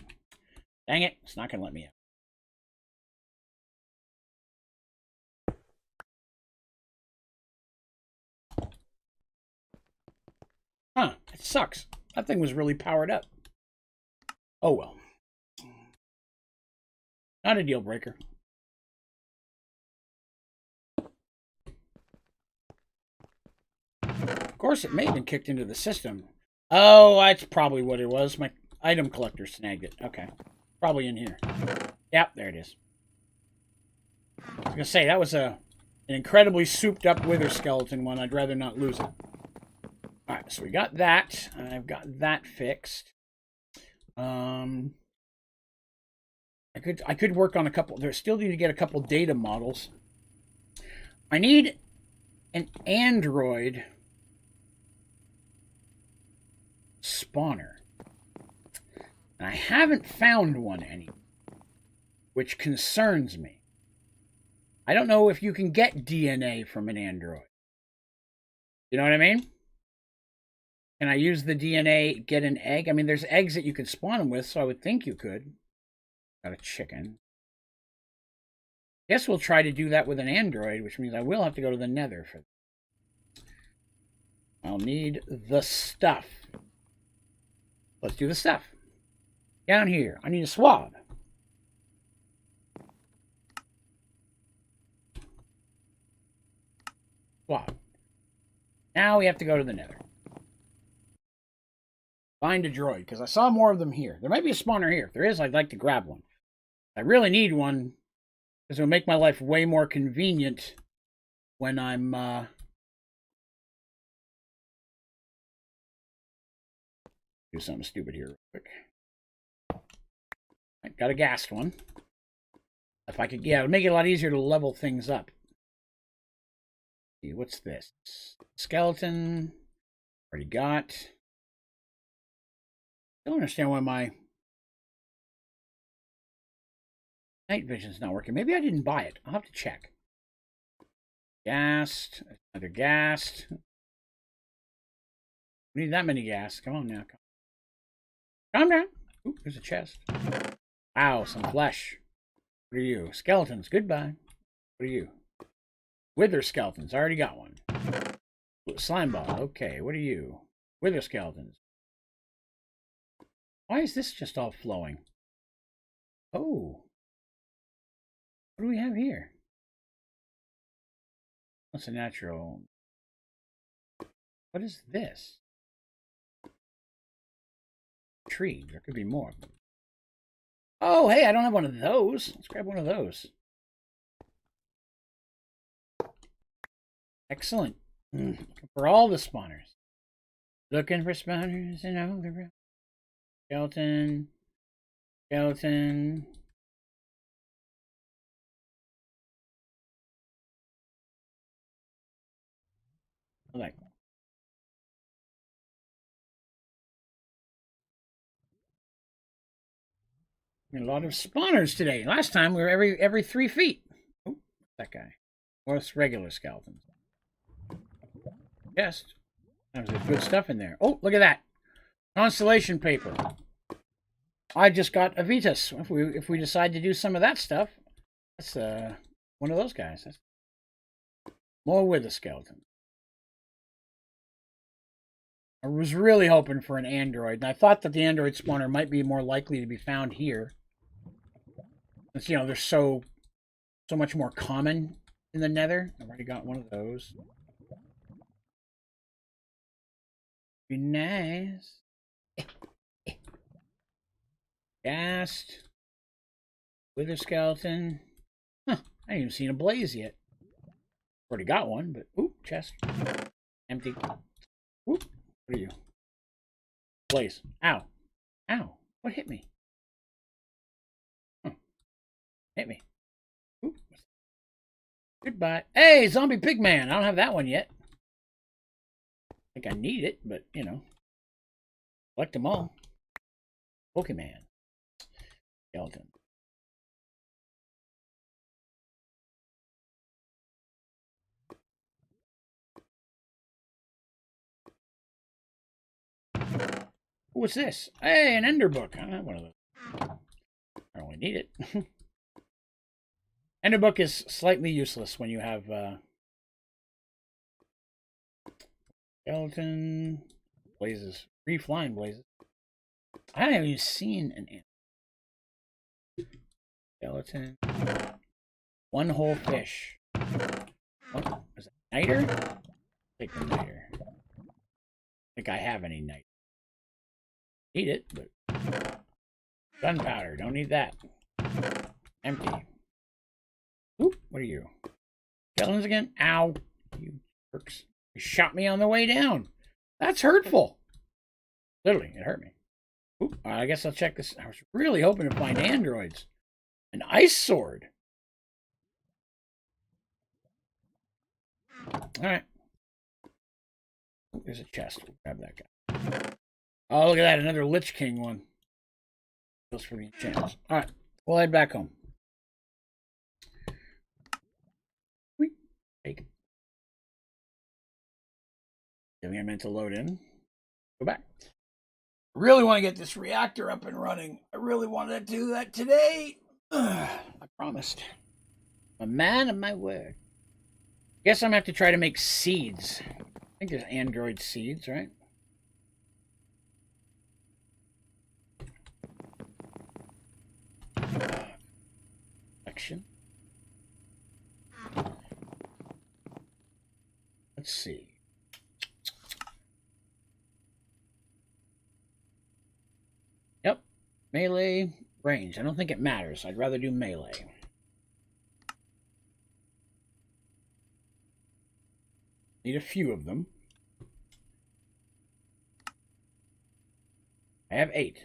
Dang it. It's not going to let me out. Huh. It sucks. That thing was really powered up. Oh well. Not a deal breaker. Of course, it may have been kicked into the system. Oh, that's probably what it was. My item collector snagged it. Okay. Probably in here. Yep, there it is. I was going to say, that was an incredibly souped up wither skeleton one. I'd rather not lose it. Alright, so we got that. I've got that fixed. I could work on a couple. There still need to get a couple data models. I need an Android spawner. And I haven't found one anywhere, which concerns me. I don't know if you can get DNA from an Android. You know what I mean? Can I use the DNA, get an egg? I mean, there's eggs that you could spawn them with, so I would think you could. Got a chicken. Guess we'll try to do that with an Android, which means I will have to go to the Nether for that. I'll need the stuff. Let's do the stuff. Down here, I need a swab. Swab. Now we have to go to the Nether. Find a droid, because I saw more of them here. There might be a spawner here. If there is, I'd like to grab one. I really need one, because it will make my life way more convenient when I'm, do something stupid here real quick. I got a gassed one. If I could, yeah, it would make it a lot easier to level things up. What's this? Skeleton. Already got. I don't understand why my night vision's not working. Maybe I didn't buy it. I'll have to check. Gassed. Another gassed. We need that many gas. Come on now. Calm down. Ooh, there's a chest. Wow, some flesh. What are you? Skeletons. Goodbye. What are you? Wither skeletons. I already got one. Slime ball. Okay, what are you? Wither skeletons. Why is this just all flowing? Oh. What do we have here? What's a natural? What is this? Tree. There could be more. Oh, hey, I don't have one of those. Let's grab one of those. Excellent. Looking for all the spawners. Looking for spawners in all the room. Skeleton. Skeleton. I like that. A lot of spawners today. Last time we were every 3 feet. Oh, that guy. Or it's regular skeletons. Yes. There's good stuff in there. Oh, look at that. Constellation paper. I just got a Vitas. If we decide to do some of that stuff, that's one of those guys. That's more with a skeleton. I was really hoping for an android, and I thought that the android spawner might be more likely to be found here. Since, you know, they're so much more common in the nether. I've already got one of those. Be nice. Gassed. Wither skeleton. Huh, I ain't even seen a blaze yet. Already got one, but ooh, chest. Empty. Whoop. What are you? Blaze. Ow. Ow. What hit me? Huh. Hit me. Oop. Goodbye. Hey, zombie pigman. I don't have that one yet. I think I need it, but you know. Collect them all. Pokemon. Skeleton. What's this? Hey, an ender book. I don't have one of those. I only need it. Ender book is slightly useless when you have skeleton blazes, 3 flying blazes. I haven't even seen an ender. Skeleton. 1 whole fish. What is it? Niter? Take the niter. I think I have any niter. Need it, but gunpowder, don't need that. Empty. Oop, what are you? Skeletons again? Ow. You jerks. You shot me on the way down. That's hurtful. Literally, it hurt me. Oop, I guess I'll check this. I was really hoping to find androids. An ice sword. Alright. There's a chest. We'll grab that guy. Oh, look at that. Another Lich King one. Just for the enchantments. Alright. We'll head back home. Take it. Giving a minute to load in. Go back. I really want to get this reactor up and running. I really wanted to do that today. I promised. I'm a man of my word. Guess I'm going to have to try to make seeds. I think there's android seeds, right? Section. Let's see. Melee, range. I don't think it matters. I'd rather do melee. Need a few of them. I have 8.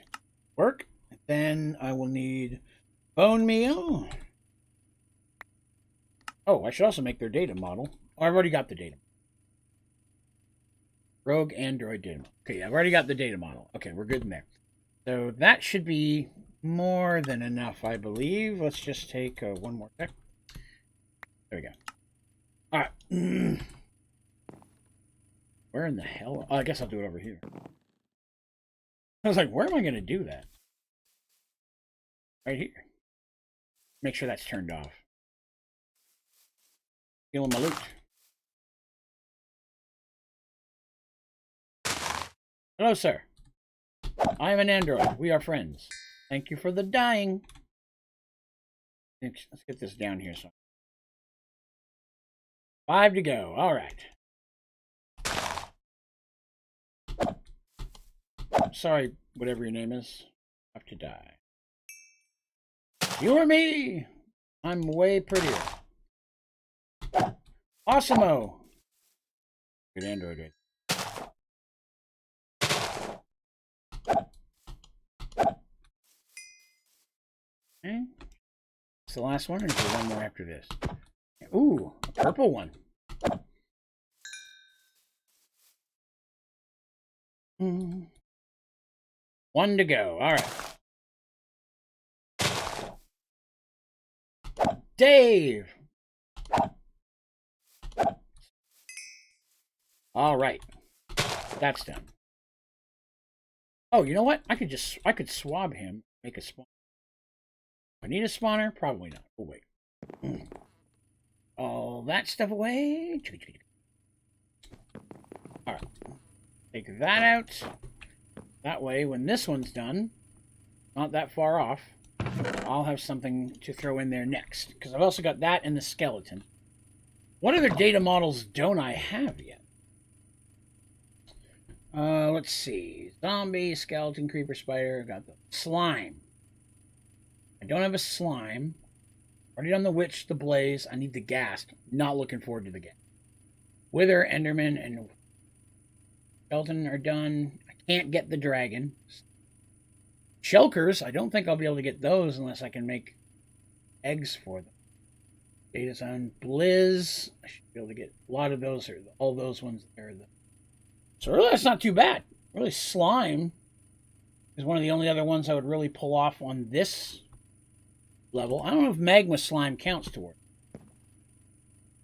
Work. Then I will need bone meal. Oh, I should also make their data model. Oh, I've already got the data. Rogue Android data model. Okay, I've already got the data model. Okay, we're good in there. So that should be more than enough, I believe. Let's just take one more check. There we go. All right. Where in the hell? Oh, I guess I'll do it over here. I was like, where am I going to do that? Right here. Make sure that's turned off. Stealing my loot. Hello, sir. I am an android. We are friends. Thank you for the dying. Let's get this down here. So 5 to go. All right. Sorry, whatever your name is. Have to die. You or me? I'm way prettier. Awesome-o. Good android right. Okay. It's the last one, or is there one more after this? Ooh, a purple one. One to go. All right. Dave. All right. That's done. Oh, you know what? I could swab him, make a spawn. I need a spawner? Probably not. Oh, wait. All that stuff away. All right. Take that out. That way, when this one's done, not that far off, I'll have something to throw in there next. Because I've also got that and the skeleton. What other data models don't I have yet? Let's see. Zombie, skeleton, creeper, spider. Got the slime. I don't have a slime. Already done the witch, the blaze. I need the ghast. Not looking forward to the ghast. Wither, enderman, and skeleton are done. I can't get the dragon. Shulkers, I don't think I'll be able to get those unless I can make eggs for them. Data zone, blizz. I should be able to get a lot of those, or all those ones there. So really, that's not too bad. Really, slime is one of the only other ones I would really pull off on this level. I don't know if magma slime counts toward it,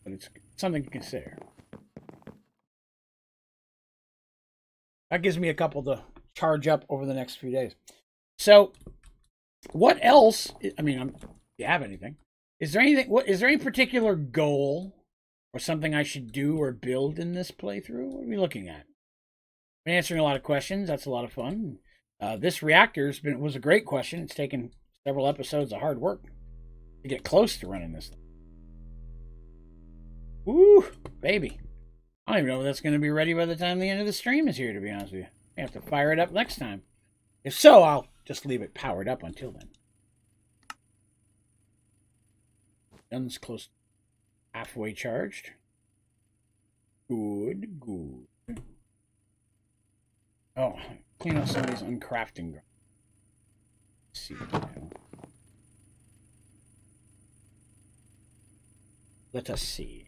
but it's something to consider. That gives me a couple to charge up over the next few days. So, what else? I mean, do you have anything? Is there anything? Is there any particular goal or something I should do or build in this playthrough? What are we looking at? Been answering a lot of questions. That's a lot of fun. This reactor was a great question. It's taken several episodes of hard work to get close to running this thing. Woo, baby. I don't even know if that's going to be ready by the time the end of the stream is here, to be honest with you. I have to fire it up next time. If so, I'll just leave it powered up until then. Gun's close, halfway charged. Good, good. Oh, clean out some of these uncrafting. Let's see now. Let us see.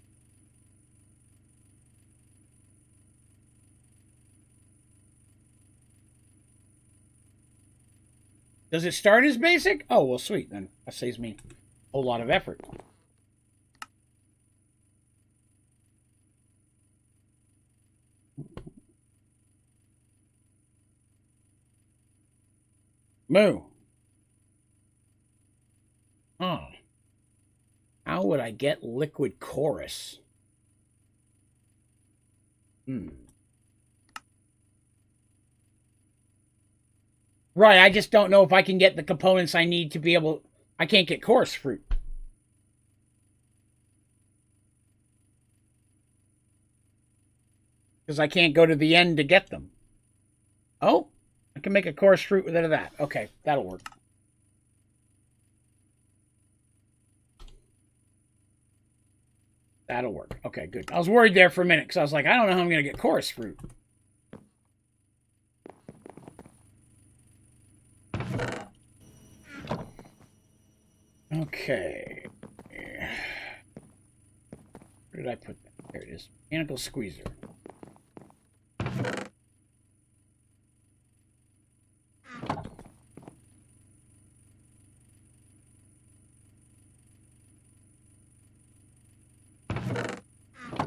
Does it start as basic? Oh, well, sweet. Then that saves me a whole lot of effort. Moo. Oh. How would I get liquid chorus? Right, I just don't know if I can get the components I need to be able... I can't get chorus fruit. Because I can't go to the end to get them. Oh, can make a coarse fruit out of that. Okay, that'll work. That'll work. Okay, good. I was worried there for a minute because I was like, I don't know how I'm going to get coarse fruit. Okay. Where did I put that? There it is. Mechanical squeezer.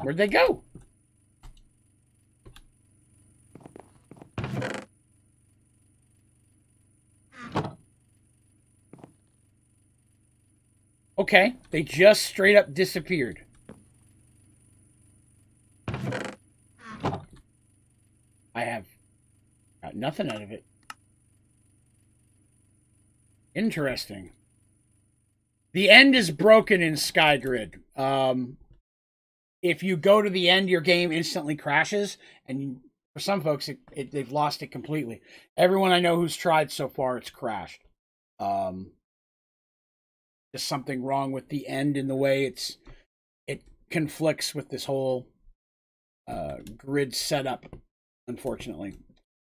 Where'd they go? Okay, they just straight up disappeared. I have got nothing out of it. Interesting. The end is broken in SkyGrid. If you go to the end, your game instantly crashes, and for some folks, they've lost it completely. Everyone I know who's tried so far, it's crashed. There's something wrong with the end in the way it conflicts with this whole grid setup, unfortunately.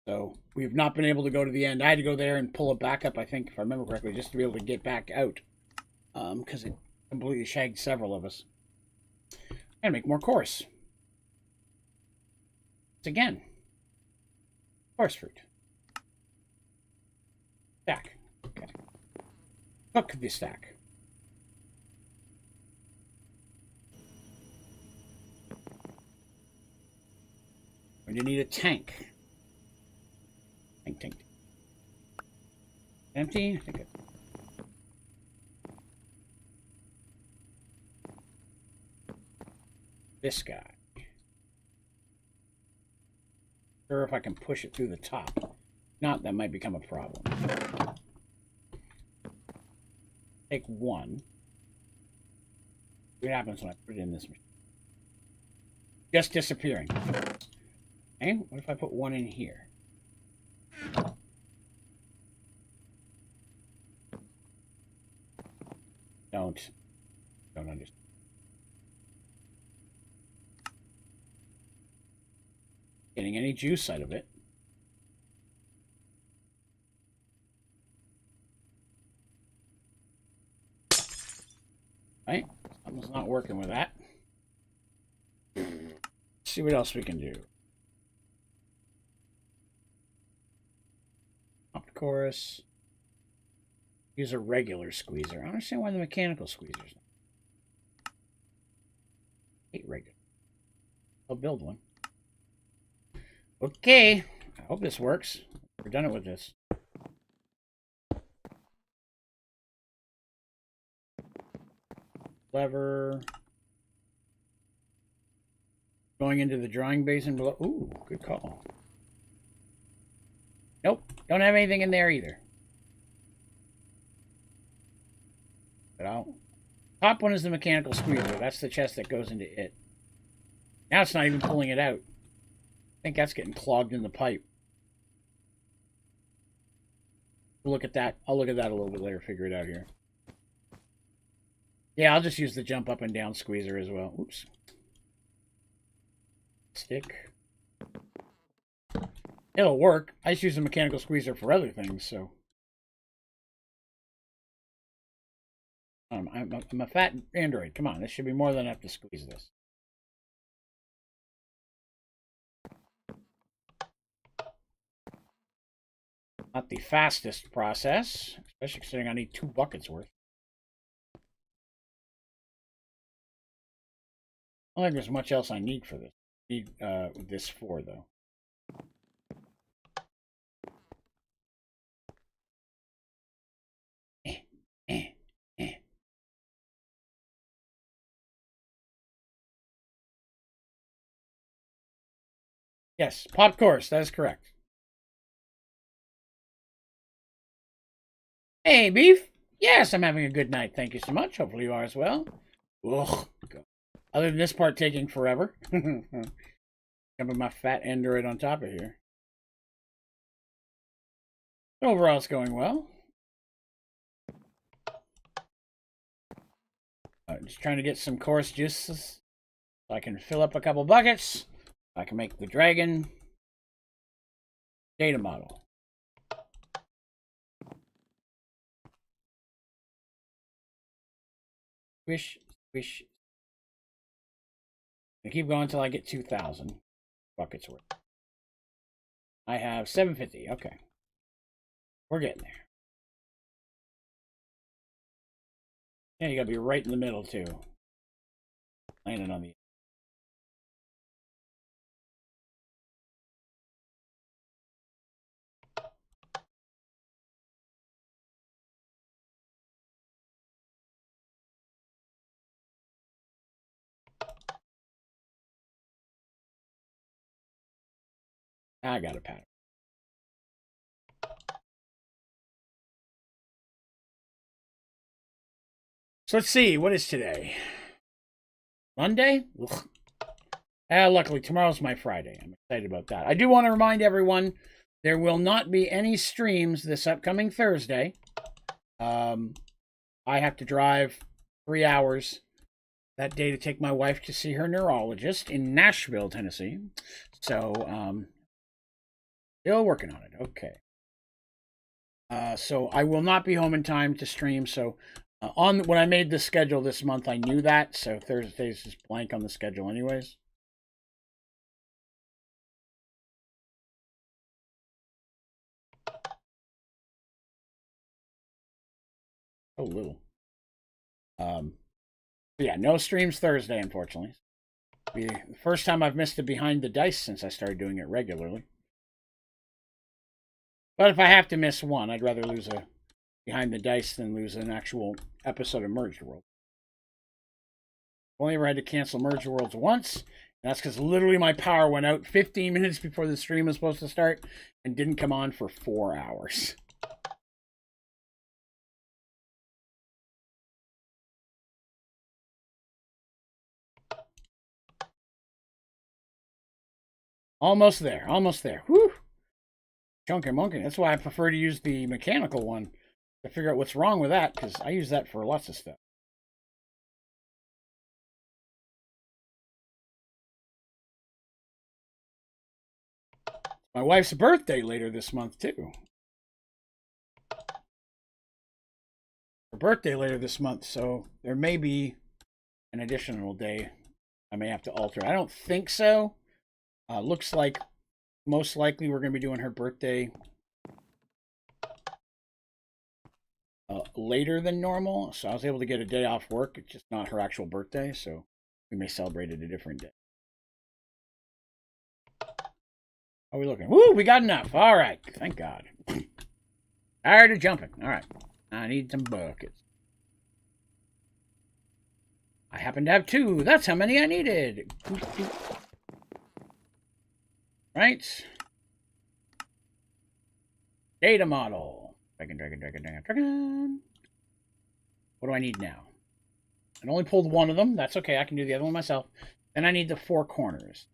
So we've not been able to go to the end. I had to go there and pull it back up, I think, if I remember correctly, just to be able to get back out. Because it completely shagged several of us. And make more coarse. Again. Coarse fruit. Stack. Okay. Cook the stack. When you need a tank. Tank. Empty? I think it. This guy. Sure, if I can push it through the top. Not, that might become a problem. Take one. See what happens when I put it in this machine. Just disappearing. Okay, what if I put one in here? Don't understand. Getting any juice out of it. Right? Something's not working with that. Let's see what else we can do. Up chorus. Use a regular squeezer. I don't understand why the mechanical squeezers. I hate regular. I'll build one. Okay. I hope this works. We're done it with this. Lever. Going into the drying basin below. Ooh, good call. Nope. Don't have anything in there either. But top one is the mechanical squeezer. That's the chest that goes into it. Now it's not even pulling it out. I think that's getting clogged in the pipe. We'll look at that. I'll look at that a little bit later, figure it out here. Yeah, I'll just use the jump up and down squeezer as well. Oops. Stick. It'll work. I just use the mechanical squeezer for other things, so. I'm a fat android. Come on, this should be more than enough to squeeze this. Not the fastest process, especially considering I need 2 buckets worth. I don't think there's much else I need for this. I need this for, though. Yes, pot course, that is correct. Hey, Beef. Yes, I'm having a good night. Thank you so much. Hopefully you are as well. Ugh. Other than this part taking forever. Jumping my fat android on top of here. Overall, it's going well. Just trying to get some coarse juices so I can fill up a couple buckets. I can make the dragon data model. Swish, swish. I keep going until I get 2,000 buckets worth. I have 750. Okay. We're getting there. Yeah, you gotta be right in the middle, too. Landing on the... I got a pattern. So let's see, what is today? Monday? Luckily, tomorrow's my Friday. I'm excited about that. I do want to remind everyone, there will not be any streams this upcoming Thursday. I have to drive 3 hours that day to take my wife to see her neurologist in Nashville, Tennessee. So, still working on it. Okay. So I will not be home in time to stream. So when I made the schedule this month, I knew that. So Thursday's just blank on the schedule anyways. Oh, little. Yeah, no streams Thursday, unfortunately. It'll be the first time I've missed it behind the dice since I started doing it regularly. But if I have to miss one, I'd rather lose a behind the dice than lose an actual episode of Merged World. I've only ever had to cancel Merged Worlds once. And that's because literally my power went out 15 minutes before the stream was supposed to start and didn't come on for 4 hours. Almost there, almost there. Whew. Chunky monkey. That's why I prefer to use the mechanical one to figure out what's wrong with that, because I use that for lots of stuff. My wife's birthday later this month, too. Her birthday later this month, so there may be an additional day I may have to alter. I don't think so. Looks like most likely we're going to be doing her birthday later than normal. So I was able to get a day off work. It's just not her actual birthday, so we may celebrate it a different day. How are we looking? Woo, we got enough. All right, thank God. Tired of jumping. All right, I need some buckets. I happen to have 2. That's how many I needed. Right? Data model. Dragon. What do I need now? I only pulled 1 of them. That's okay. I can do the other one myself. Then I need the 4 corners.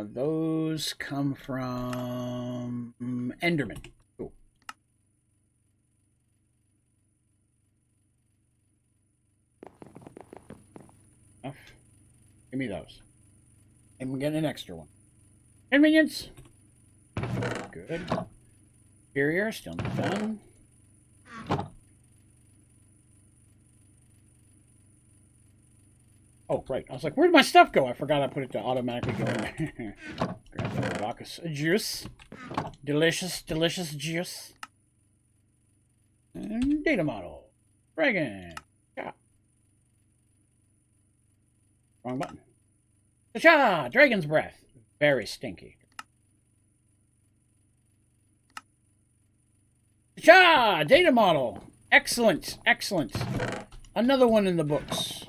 Those come from Enderman. Cool. Enough. Give me those. And we're getting an extra one. Convenience. Good. Superior, still not done. Oh, right. I was like, where'd my stuff go? I forgot I put it to automatically go in there. Grab the vodka juice. Delicious, delicious juice. And data model. Dragon. Yeah. Wrong button. Cha! Dragon's breath. Very stinky. Cha! Data model. Excellent, excellent. Another one in the books.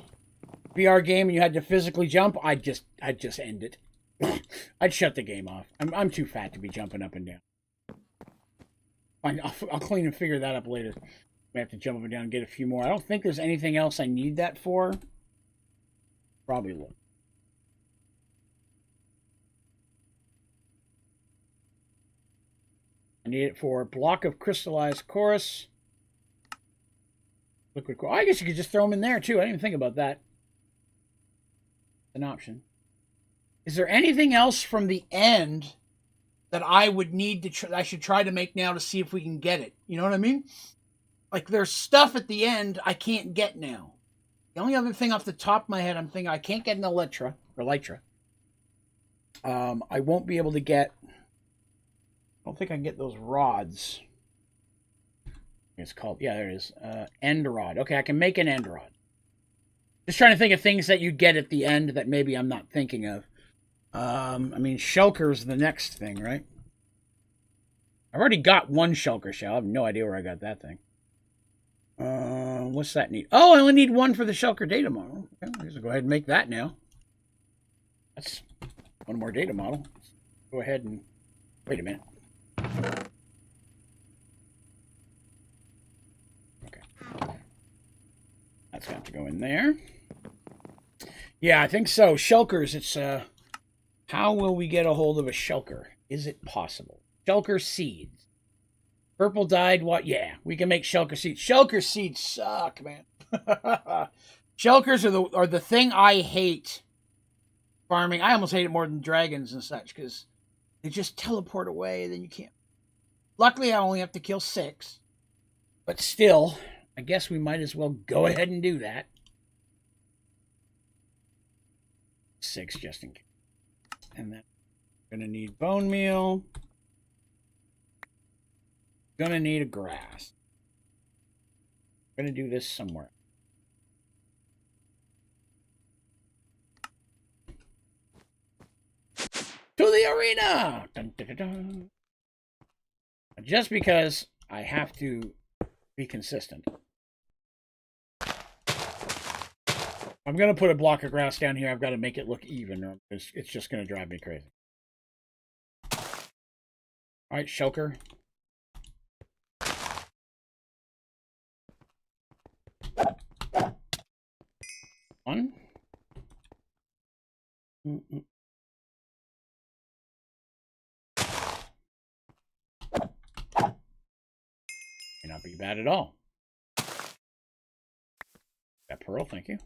VR game and you had to physically jump, I'd just end it. I'd shut the game off. I'm too fat to be jumping up and down. Fine, I'll clean and figure that up later. I have to jump up and down and get a few more. I don't think there's anything else I need that for. Probably look. need it for block of crystallized chorus. Liquid core. I guess you could just throw them in there too. I didn't even think about that. An option. Is there anything else from the end that I would need to I should try to make now to see if we can get it? You know what I mean? Like there's stuff at the end I can't get now. The only other thing off the top of my head I'm thinking I can't get an Elytra or Elytra. I won't be able to get. I don't think I can get those rods. It's called, yeah, there it is. End rod. Okay, I can make an end rod. Just trying to think of things that you get at the end that maybe I'm not thinking of. I mean, shulker's the next thing, right? I've already got one shulker shell. I have no idea where I got that thing. What's that need? Oh, I only need one for the shulker data model. Okay, I'll just go ahead and make that now. That's one more data model. Let's go ahead and wait a minute. Okay. That's got to go in there. Yeah, I think so. Shulkers, it's how will we get a hold of a shulker? Is it possible? Shulker seeds. Purple dyed what? Yeah, we can make shulker seeds. Shulker seeds suck, man. Shulkers are the thing I hate farming. I almost hate it more than dragons and such because they just teleport away. Then you can't. Luckily, I only have to kill 6. But still, I guess we might as well go ahead and do that. 6 just in case. And then I'm going to need bone meal. Going to need a grass. I'm going to do this somewhere. To the arena! Dun, dun, dun, dun. Just because I have to be consistent. I'm going to put a block of grass down here. I've got to make it look even, or it's just going to drive me crazy. All right, shulker. One. May not be bad at all. That pearl, thank you.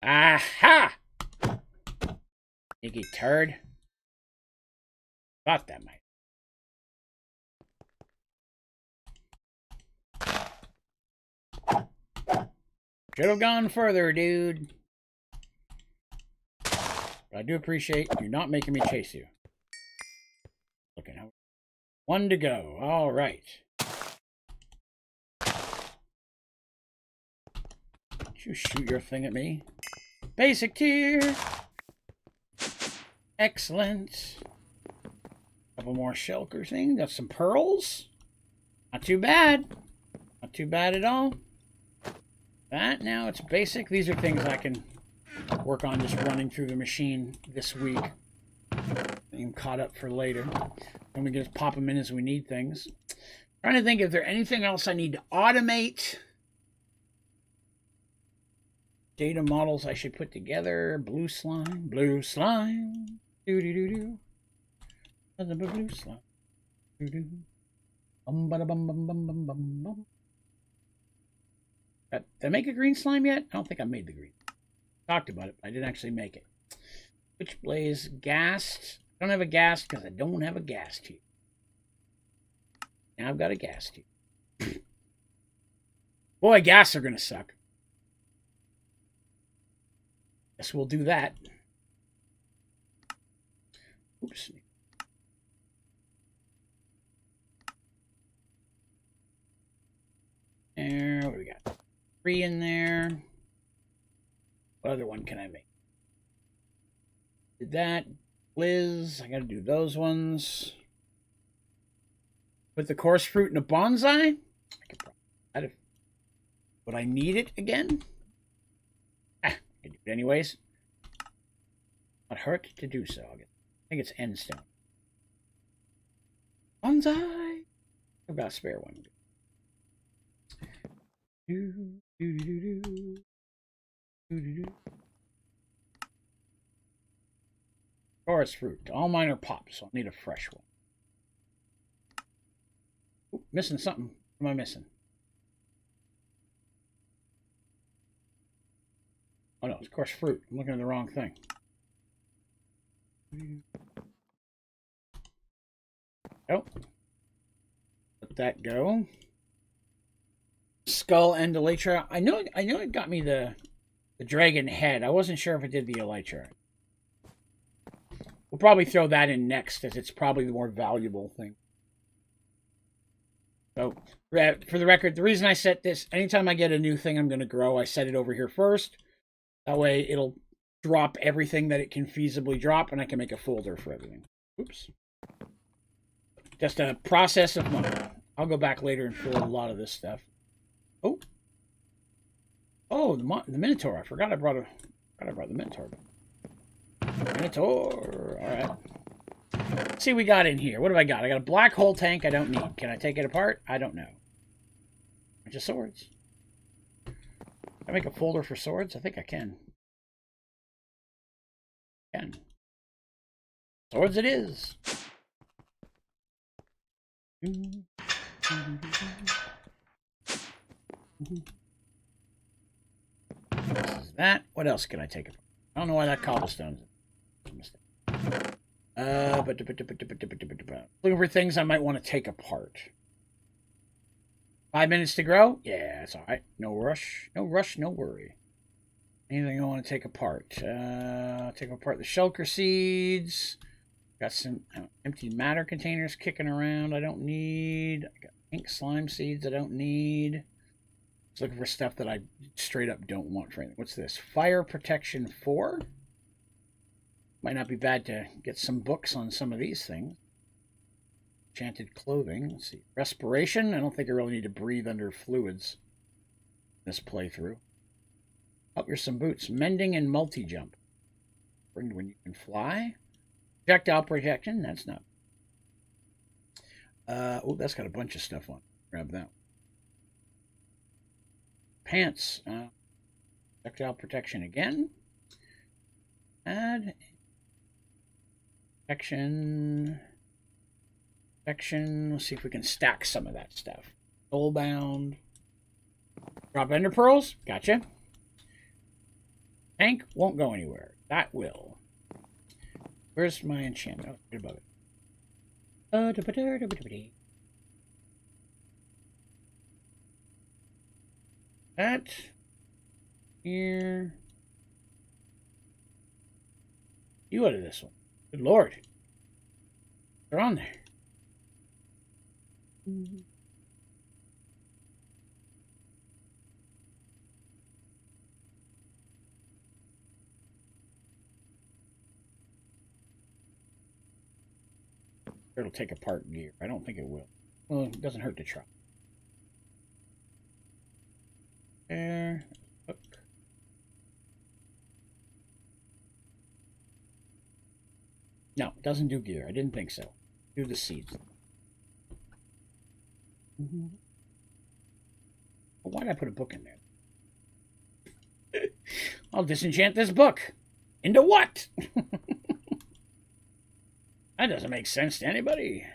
Aha! Sneaky turd. Thought that might. Should have gone further, dude. But I do appreciate you not making me chase you. Look at how. 1 to go. All right. Did you shoot your thing at me? Basic tier. Excellent. Couple more shulker things. Got some pearls. Not too bad. Not too bad at all. That now it's basic. These are things I can work on just running through the machine this week. I'm caught up for later. And we can just pop them in as we need things. Trying to think if there's anything else I need to automate. Data models I should put together. Blue slime. Blue slime. Do-do-do-do. Nothing but blue slime. Do-do. Bum-ba-da-bum-bum-bum-bum-bum. Did I make a green slime yet? I don't think I made the green. Talked about it, but I didn't actually make it. Switch blaze gassed. I don't have a gas because I don't have a gas tube. Now I've got a gas tube. Boy, gas are going to suck. Guess we'll do that. Oops. There, what do we got? 3 in there. What other one can I make? Did that. Liz, I gotta do those ones. Put the coarse fruit in a bonsai? I could probably add it. Would I need it again? I can do it anyways. Not hurt to do so. I think it's end stone. Bonsai! I've got a spare one. Forest fruit. All mine are pops, so I'll need a fresh one. Ooh, missing something. What am I missing? Oh no, it's coarse fruit. I'm looking at the wrong thing. Oh. Let that go. Skull and elytra. I know it got me the dragon head. I wasn't sure if it did the elytra. We'll probably throw that in next, as it's probably the more valuable thing. So, for the record, the reason I set this, anytime I get a new thing I'm going to grow, I set it over here first. That way it'll drop everything that it can feasibly drop, and I can make a folder for everything. Oops. Just a process of mine. I'll go back later and fill a lot of this stuff. Oh. Oh, the Minotaur. I forgot I brought the Minotaur. Minotaur. All right. Let's see what we got in here. What have I got? I got a black hole tank I don't need. Can I take it apart? I don't know. Bunch of swords. Can I make a folder for swords? I think I can. Swords it is. This is that. What else can I take apart? I don't know why that cobblestone's a mistake. Looking for things I might want to take apart. 5 minutes to grow? Yeah, that's alright. No rush. No rush, no worry. Anything I want to take apart? Take apart the shulker seeds. Got some empty matter containers kicking around I don't need. I got pink slime seeds I don't need. Just looking for stuff that I straight up don't want for anything. What's this? Fire Protection 4? Might not be bad to get some books on some of these things. Enchanted clothing. Let's see. Respiration. I don't think I really need to breathe under fluids this playthrough. Oh, here's some boots. Mending and multi-jump. Bring when you can fly. Projectile protection. That's not. Oh, that's got a bunch of stuff on it. Grab that. Pants. Projectile protection again. Add. Protection. Protection. Let's see if we can stack some of that stuff. Soulbound. Drop ender pearls. Gotcha. Tank won't go anywhere. That will. Where's my enchantment? Oh, right above it. That. Here. You out of this one. Good lord. They're on there. It'll take apart gear. I don't think it will. Well, it doesn't hurt to try. There. Hook. No, it doesn't do gear. I didn't think so. Do the seeds. Well, why did I put a book in there? I'll disenchant this book. Into what? That doesn't make sense to anybody.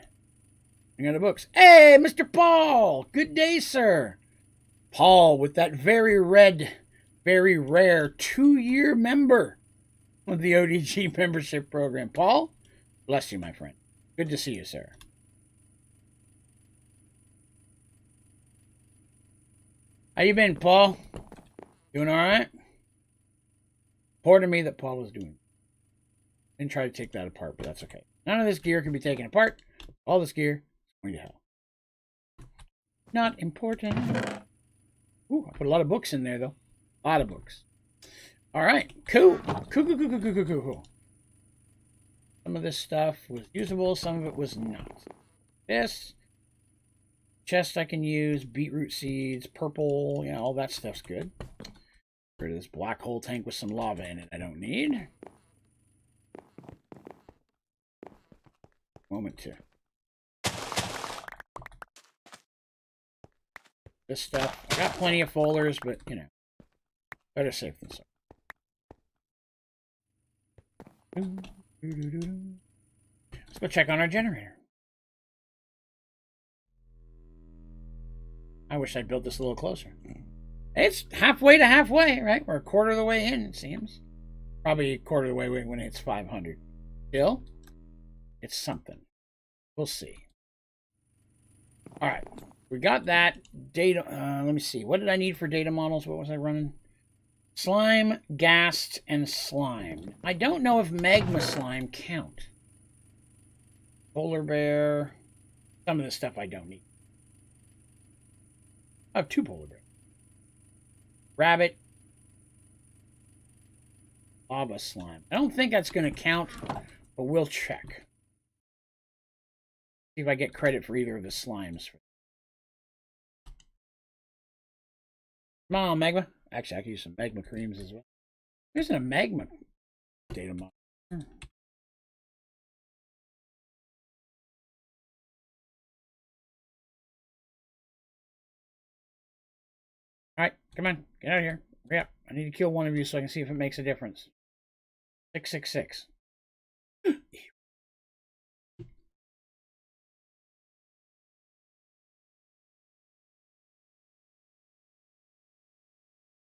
Hang on the books. Hey, Mr. Paul! Good day, sir. Paul with that very rare 2-year member of the ODG membership program. Paul, bless you, my friend. Good to see you, sir. How you been, Paul? Doing all right? Pardon me that Paul was doing. Didn't try to take that apart, but that's okay. None of this gear can be taken apart. All this gear is going to hell. Not important. Ooh, I put a lot of books in there, though. A lot of books. All right. Cool. Cool. Some of this stuff was usable. Some of it was not. This. Chest I can use. Beetroot seeds. Purple. Yeah, all that stuff's good. Get rid of this black hole tank with some lava in it I don't need. Moment to this stuff. I got plenty of folders, but, you know, better safe than sorry. Let's go check on our generator. I wish I'd built this a little closer. It's halfway to halfway, right? We're a quarter of the way in, it seems. Probably a quarter of the way when it's 500. Still, it's something. We'll see. All right, we got that data. Let me see. What did I need for data models? What was I running? Slime, ghast, and slime. I don't know if magma slime count. Polar bear. Some of the stuff I don't need. I have 2 polar bears. Rabbit. Lava slime. I don't think that's going to count, but we'll check. See if I get credit for either of the slimes. Come on, magma. Actually, I could use some magma creams as well. There's a magma data model. Alright, come on. Get out of here. Hurry up. I need to kill one of you so I can see if it makes a difference. 666.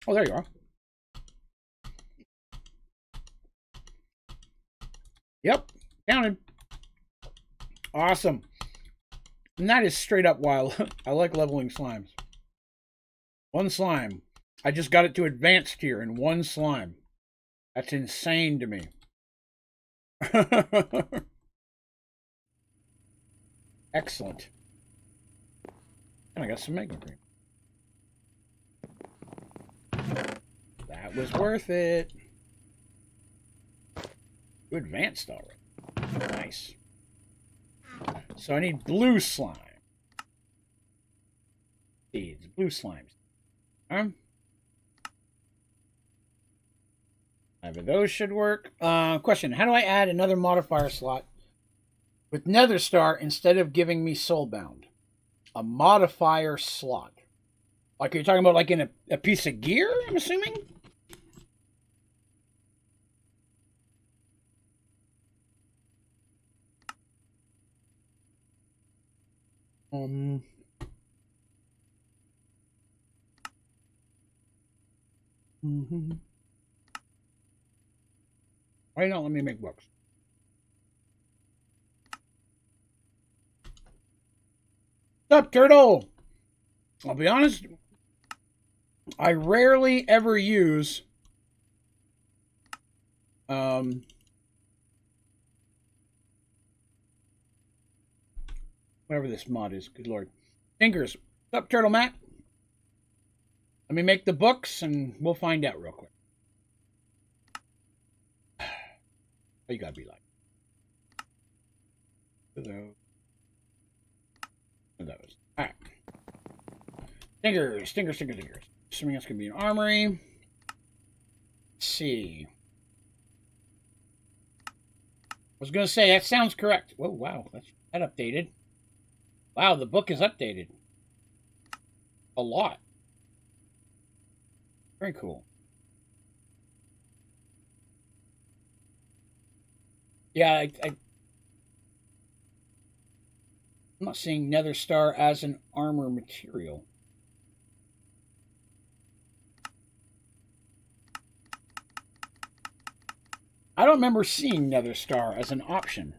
Oh, there you are. Yep, counted. Awesome. And that is straight up wild. I like leveling slimes. 1 slime. I just got it to advanced tier in 1 slime. That's insane to me. Excellent. And I got some magma cream. That was worth it. You advanced already. Nice. So I need blue slime. Seeds. Blue slimes. Either those should work. Question. How do I add another modifier slot with Nether Star instead of giving me Soulbound? A modifier slot. Like you're talking about like in a piece of gear, I'm assuming? Why not let me make books? What's up, turtle? I'll be honest, I rarely ever use whatever this mod is. Good lord. Tinkers. What's up, Turtle Matt? Let me make the books and we'll find out real quick. You gotta be like those. Alright. Stinkers. Assuming that's gonna be an armory. Let's see. I was gonna say that sounds correct. Whoa, wow, that updated. Wow, the book is updated. A lot. Very cool. Yeah, I'm not seeing Nether Star as an armor material. I don't remember seeing Nether Star as an option.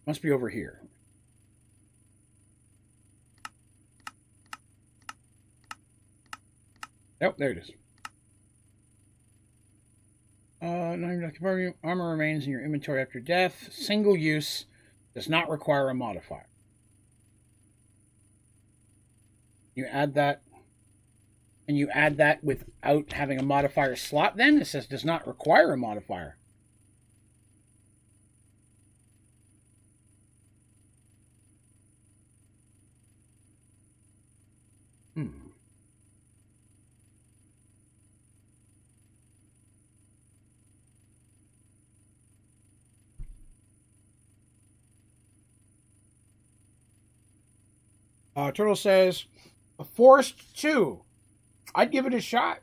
Must be over here. Oh, there it is. Armor remains in your inventory after death. Single use. Does not require a modifier. You add that. And you add that without having a modifier slot then? It says does not require a modifier. Turtle says, Forest 2. I'd give it a shot.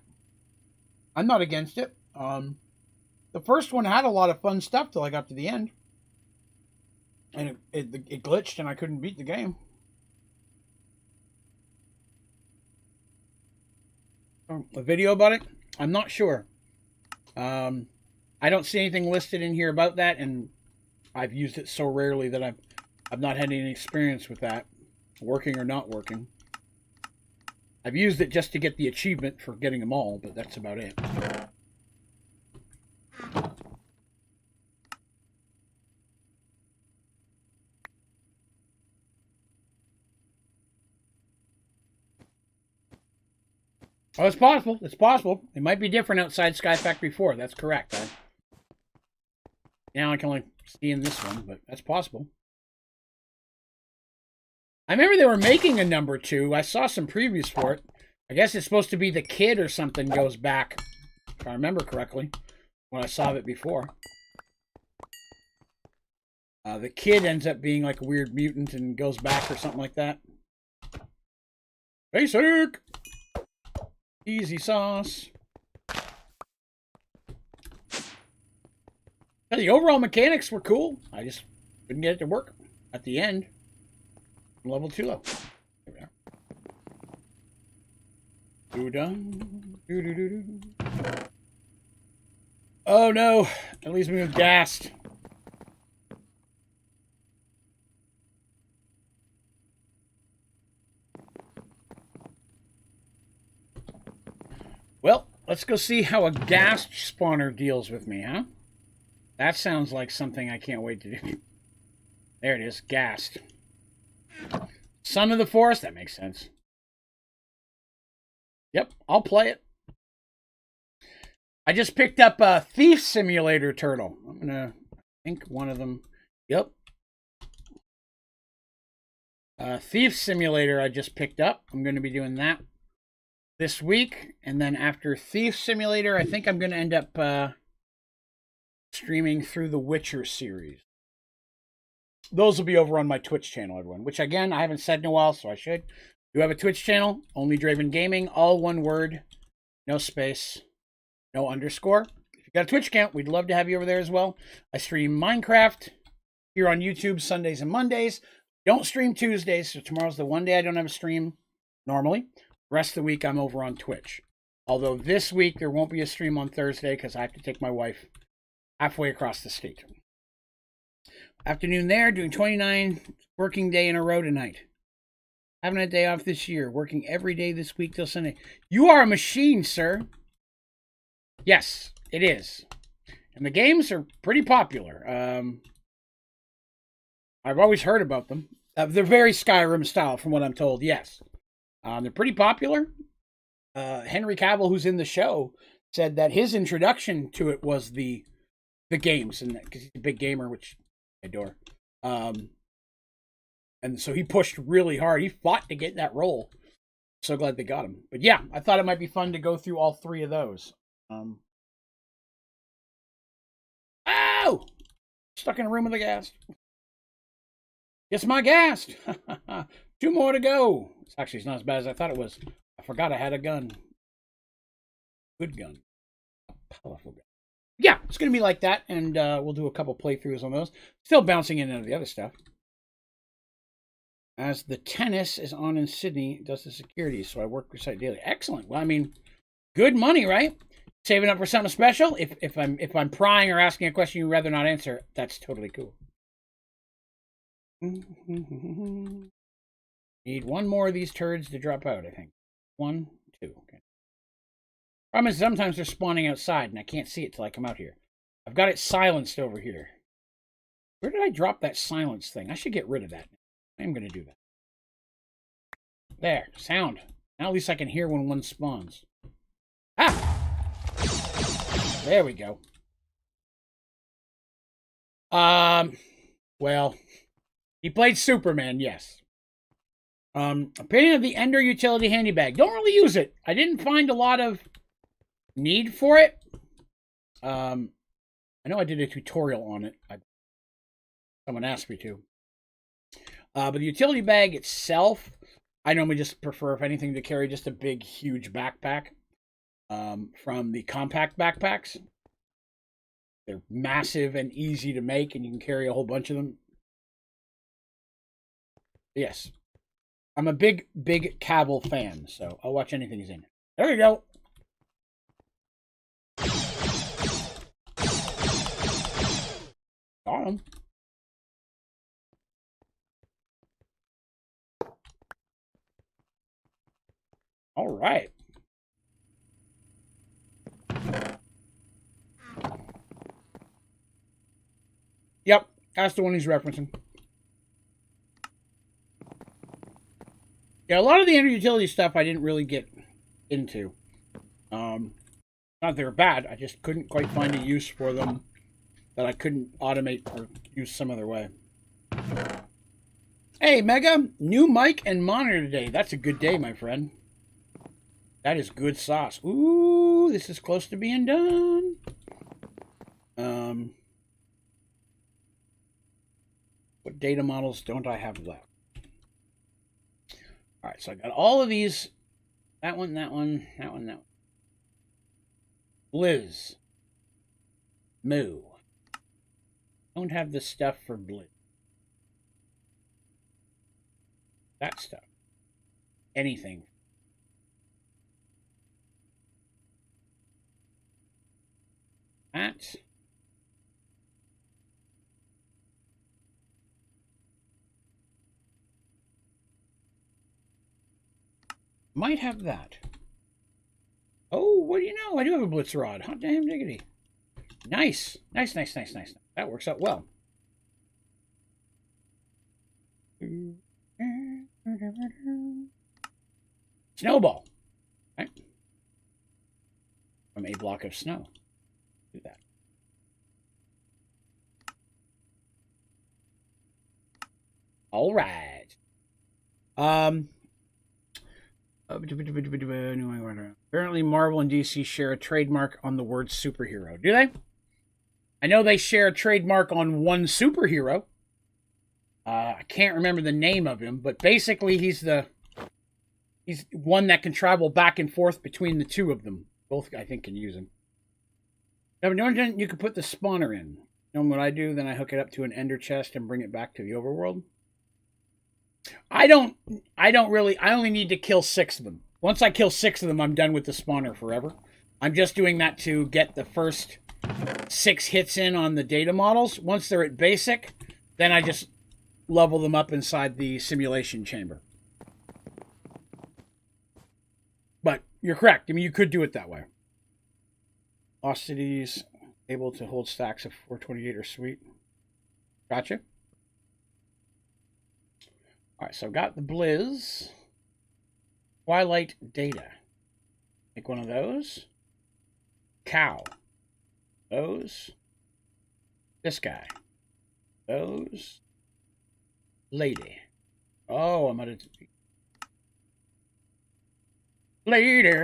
I'm not against it. The first one had a lot of fun stuff till I got to the end. And it glitched and I couldn't beat the game. A video about it? I'm not sure. I don't see anything listed in here about that, and I've used it so rarely that I've not had any experience with that, working or not working. I've used it just to get the achievement for getting them all, but that's about it. Oh, it's possible. It's possible. It might be different outside Skyfactory 4. That's correct. Now I can only see in this one, but that's possible. I remember they were making a number 2. I saw some previews for it. I guess it's supposed to be the kid or something goes back, if I remember correctly, when I saw it before. The kid ends up being like a weird mutant and goes back or something like that. Basic! Easy sauce. Yeah, the overall mechanics were cool. I just couldn't get it to work at the end. Level 2 low. There we are. Oh no, that leaves me with gassed. Well, let's go see how a ghast spawner deals with me, huh? That sounds like something I can't wait to do. There it is, ghast. Son of the Forest, that makes sense. Yep, I'll play it. I just picked up a Thief Simulator turtle. I'm gonna think one of them. Yep. Thief Simulator I just picked up. I'm gonna be doing that this week. And then after Thief Simulator, I think I'm gonna end up streaming through the Witcher series. Those will be over on my Twitch channel, everyone. Which, again, I haven't said in a while, so I should. You have a Twitch channel, Onlydraven Gaming, all one word, no space, no underscore. If you got a Twitch account, we'd love to have you over there as well. I stream Minecraft here on YouTube Sundays and Mondays. Don't stream Tuesdays, so tomorrow's the one day I don't have a stream normally. The rest of the week, I'm over on Twitch. Although this week, there won't be a stream on Thursday because I have to take my wife halfway across the state. Afternoon there, doing 29 working day in a row tonight. Having a day off this year, working every day this week till Sunday. You are a machine, sir. Yes, it is. And the games are pretty popular. I've always heard about them. They're very Skyrim style, from what I'm told, yes. They're pretty popular. Henry Cavill, who's in the show, said that his introduction to it was the games, and because he's a big gamer, which I adore. And so he pushed really hard. He fought to get that role. So glad they got him. But yeah, I thought it might be fun to go through all 3 of those. Oh! Stuck in a room with a ghast. It's my ghast. 2 more to go. It's not as bad as I thought it was. I forgot I had a gun. Good gun. A powerful gun. Yeah, it's going to be like that, and we'll do a couple playthroughs on those. Still bouncing in and out of the other stuff. As the tennis is on in Sydney, does the security, so I work site daily. Excellent. Well, I mean, good money, right? Saving up for something special. If I'm prying or asking a question you'd rather not answer, that's totally cool. Need 1 more of these turds to drop out, I think. 1, 2. Okay. Problem is sometimes they're spawning outside, and I can't see it till I come out here. I've got it silenced over here. Where did I drop that silence thing? I should get rid of that. I'm going to do that. There. Sound. Now at least I can hear when one spawns. Ah! There we go. Well, he played Superman, yes. Opinion of the Ender Utility Handy Bag. Don't really use it. I didn't find a lot of need for it. I know I did a tutorial on it. Someone asked me to. But the utility bag itself, I normally just prefer, if anything, to carry just a big, huge backpack from the compact backpacks. They're massive and easy to make, and you can carry a whole bunch of them. Yes. I'm a big Cabal fan, so I'll watch anything he's in. There you go. Got him. All right. Yep, that's the one he's referencing. Yeah, a lot of the inter-utility stuff I didn't really get into. Not that they were bad, I just couldn't quite find a use for them that I couldn't automate or use some other way. Hey, Mega, new mic and monitor today. That's a good day, my friend. That is good sauce. Ooh, this is close to being done. What data models don't I have left? All right, so I got all of these. That one, that one, that one, that one. Blizz. Moo. Don't have the stuff for Blizz. That stuff. Anything. That. Might have that. Oh, what do you know? I do have a blitz rod. Hot damn diggity. Nice. Nice, nice, nice, nice. That works out well. Snowball. Right. From a block of snow. Do that. All right. Apparently Marvel and DC share a trademark on the word superhero. Do they? I know they share a trademark on one superhero. I can't remember the name of him, but basically he's one that can travel back and forth between the two of them. Both, I think, can use him. You can put the spawner in. You know what I do? Then I hook it up to an ender chest and bring it back to the overworld. I only need to kill 6 of them. Once I kill 6 of them, I'm done with the spawner forever. I'm just doing that to get the first 6 hits in on the data models. Once they're at basic, then I just level them up inside the simulation chamber. But you're correct. I mean, you could do it that way. Lost cities able to hold stacks of 428 are sweet. Gotcha. All right, so I've got the Blizz. Twilight data. Make one of those. Cow. Those. This guy. Those. Lady. Oh, I'm going to... Lady.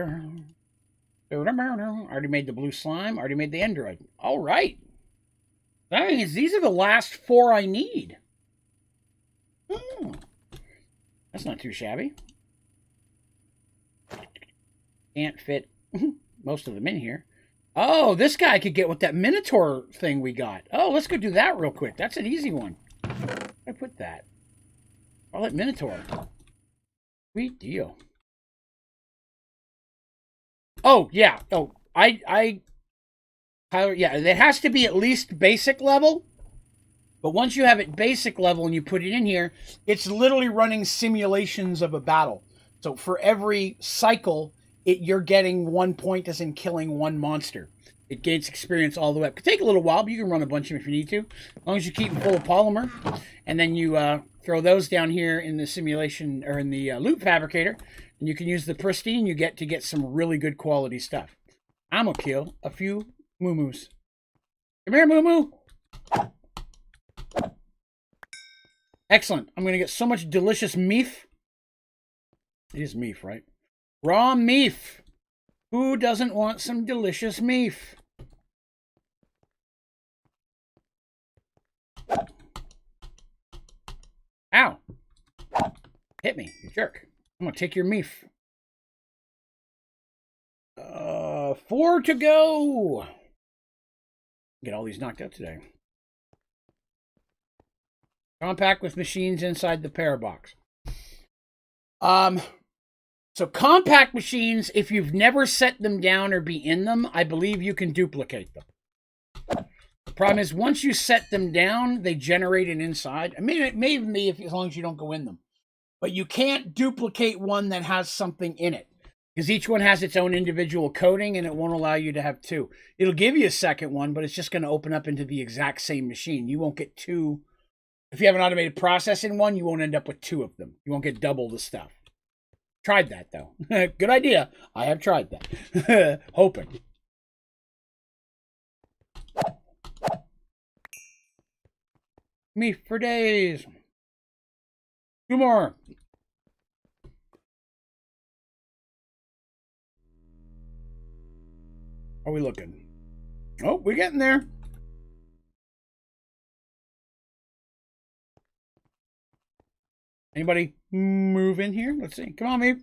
Already made the blue slime. Already made the android. All right. That means these are the last 4 I need. That's not too shabby. Can't fit most of them in here. Oh, this guy could get with that Minotaur thing we got. Oh, let's go do that real quick. That's an easy one. Where I put that? I'll let Minotaur. Sweet deal. Oh, yeah. Oh, Tyler, yeah, it has to be at least basic level. But once you have it basic level and you put it in here, it's literally running simulations of a battle. So for every cycle, you're getting 1 point as in killing 1 monster. It gains experience all the way up. It could take a little while, but you can run a bunch of them if you need to. As long as you keep them full of polymer. And then you throw those down here in the simulation, or in the loot fabricator. And you can use the pristine you get to get some really good quality stuff. I'm going to kill a few moo-moos. Come here, moo-moo. Excellent. I'm going to get so much delicious meat. It is meat, right? Raw meat. Who doesn't want some delicious meat? Ow. Hit me, you jerk. I'm gonna take your meef. 4 to go. Get all these knocked out today. Compact with machines inside the pair box. So compact machines, if you've never set them down or be in them, I believe you can duplicate them. The problem is once you set them down, they generate an inside. I mean, it may even be as long as you don't go in them. But you can't duplicate one that has something in it. Because each one has its own individual coding, and it won't allow you to have two. It'll give you a second one, but it's just going to open up into the exact same machine. You won't get two. If you have an automated process in one, you won't end up with two of them. You won't get double the stuff. Tried that, though. Good idea. I have tried that. Hoping. Me for days. 2 more. How are we looking? Oh, we're getting there. Anybody move in here? Let's see. Come on, me.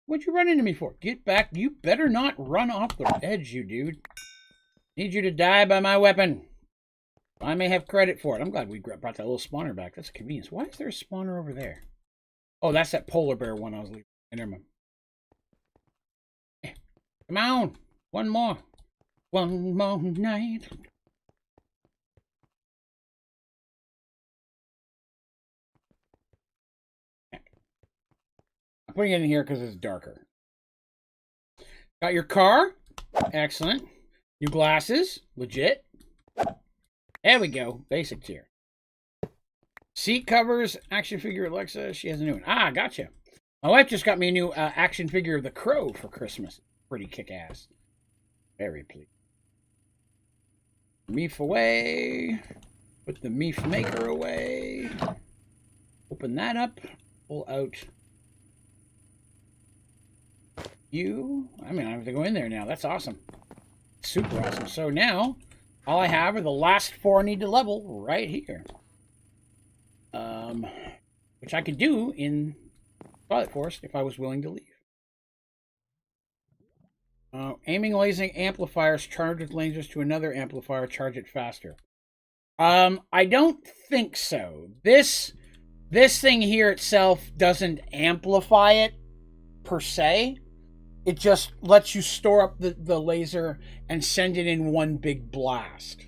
What'd you run into me for? Get back. You better not run off the edge, you dude. Need you to die by my weapon. I may have credit for it. I'm glad we brought that little spawner back. That's a convenience. Why is there a spawner over there? Oh, that's that polar bear one I was leaving. Never mind. Come on. One more. One more night. I'm putting it in here because it's darker. Got your car. Excellent. New glasses. Legit. There we go. Basic tier. Seat covers. Action figure Alexa. She has a new one. Ah, gotcha. My wife just got me a new action figure of the Crow for Christmas. Pretty kick-ass. Very pleased. Meef away. Put the meef maker away. Open that up. Pull out you. I mean, I have to go in there now. That's awesome. Super awesome. So now, all I have are the last 4 I need to level right here. Which I could do in Twilight Forest if I was willing to leave. Aiming laser amplifiers charged with lasers to another amplifier, charge it faster. I don't think so. This thing here itself doesn't amplify it per se. It just lets you store up the laser and send it in one big blast.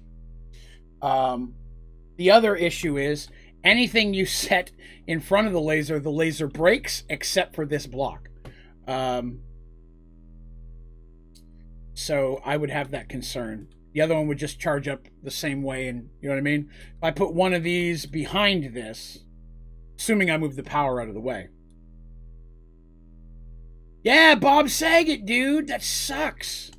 The other issue is anything you set in front of the laser breaks except for this block. So I would have that concern. The other one would just charge up the same way, and you know what I mean? If I put one of these behind this, assuming I move the power out of the way. Yeah, Bob Saget, dude. That sucks.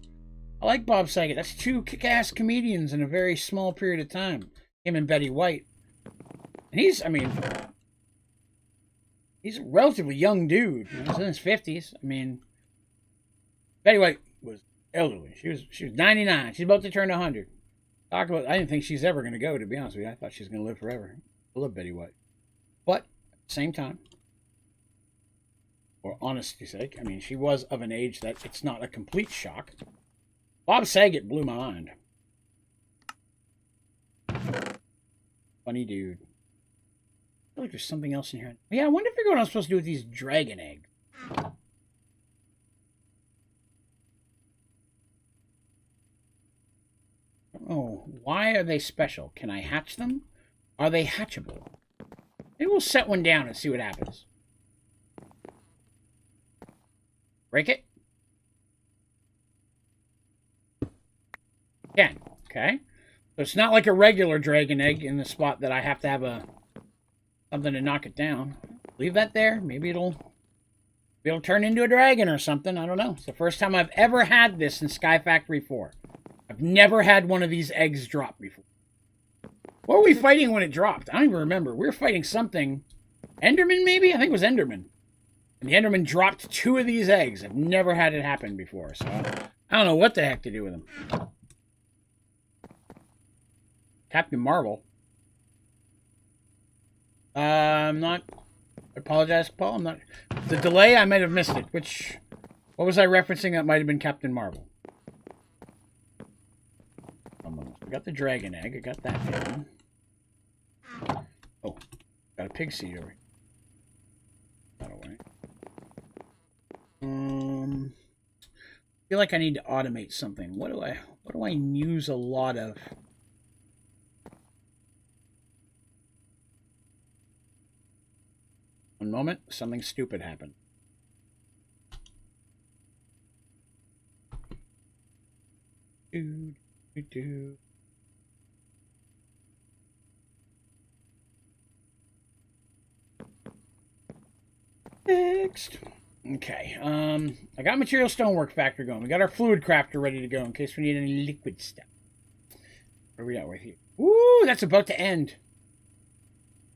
I like Bob Saget. That's 2 kick-ass comedians in a very small period of time. Him and Betty White. And he's a relatively young dude. He's in his 50s. I mean, Betty White was elderly. She was 99. She's about to turn 100. I didn't think she's ever going to go, to be honest with you. I thought she was going to live forever. I love Betty White. But, at the same time, for honesty's sake, I mean, she was of an age that it's not a complete shock. Bob Saget blew my mind. Funny dude. I feel like there's something else in here. Yeah, I wonder what I'm supposed to do with these dragon eggs. Oh, why are they special? Can I hatch them? Are they hatchable? Maybe we'll set one down and see what happens. Break it? Can. Okay. So it's not like a regular dragon egg in the spot that I have to have something to knock it down. Leave that there. Maybe it'll turn into a dragon or something. I don't know. It's the first time I've ever had this in Skyfactory 4. I've never had one of these eggs drop before. What were we fighting when it dropped? I don't even remember. We were fighting something. Enderman, maybe? I think it was Enderman. And the Enderman dropped 2 of these eggs. I've never had it happen before, so I don't know what the heck to do with them. Captain Marvel. I'm not. I apologize, Paul. I'm not. The delay, I might have missed it. What was I referencing? That might have been Captain Marvel. I got the dragon egg. I got that down. Oh, got a pig seed over here. Not away. I feel like I need to automate something. What do I use a lot of? One moment, something stupid happened. Fixed. Okay. I got Material Stonework Factory going. We got our Fluid Crafter ready to go in case we need any liquid stuff. Where are we at right here? Ooh, that's about to end.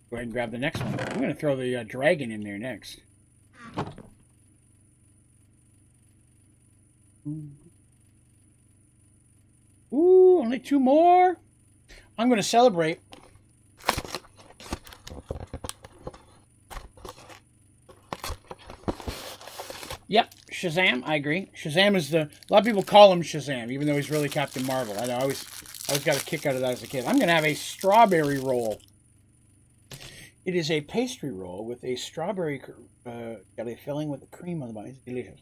Go ahead and grab the next one. I'm going to throw the dragon in there next. Ooh, only 2 more. I'm going to celebrate. Yep, Shazam, I agree. Shazam is a lot of people call him Shazam, even though he's really Captain Marvel. I always got a kick out of that as a kid. I'm going to have a strawberry roll. It is a pastry roll with a strawberry jelly filling with a cream on the bottom. It's delicious.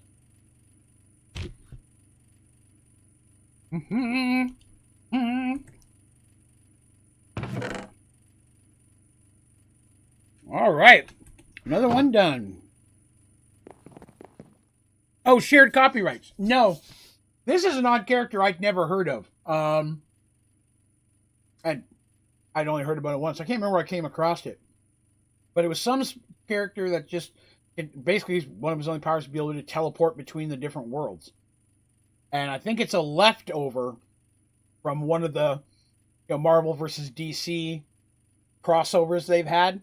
All right, another one done. Oh, shared copyrights. No, this is an odd character I'd never heard of. And I'd only heard about it once. I can't remember where I came across it. But it was some character that just, basically one of his only powers to be able to teleport between the different worlds. And I think it's a leftover from one of the Marvel versus DC crossovers they've had.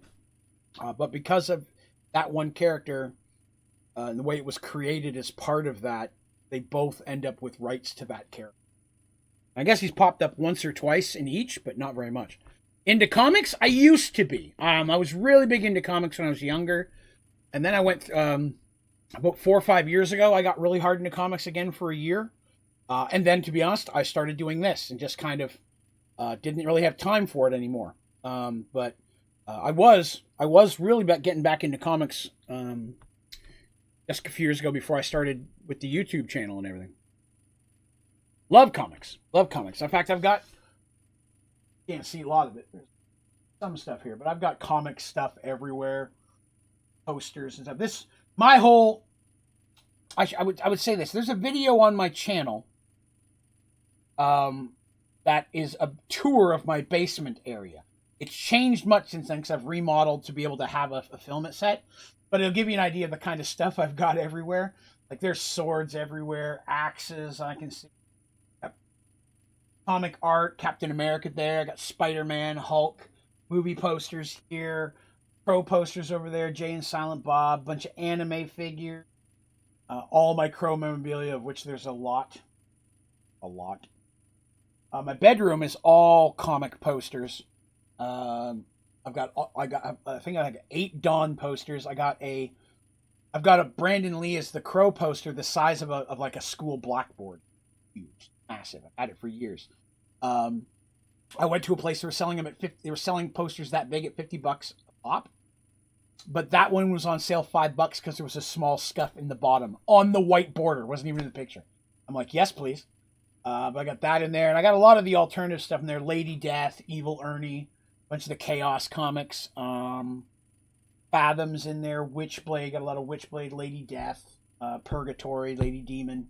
But because of that one character, and the way it was created as part of that, they both end up with rights to that character. I guess he's popped up once or twice in each, but not very much. Into comics, I used to be. I was really big into comics when I was younger. And then I went, about 4 or 5 years ago, I got really hard into comics again for a year. And then, to be honest, I started doing this and just kind of didn't really have time for it anymore. But I was really getting back into comics just a few years ago before I started with the YouTube channel and everything. Love comics. Love comics. In fact, I've got... Can't see a lot of it. There's some stuff here, but I've got comic stuff everywhere, posters and stuff. This, my whole, I would say this. There's a video on my channel, that is a tour of my basement area. It's changed much since then because I've remodeled to be able to have a filament set, but it'll give you an idea of the kind of stuff I've got everywhere. Like there's swords everywhere, axes. I can see. Comic art, Captain America there. I got Spider-Man, Hulk, movie posters here, Crow posters over there, Jay and Silent Bob, bunch of anime figures, all my Crow memorabilia, of which there's a lot. My bedroom is all comic posters. I think I got 8 Dawn posters. I've got a Brandon Lee as the Crow poster, the size of like a school blackboard. Huge, massive. I've had it for years. I went to a place, they were selling them at they were selling posters that big at $50 a pop. But that one was on sale $5 because there was a small scuff in the bottom on the white border. It wasn't even in the picture. I'm like, yes, please. But I got that in there, and I got a lot of the alternative stuff in there. Lady Death, Evil Ernie, a bunch of the Chaos comics, Fathoms in there, Witchblade, got a lot of Witchblade, Lady Death, Purgatory, Lady Demon.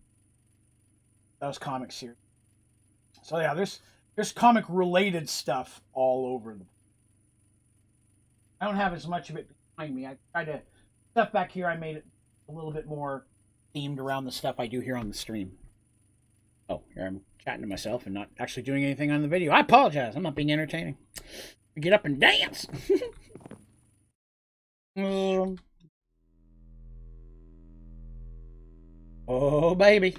Those comics here. So yeah, there's comic related stuff all over them. I don't have as much of it behind me. I tried to stuff back here. I made it a little bit more themed around the stuff I do here on the stream. Oh, here I'm chatting to myself and not actually doing anything on the video. I apologize. I'm not being entertaining. Get up and dance. Oh, baby.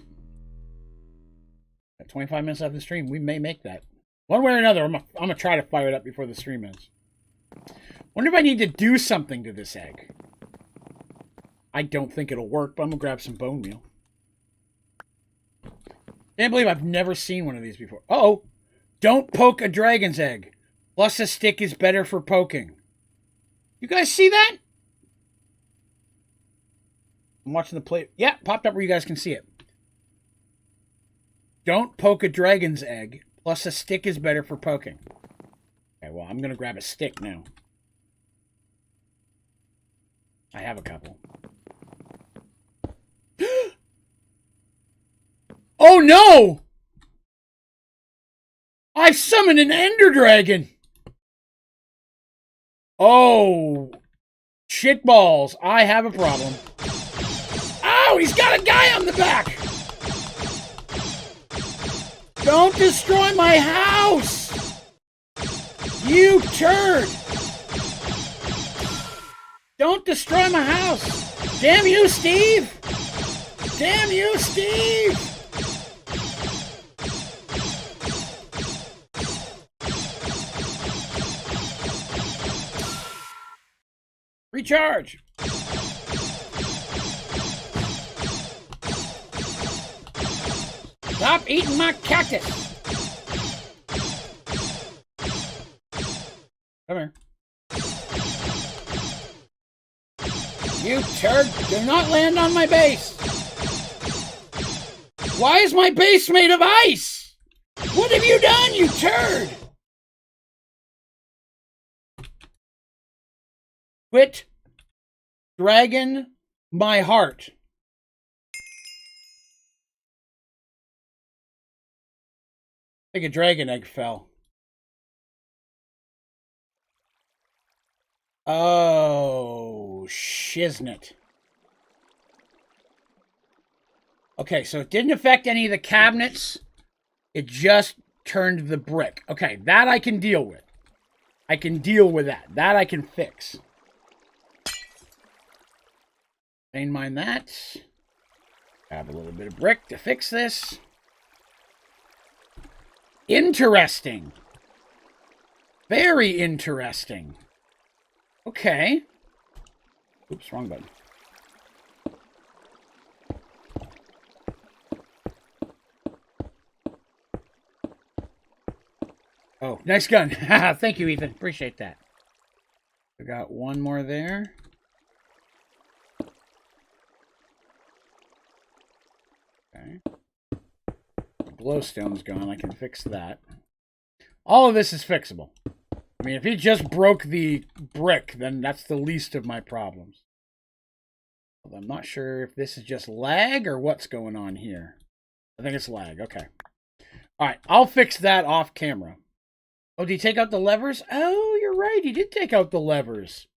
At 25 minutes after the stream, we may make that. One way or another, I'm gonna try to fire it up before the stream ends. Wonder if I need to do something to this egg. I don't think it'll work, but I'm gonna grab some bone meal. Can't believe I've never seen one of these before. Uh-oh! Don't poke a dragon's egg. Plus a stick is better for poking. You guys see that? I'm watching the play. Yeah, popped up where you guys can see it. Don't poke a dragon's egg. Plus a stick is better for poking. Okay, well, I'm going to grab a stick now. I have a couple. Oh, no! I summoned an ender dragon! Oh, shitballs. I have a problem. Oh, he's got a guy on the back! Don't destroy my house! You turd! Don't destroy my house! Damn you, Steve! Damn you, Steve! Recharge! Stop eating my cactus! Come here. You turd! Do not land on my base! Why is my base made of ice? What have you done, you turd? Quit dragging my heart. I think a dragon egg fell. Oh, shiznit. Okay, so it didn't affect any of the cabinets. It just turned the brick. Okay, that I can deal with. I can deal with that. That I can fix. Don't mind that. Have a little bit of brick to fix this. Interesting. Very interesting. Okay. Oops, wrong button. Oh, nice gun. Thank you, Ethan. Appreciate that. I got one more there. Okay. The glowstone's gone. I can fix that. All of this is fixable. I mean, if he just broke the brick, then that's the least of my problems. I'm not sure if this is just lag or what's going on here. I think it's lag. Okay. All right. I'll fix that off camera. Oh, did he take out the levers? Oh, you're right. He did take out the levers.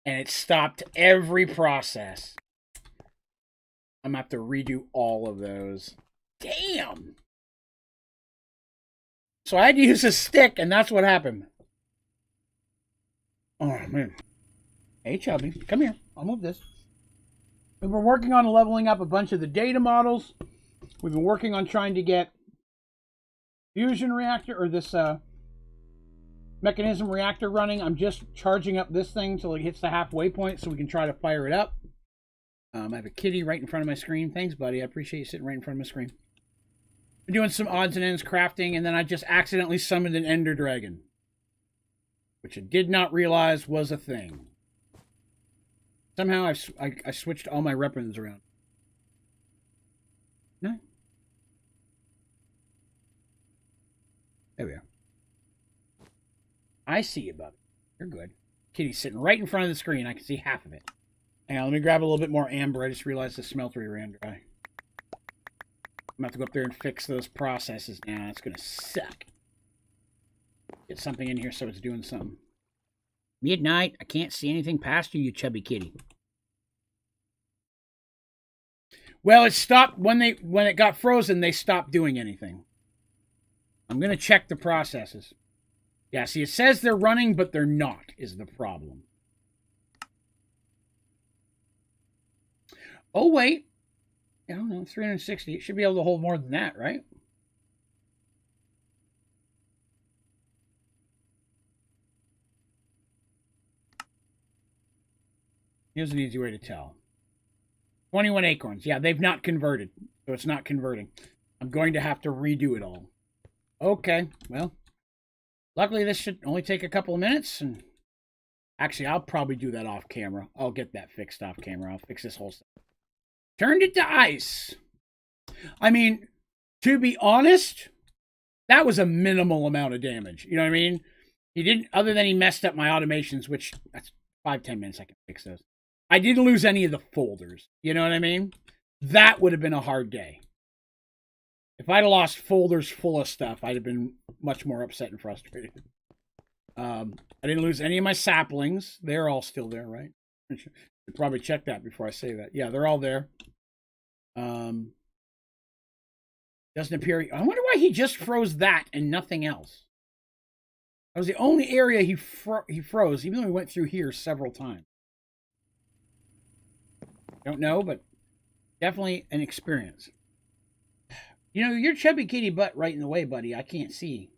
And it stopped every process. I'm going to have to redo all of those. Damn! So I had to use a stick, and that's what happened. Oh, man. Hey, Chubby, come here. I'll move this. We've been working on leveling up a bunch of the data models. We've been working on trying to get fusion reactor, or this mechanism reactor running. I'm just charging up this thing till it hits the halfway point so we can try to fire it up. I have a kitty right in front of my screen. Thanks, buddy. I appreciate you sitting right in front of my screen. Been doing some odds and ends crafting, and then I just accidentally summoned an ender dragon, which I did not realize was a thing. Somehow I switched all my weapons around. No. There we are. I see you, bub. You're good. Kitty's sitting right in front of the screen. I can see half of it. Hang on, let me grab a little bit more amber. I just realized the smeltery ran dry. I'm going to have to go up there and fix those processes now. It's going to suck. Get something in here so it's doing something. Midnight. I can't see anything past you, you chubby kitty. Well, it stopped when it got frozen. They stopped doing anything. I'm going to check the processes. Yeah, see, it says they're running, but they're not, is the problem. Oh, wait. I don't know, 360. It should be able to hold more than that, right? Here's an easy way to tell. 21 acorns. Yeah, they've not converted, so it's not converting. I'm going to have to redo it all. Okay, well, luckily this should only take a couple of minutes, and actually, I'll probably do that off camera. I'll get that fixed off camera. I'll fix this whole stuff. Turned it to ice. I mean, to be honest, that was a minimal amount of damage. You know what I mean? He didn't, other than he messed up my automations, which that's 5-10 minutes. I can fix those. I didn't lose any of the folders. You know what I mean? That would have been a hard day. If I'd have lost folders full of stuff, I'd have been much more upset and frustrated. I didn't lose any of my saplings. They're all still there, right? I should probably check that before I say that. Yeah, they're all there. Doesn't appear. I wonder why he just froze that and nothing else. That was the only area he froze, even though he went through here several times. Don't know, but definitely an experience. You know, your chubby kitty butt right in the way, buddy. I can't see.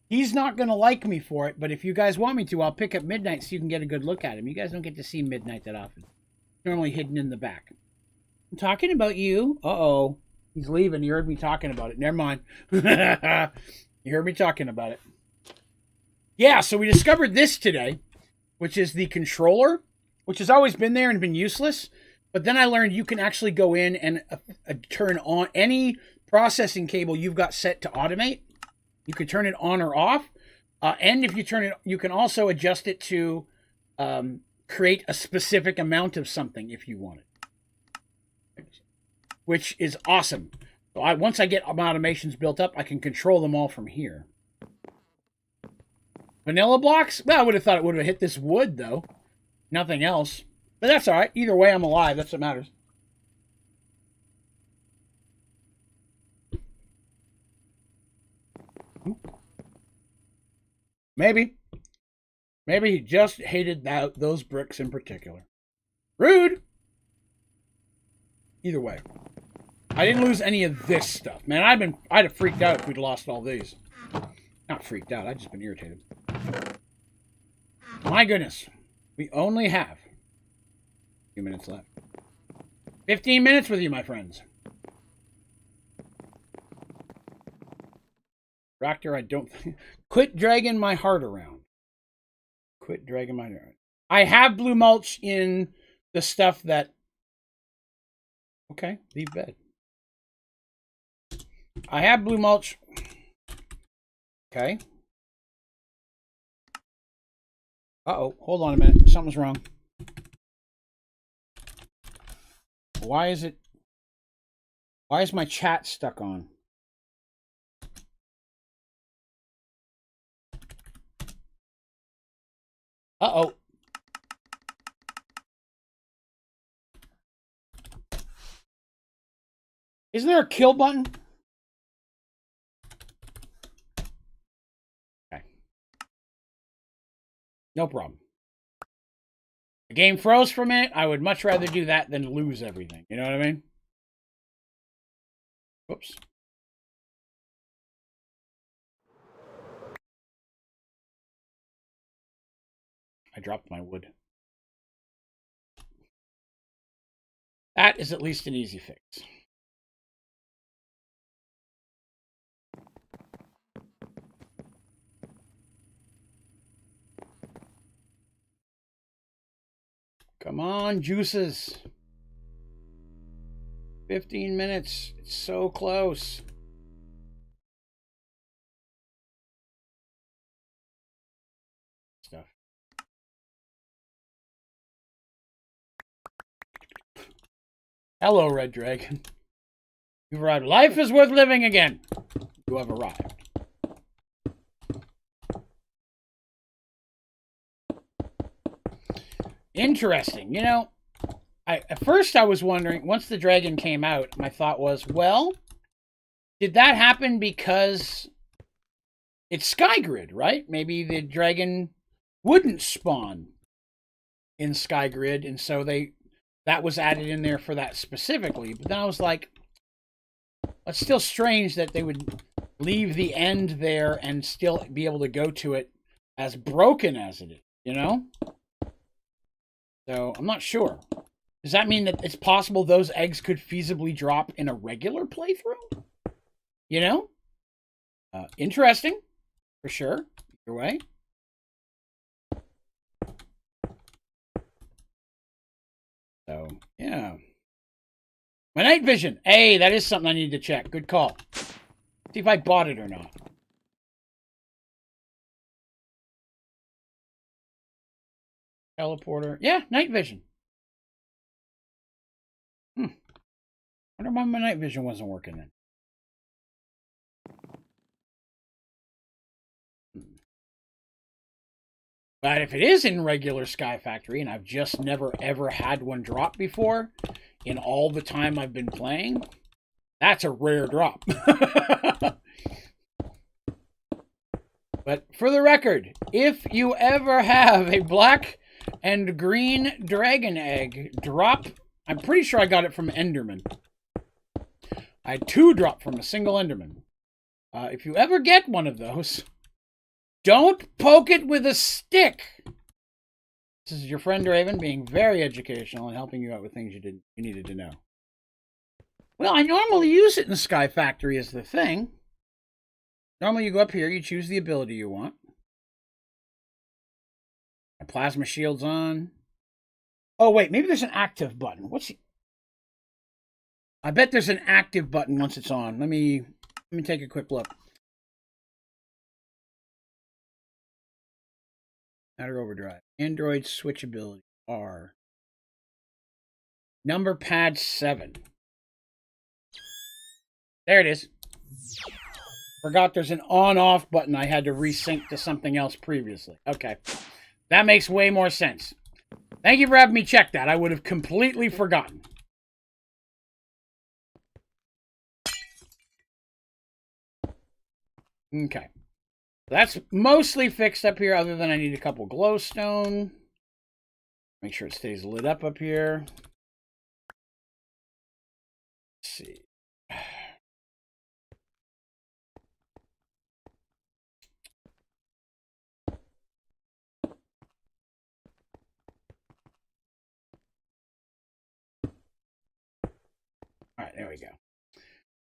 He's not going to like me for it, but if you guys want me to, I'll pick up Midnight so you can get a good look at him. You guys don't get to see Midnight that often. Normally hidden in the back. I'm talking about you. Uh-oh. He's leaving. You heard me talking about it. Never mind. You heard me talking about it. Yeah, so we discovered this today, which is the controller, which has always been there and been useless. But then I learned you can actually go in and turn on any processing cable you've got set to automate. You can turn it on or off. And if you turn it, you can also adjust it to create a specific amount of something if you want it, which is awesome. So once I get my automations built up, I can control them all from here. Vanilla blocks? Well, I would have thought it would have hit this wood, though. Nothing else. But that's all right. Either way, I'm alive. That's what matters. Maybe. Maybe he just hated those bricks in particular. Rude! Either way. I didn't lose any of this stuff. Man, I'd have freaked out if we'd lost all these. Not freaked out. I'd just been irritated. My goodness. We only have a few minutes left. 15 minutes with you, my friends. Reactor, I don't think... Quit dragging my heart around. Quit dragging my heart. I have blue mulch in the stuff that... Okay, leave bed. I have blue mulch. Okay. Uh-oh, hold on a minute. Something's wrong. Why is my chat stuck on? Uh-oh. Isn't there a kill button? Okay. No problem. The game froze for a minute. I would much rather do that than lose everything. You know what I mean? Whoops. I dropped my wood. That is at least an easy fix. Come on, juices. 15 minutes. It's so close. Stuff. Hello, Red Dragon. You've arrived. Life is worth living again. You have arrived. Interesting. You know, at first I was wondering, once the dragon came out, my thought was, well, did that happen because it's SkyGrid, right? Maybe the dragon wouldn't spawn in SkyGrid, and so they that was added in there for that specifically. But then I was like, it's still strange that they would leave the end there and still be able to go to it as broken as it is, you know? So I'm not sure. Does that mean that it's possible those eggs could feasibly drop in a regular playthrough? You know? Interesting, for sure. Either way. So, yeah. My night vision. Hey, that is something I need to check. Good call. See if I bought it or not. Teleporter. Yeah, night vision. Wonder why my night vision wasn't working then. But if it is in regular Skyfactory, and I've just never ever had one drop before, in all the time I've been playing, that's a rare drop. But for the record, if you ever have a black and green dragon egg drop, I'm pretty sure I got it from Enderman. I had 2 drop from a single Enderman. If you ever get one of those, don't poke it with a stick. This is your friend Raven being very educational and helping you out with things you needed to know. Well, I normally use it in Skyfactory as the thing. Normally you go up here, you choose the ability you want. My plasma shield's on. Oh wait, maybe there's an active button. I bet there's an active button once it's on. Let me take a quick look. Outer overdrive. Android switchability. R. Number pad 7. There it is. Forgot there's an on-off button I had to resync to something else previously. Okay. That makes way more sense. Thank you for having me check that. I would have completely forgotten. Okay. That's mostly fixed up here, other than I need a couple glowstone. Make sure it stays lit up here. Let's see. All right, there we go.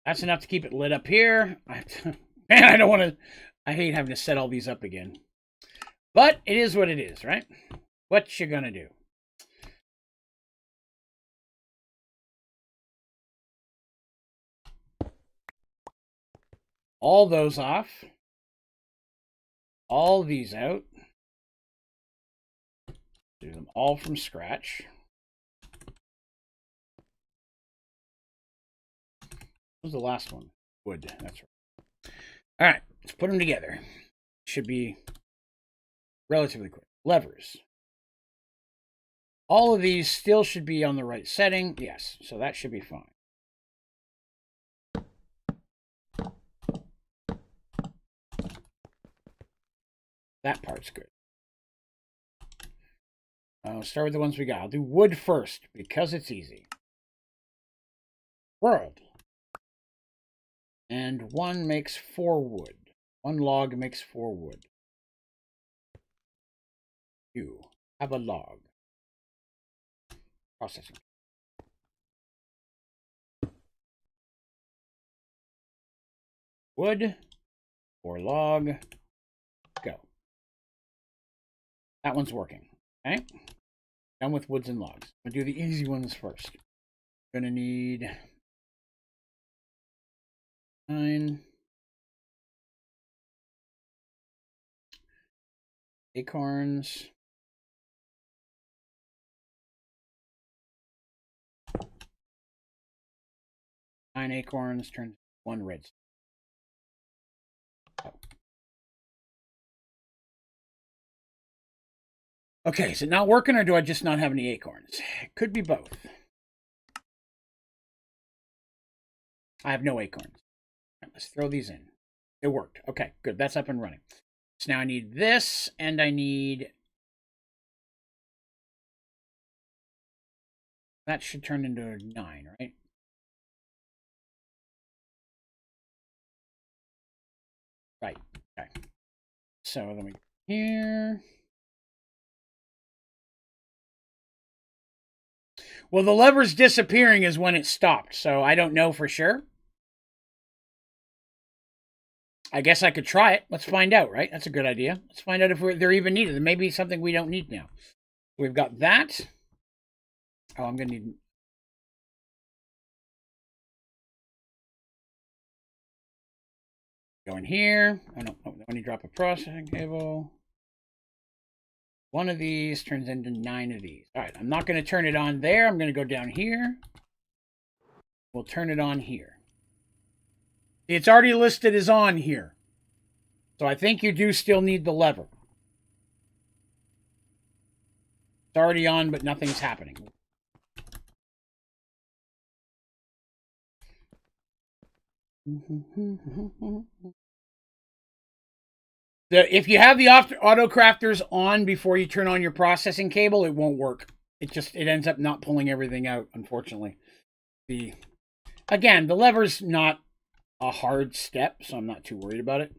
That's enough to keep it lit up here. Man, I don't want to... I hate having to set all these up again. But it is what it is, right? What you gonna do? All those off. All these out. Do them all from scratch. What was the last one? Wood, that's right. All right, let's put them together. Should be relatively quick. Levers. All of these still should be on the right setting. Yes, so that should be fine. That part's good. I'll start with the ones we got. I'll do wood first because it's easy. World. And 1 makes 4 wood. 1 log makes 4 wood. You have a log. Processing. Wood. 4 log. Go. That one's working. Okay. Done with woods and logs. I'm going to do the easy ones first. I'm going to need 9 acorns. 9 acorns turns 1 redstone. Oh. Okay, is it not working or do I just not have any acorns? It could be both. I have no acorns. Right, let's throw these in. It worked. Okay, good. That's up and running. So now I need this, and I need That should turn into a 9, right? Right. Okay. So let me go here. Well, the lever's disappearing is when it stopped, so I don't know for sure. I guess I could try it. Let's find out, right? That's a good idea. Let's find out if they're even needed. It may be something we don't need now. We've got that. Oh, I'm going to need... Go in here. Oh, no. When you drop a processing cable... One of these turns into 9 of these. All right, I'm not going to turn it on there. I'm going to go down here. We'll turn it on here. It's already listed as on here. So I think you do still need the lever. It's already on, but nothing's happening. If you have the auto crafters on before you turn on your processing cable, it won't work. It ends up not pulling everything out, unfortunately. Again, the lever's not a hard step, so I'm not too worried about it.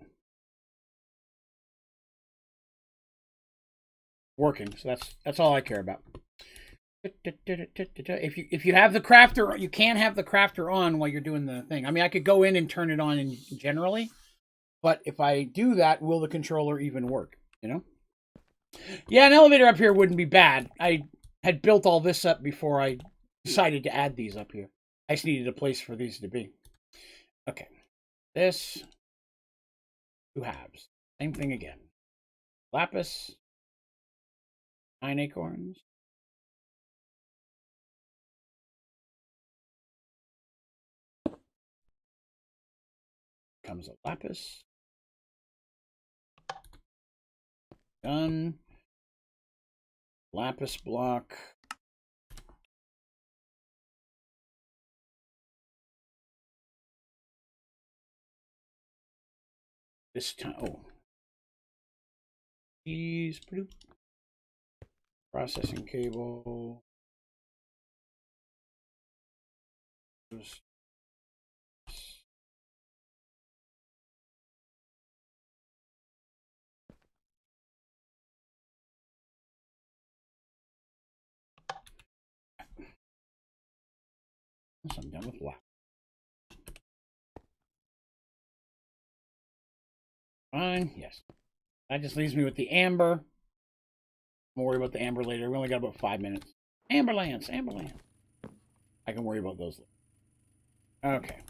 Working, so that's all I care about. If you have the crafter, you can have the crafter on while you're doing the thing. I mean, I could go in and turn it on generally. But if I do that, will the controller even work? You know? Yeah, an elevator up here wouldn't be bad. I had built all this up before I decided to add these up here. I just needed a place for these to be. Okay. This. 2 halves. Same thing again. Lapis. 9 acorns. Comes a lapis. Done. Lapis block. This time, oh. These, processing cable. So I'm done with black. Fine, yes. That just leaves me with the amber. I'll worry about the amber later. We only got about 5 minutes. Amber lamps, amber lamps. I can worry about those later. Okay.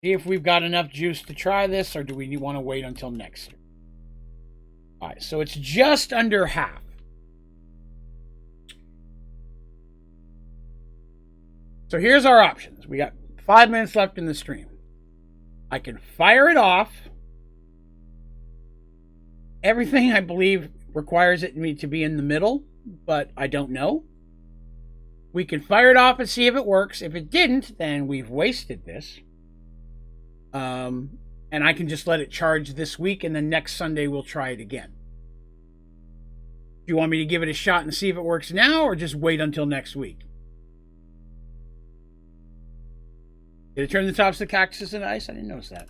See if we've got enough juice to try this, or do we want to wait until next? All right, so it's just under half. So here's our options. We got 5 minutes left in the stream. I can fire it off. Everything, I believe, requires it to be in the middle, but I don't know. We can fire it off and see if it works. If it didn't, then we've wasted this. And I can just let it charge this week, and then next Sunday we'll try it again. Do you want me to give it a shot and see if it works now, or just wait until next week? Did it turn the tops of the cactus into ice? I didn't notice that.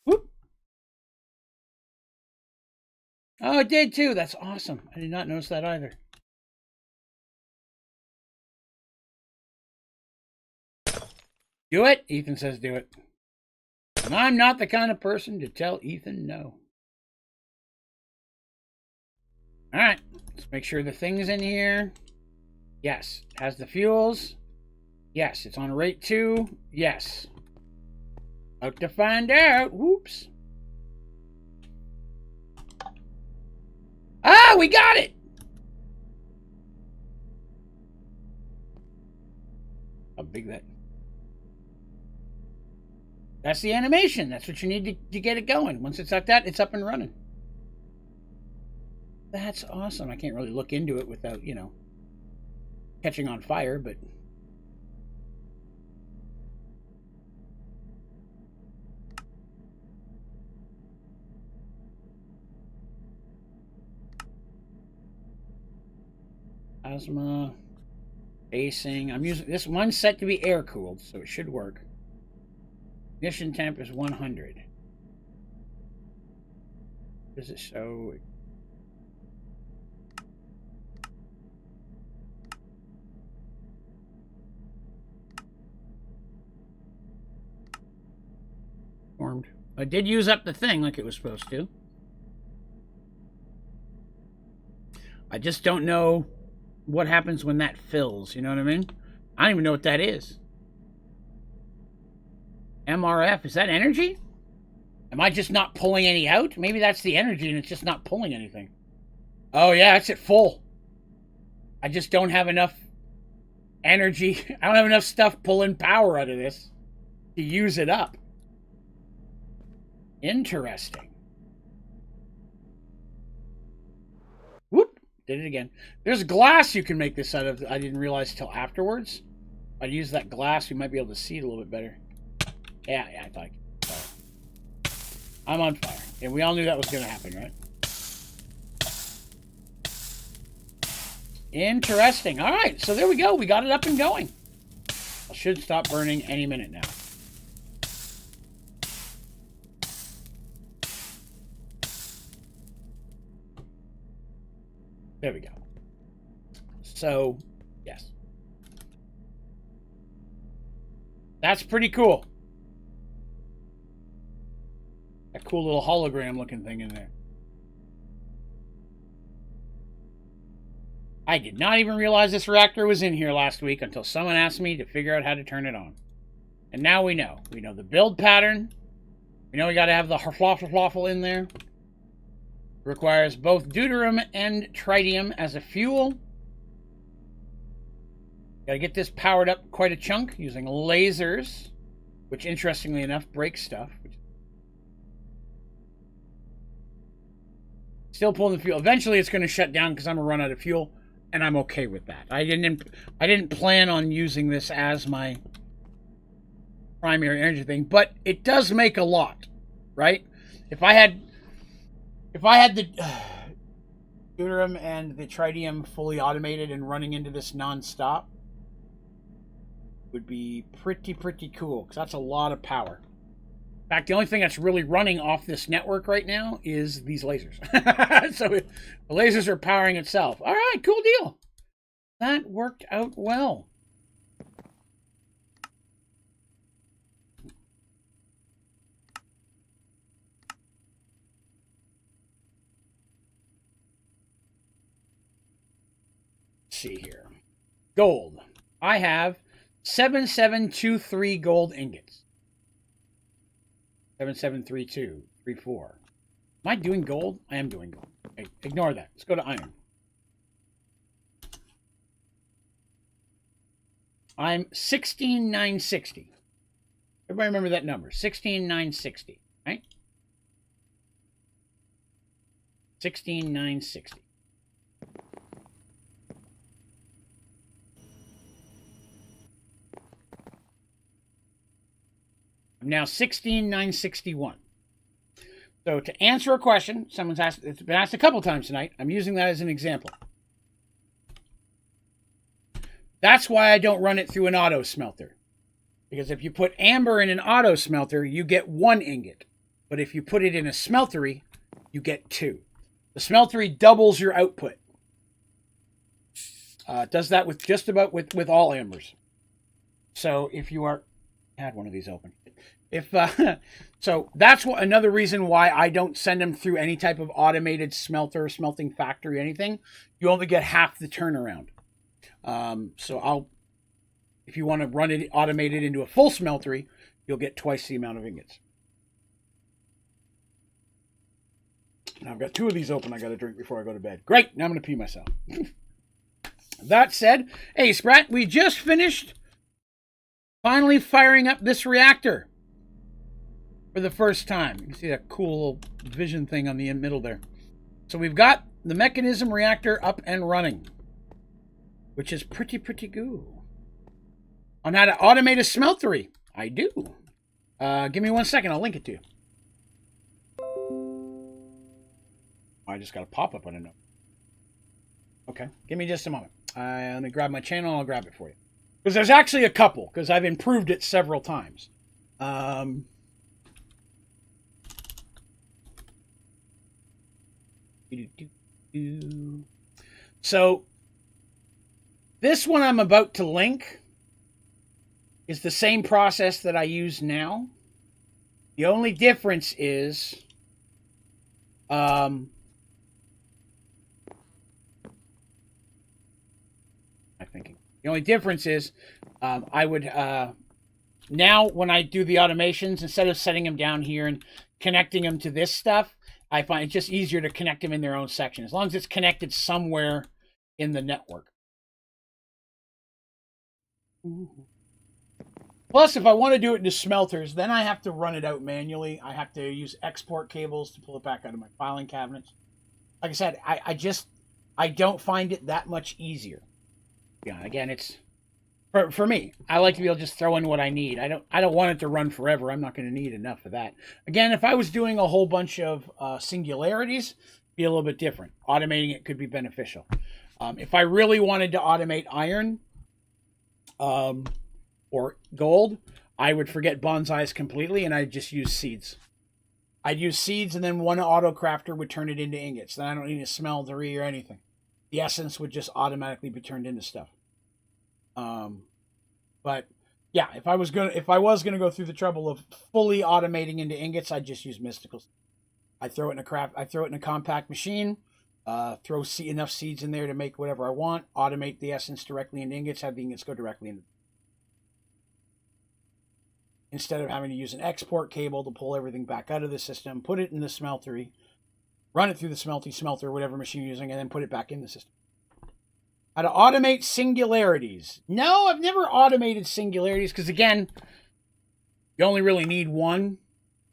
Whoop. Oh, it did too. That's awesome. I did not notice that either. Do it? Ethan says do it. And I'm not the kind of person to tell Ethan no. All right. Let's make sure the thing's in here. Yes. Has the fuels. Yes. It's on rate 2. Yes. Out to find out. Whoops. Ah, we got it! How big that... That's the animation. That's what you need to get it going. Once it's like that, it's up and running. That's awesome. I can't really look into it without, you know, catching on fire, but... Plasma. Basing. I'm using this one set to be air cooled, so it should work. Ignition temp is 100. Does it show? Formed. I did use up the thing like it was supposed to. I just don't know what happens when that fills, you know what I mean? I don't even know what that is. MRF, is that energy? Am I just not pulling any out? Maybe that's the energy and it's just not pulling anything. Oh yeah, it's at full. I just don't have enough energy. I don't have enough stuff pulling power out of this to use it up. Interesting. Whoop. Did it again. There's glass you can make this out of. I didn't realize till afterwards. If I use that glass, we might be able to see it a little bit better. Yeah, I thought I could. Fire. I'm on fire. And we all knew that was going to happen, right? Interesting. All right, so there we go. We got it up and going. I should stop burning any minute now. There we go. So, yes. That's pretty cool. That cool little hologram looking thing in there. I did not even realize this reactor was in here last week until someone asked me to figure out how to turn it on. And now we know. We know the build pattern. We know we got to have the flawful in there. Requires both deuterium and tritium as a fuel. Got to get this powered up quite a chunk using lasers, which interestingly enough break stuff. Still pulling the fuel. Eventually it's going to shut down because I'm going to run out of fuel, and I'm okay with that. I didn't plan on using this as my primary energy thing, but it does make a lot, right? If I had the deuterium and the tritium fully automated and running into this non-stop, would be pretty cool, because that's a lot of power. In fact, the only thing that's really running off this network right now is these lasers. So the lasers are powering itself. All right, cool deal. That worked out well. Let's see here. Gold. I have 7723 gold ingots. 773234. Am I doing gold? I am doing gold. Okay, ignore that. Let's go to iron. I'm 16960. Everybody remember that number. 16960, right? 16960. I'm now 16961. So to answer a question, someone's asked, it's been asked a couple times tonight. I'm using that as an example. That's why I don't run it through an auto smelter. Because if you put amber in an auto smelter, you get 1 ingot. But if you put it in a smeltery, you get 2. The smeltery doubles your output. It does that with just about with all ambers. So if you are... I had one of these open. So that's another reason why I don't send them through any type of automated smelter, smelting factory, anything. You only get half the turnaround. So if you want to run it automated into a full smeltery, you'll get twice the amount of ingots. Now I've got 2 of these open I got to drink before I go to bed. Great, now I'm going to pee myself. That said, hey Sprat, we just finished finally firing up this reactor for the first time. You can see that cool vision thing on the middle there. So we've got the mechanism reactor up and running, which is pretty good. On how to automate a smeltery, I do. Give me 1 second, I'll link it to you. I just got a pop-up on a note. Okay, give me just a moment. Let me grab my channel. I'll grab it for you. Because there's actually a couple, because I've improved it several times. So, this one I'm about to link is the same process that I use now. The only difference is, I'm thinking. The only difference is, I would, now when I do the automations, instead of setting them down here and connecting them to this stuff, I find it's just easier to connect them in their own section, as long as it's connected somewhere in the network. Plus, if I want to do it into smelters, then I have to run it out manually. I have to use export cables to pull it back out of my filing cabinets. Like I said, I don't find it that much easier. Yeah, again, it's for me. I like to be able to just throw in what I need. I don't want it to run forever. I'm not going to need enough of that. Again, if I was doing a whole bunch of singularities, it'd be a little bit different. Automating it could be beneficial. If I really wanted to automate iron or gold, I would forget bonsais completely, and I'd just use seeds. I'd use seeds, and then one auto crafter would turn it into ingots. Then I don't need a smeltery or anything. The essence would just automatically be turned into stuff. But yeah, if I was gonna go through the trouble of fully automating into ingots, I'd just use mysticals. I throw it in a compact machine, throw enough seeds in there to make whatever I want, automate the essence directly into ingots, have the ingots go directly into, instead of having to use an export cable to pull everything back out of the system, put it in the smeltery, run it through the smelter, whatever machine you're using, and then put it back in the system. How to automate singularities. No, I've never automated singularities because, again, you only really need one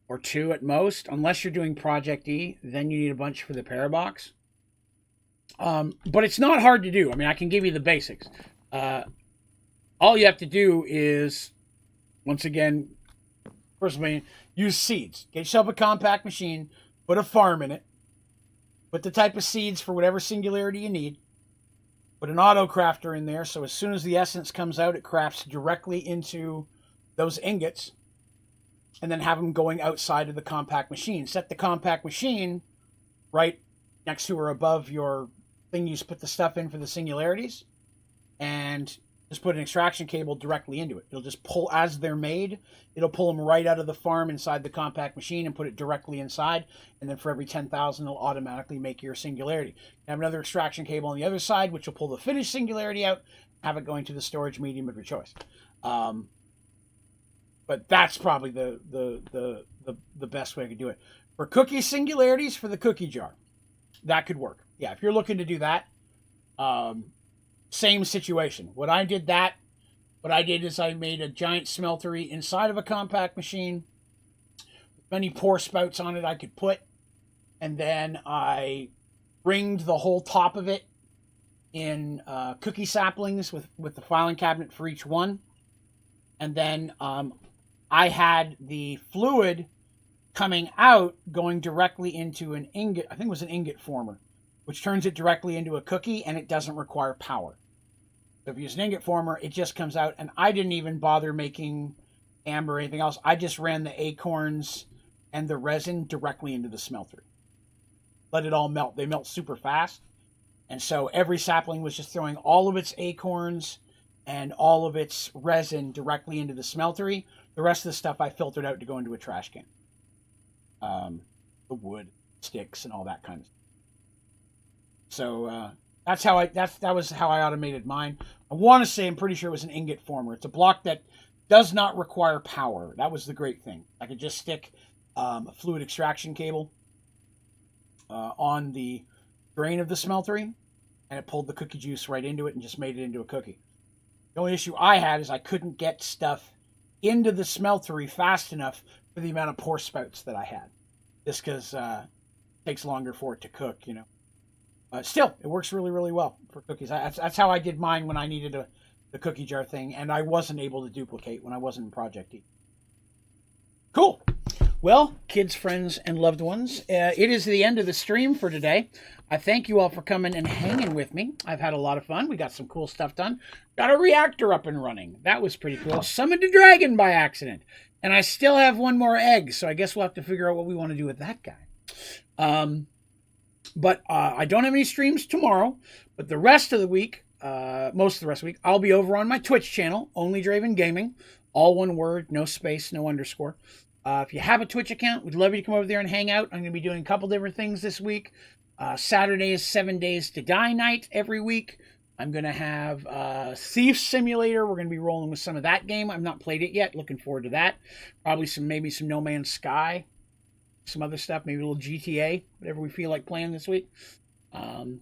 or two at most. Unless you're doing Project E, then you need a bunch for the Parabox. But it's not hard to do. I mean, I can give you the basics. All you have to do is, once again, first of all, use seeds. Get yourself a compact machine, put a farm in it, put the type of seeds for whatever singularity you need. Put an auto crafter in there, so as soon as the essence comes out, it crafts directly into those ingots, and then have them going outside of the compact machine. Set the compact machine right next to or above your thing you put the stuff in for the singularities, and just put an extraction cable directly into it. It'll just pull, as they're made, it'll pull them right out of the farm inside the compact machine and put it directly inside. And then for every 10,000, it'll automatically make your singularity. Have another extraction cable on the other side, which will pull the finished singularity out, have it going to the storage medium of your choice. But that's probably the best way I could do it. For cookie singularities, for the cookie jar, that could work. Yeah, if you're looking to do that, same situation. What I did is I made a giant smeltery inside of a compact machine, many pour spouts on it I could put, and then I ringed the whole top of it in cookie saplings with the filing cabinet for each one, and then I had the fluid coming out going directly into an ingot. I think it was an ingot former, which turns it directly into a cookie, and it doesn't require power. So if you use an ingot former, it just comes out, and I didn't even bother making amber or anything else. I just ran the acorns and the resin directly into the smelter. Let it all melt. They melt super fast. And so every sapling was just throwing all of its acorns and all of its resin directly into the smeltery. The rest of the stuff I filtered out to go into a trash can. The wood, sticks, and all that kind of stuff. So that was how I automated mine. I want to say, I'm pretty sure it was an ingot former. It's a block that does not require power. That was the great thing. I could just stick a fluid extraction cable on the drain of the smeltery, and it pulled the cookie juice right into it and just made it into a cookie. The only issue I had is I couldn't get stuff into the smeltery fast enough for the amount of pour spouts that I had. Just because it takes longer for it to cook, you know. Still, it works really, really well for cookies. That's how I did mine when I needed the cookie jar thing, and I wasn't able to duplicate when I wasn't in Project E. Cool. Well, kids, friends, and loved ones, it is the end of the stream for today. I thank you all for coming and hanging with me. I've had a lot of fun. We got some cool stuff done. Got a reactor up and running. That was pretty cool. Summoned a dragon by accident. And I still have one more egg, so I guess we'll have to figure out what we want to do with that guy. But I don't have any streams tomorrow, but the rest of the week, most of the rest of the week, I'll be over on my Twitch channel, Onlydraven Gaming. All one word, no space, no underscore. If you have a Twitch account, we'd love you to come over there and hang out. I'm going to be doing a couple different things this week. Saturday is 7 Days to Die night every week. I'm going to have Thief Simulator. We're going to be rolling with some of that game. I've not played it yet. Looking forward to that. Probably maybe some No Man's Sky. Some other stuff. Maybe a little GTA. Whatever we feel like playing this week. So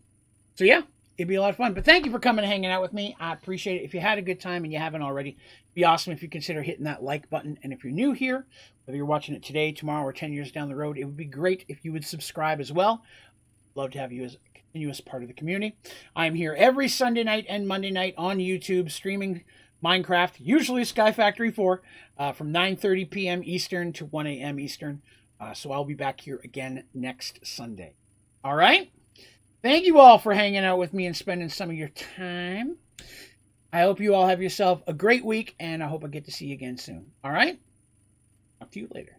yeah, it'd be a lot of fun. But thank you for coming and hanging out with me. I appreciate it. If you had a good time and you haven't already, it'd be awesome if you consider hitting that like button. And if you're new here, whether you're watching it today, tomorrow, or 10 years down the road, it would be great if you would subscribe as well. Love to have you as a continuous part of the community. I'm here every Sunday night and Monday night on YouTube streaming Minecraft, usually Skyfactory 4, from 9:30 p.m. Eastern to 1 a.m. Eastern. So I'll be back here again next Sunday. All right? Thank you all for hanging out with me and spending some of your time. I hope you all have yourself a great week, and I hope I get to see you again soon. All right? Talk to you later.